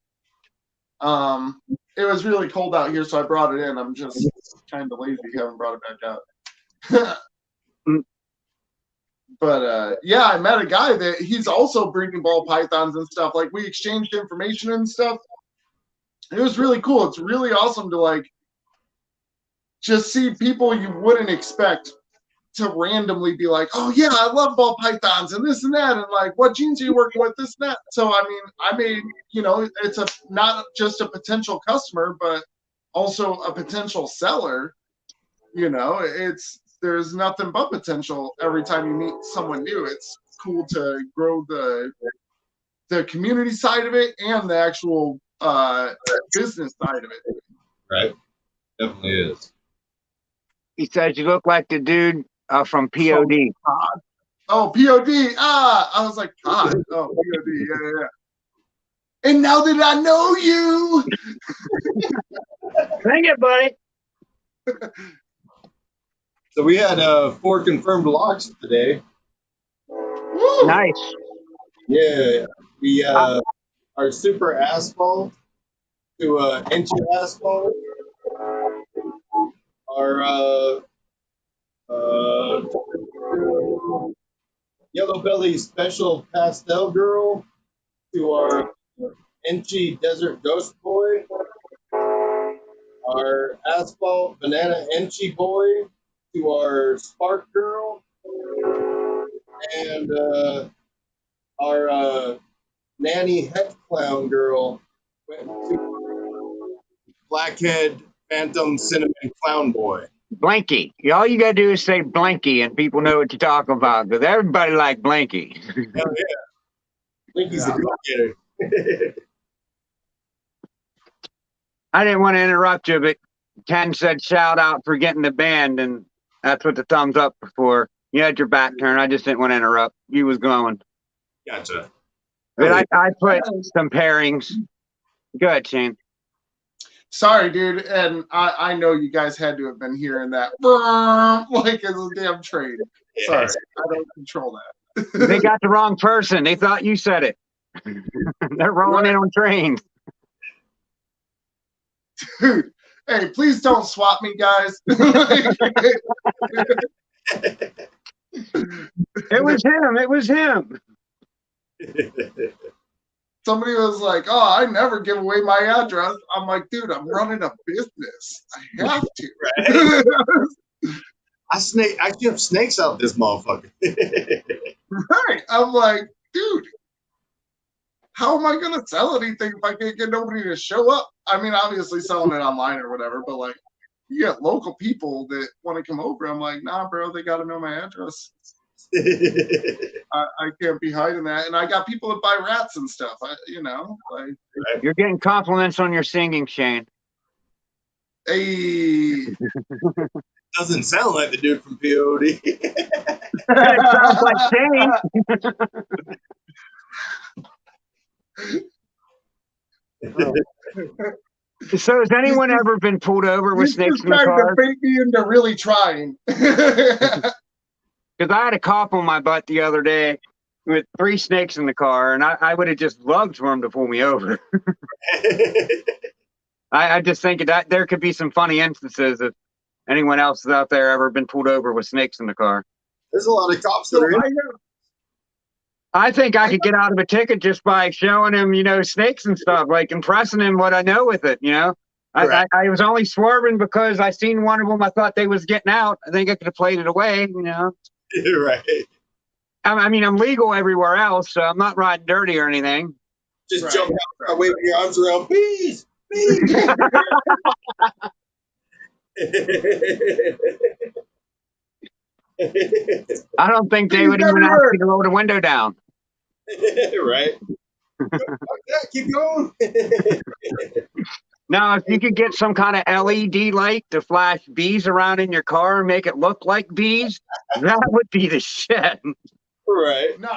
S4: It was really cold out here, so I brought it in. I'm just kind of lazy, haven't brought it back out. But yeah, I met a guy that he's also breeding ball pythons and stuff. Like we exchanged information and stuff. It was really cool. It's really awesome to like just see people you wouldn't expect to randomly be like, oh yeah, I love ball pythons and this and that, and like, what genes are you working with, this and that. So I mean, I made, you know, it's a not just a potential customer, but also a potential seller. You know, there's nothing but potential every time you meet someone new. It's cool to grow the community side of it and the actual business side of it.
S2: Right, definitely is.
S1: He says you look like the dude from POD.
S4: Oh, POD. I was like, God. Oh, POD. Yeah. And now that I know you.
S1: Bring it, buddy.
S2: So we had 4 confirmed locks today.
S4: Woo.
S1: Nice.
S2: Yeah, we our super asphalt to inchy asphalt. Our yellow belly special pastel girl to our inchy desert ghost boy. Our asphalt banana inchy boy to our spark girl. And our nanny het clown girl went to blackhead phantom cinnamon clown boy.
S1: Blanky. All you gotta do is say Blanky, and people know what you're talking about. Because everybody like Blanky.
S2: Hell yeah. Blinky's the go-getter.
S1: I didn't want to interrupt you, but Ken said shout out for getting the band, and that's what the thumbs up was for. You had your back turned. I just didn't want to interrupt. You was going.
S2: Gotcha.
S1: But I put some pairings. Go ahead, Shane.
S4: Sorry, dude. And I know you guys had to have been hearing that like it's a damn train. Sorry, I don't control that.
S1: They got the wrong person. They thought you said it. They're rolling in on trains.
S4: Dude, hey, please don't swap me, guys.
S1: It was him. It was him.
S4: Somebody was like, "Oh, I never give away my address." I'm like, "Dude, I'm running a business. I have to."
S2: Right? I ship snakes out this motherfucker.
S4: Right. I'm like, dude, how am I gonna sell anything if I can't get nobody to show up? I mean, obviously selling it online or whatever, but like, you get local people that want to come over. I'm like, nah, bro, they got to know my address. I can't be hiding that. And I got people that buy rats and stuff. Like,
S1: You're getting compliments on your singing, Shane.
S4: Hey.
S2: Doesn't sound like the dude from POD.
S1: It sounds like Shane. So has anyone ever been pulled over with snakes in the car?
S4: To bait me into really trying.
S1: Because I had a cop on my butt the other day with 3 snakes in the car, and I would have just loved for him to pull me over. I just think that there could be some funny instances if anyone else is out there ever been pulled over with snakes in the car.
S2: There's a lot of cops that are in.
S1: I think I could get out of a ticket just by showing him, snakes and stuff, like impressing him what I know with it,
S2: Right.
S1: I was only swerving because I seen one of them. I thought they was getting out. I think I could have played it away,
S2: Right.
S1: I mean, I'm legal everywhere else, so I'm not riding dirty or anything.
S2: Just
S4: Right.
S2: jump out, waving your arms around. Please, please.
S1: I don't think they would even ask you to roll the window down.
S2: Right. Yeah, keep going.
S1: Now, if you could get some kind of LED light to flash bees around in your car and make it look like bees, that would be the shit.
S2: Right.
S4: No,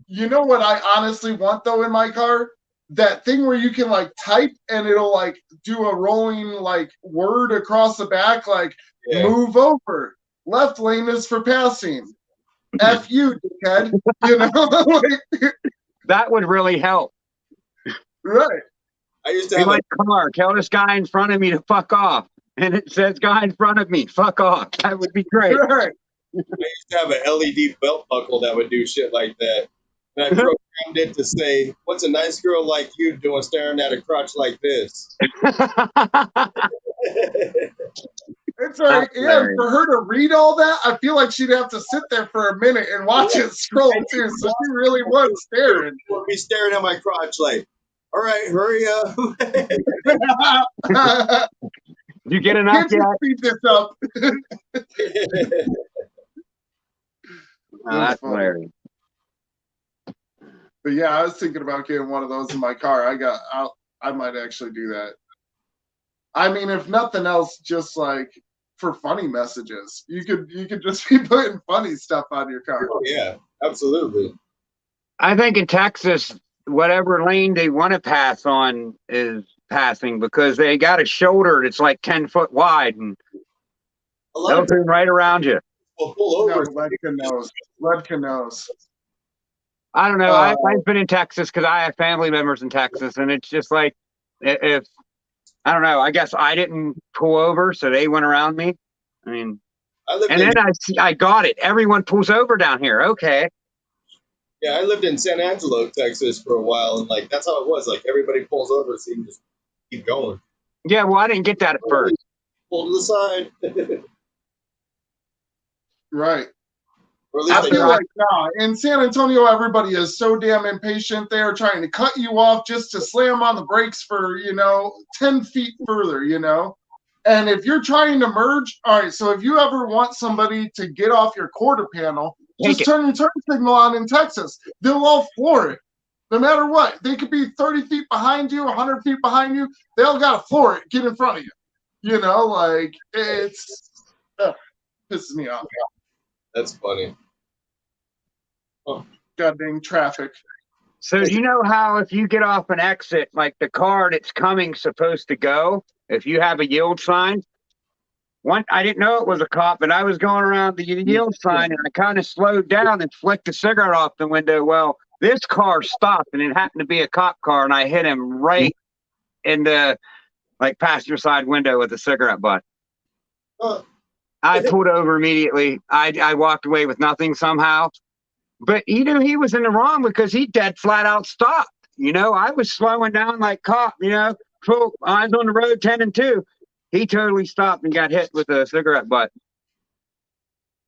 S4: you know what I honestly want though in my car? that thing where you can like type and it'll like do a rolling like word across the back, like
S2: Yeah.
S4: move over. Left lane is for passing. F you, dickhead. You know, like,
S1: That would really help.
S4: right.
S2: I used to
S1: Be
S2: have
S1: like, car, tell this guy in front of me to fuck off. And it says, guy in front of me, fuck off. That would be great.
S4: Right.
S2: an LED belt buckle that would do shit like that. And I programmed it to say, "What's a nice girl like you doing staring at a crotch like this?"
S4: It's like,
S1: That's
S4: yeah,
S1: hilarious.
S4: for her to read all that, I feel like she'd have to sit there for a minute and watch it scroll too. So she really was staring.
S2: Would be staring at my crotch like, "All right, hurry up."
S1: You get enough
S4: Can't you
S1: yet?
S4: speed this up?
S1: Oh, that's
S4: funny.
S1: hilarious.
S4: But yeah, I was thinking about getting one of those in my car. I might actually do that. I mean, if nothing else, just like for funny messages, you could just be putting funny stuff on your car.
S2: Oh, yeah, absolutely.
S1: I think in Texas, whatever lane they want to pass on is passing because they got a shoulder that's like 10 foot wide and
S2: A lot
S1: they'll
S2: of
S1: turn right around you.
S2: people pull
S4: No,
S2: over.
S4: Ledka knows. Ledka knows.
S1: I don't know. I've been in Texas because I have family members in Texas, and it's just like if I don't know. I guess I didn't pull over, so they went around me. I mean,
S2: I lived
S1: and
S2: in
S1: then I got it. Everyone pulls over down here. Okay.
S2: I lived in San Angelo, Texas for a while, and like that's how it was. Like everybody pulls over, so you can just keep going.
S1: Yeah. Well, I didn't get that at first.
S2: Pull to the side.
S4: Right.
S2: Or at least
S4: I feel like in San Antonio, everybody is so damn impatient. They are trying to cut you off just to slam on the brakes for 10 feet further. And if you're trying to merge, all right. So if you ever want somebody to get off your quarter panel, just turn your turn signal on in Texas. They'll all floor it, no matter what. They could be 30 feet behind you, 100 feet behind you. They all got to floor it, get in front of you. Like it's pisses me off.
S2: That's funny. Oh.
S4: God dang traffic.
S1: So do you know how if you get off an exit, like the car that's coming supposed to go, if you have a yield sign? I didn't know it was a cop, but I was going around the yield sign and I kind of slowed down and flicked a cigarette off the window. Well, this car stopped and it happened to be a cop car, and I hit him right in the like passenger side window with a cigarette butt. I pulled over immediately. I walked away with nothing somehow. But he knew he was in the wrong because he dead flat out stopped. I was slowing down like cop, full eyes on the road 10 and 2. He totally stopped and got hit with a cigarette butt.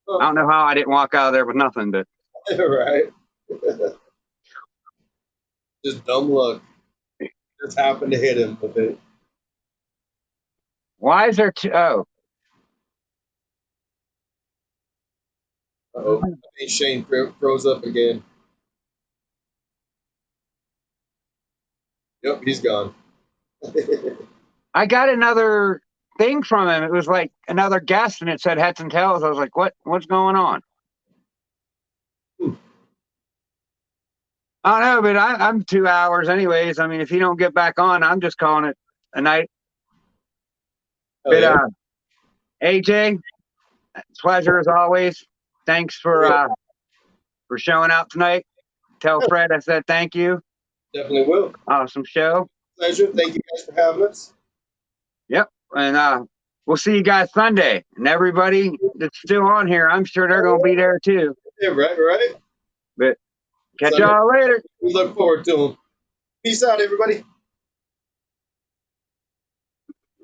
S1: I don't know how I didn't walk out of there with nothing, but
S2: right. Just dumb luck. Just happened to hit him with it.
S1: why is there
S2: Uh-oh. I think Shane froze up again. Yep, he's gone.
S1: I got another thing from him. It was like another guest and it said heads and tails. I was like, what's going on? I don't know, but I'm 2 hours anyways. I mean, if you don't get back on, I'm just calling it a night.
S2: Oh,
S1: But
S2: yeah.
S1: AJ, pleasure as always. Thanks for showing out tonight. Tell Fred I said thank you.
S2: Definitely will.
S1: Awesome show.
S2: Pleasure. Thank you guys for having us.
S1: Yep. And we'll see you guys Sunday. And everybody that's still on here, I'm sure they're going to be there too.
S2: Yeah, right.
S1: But catch
S2: Sunday.
S1: y'all later.
S2: We look forward to them. Peace out, everybody.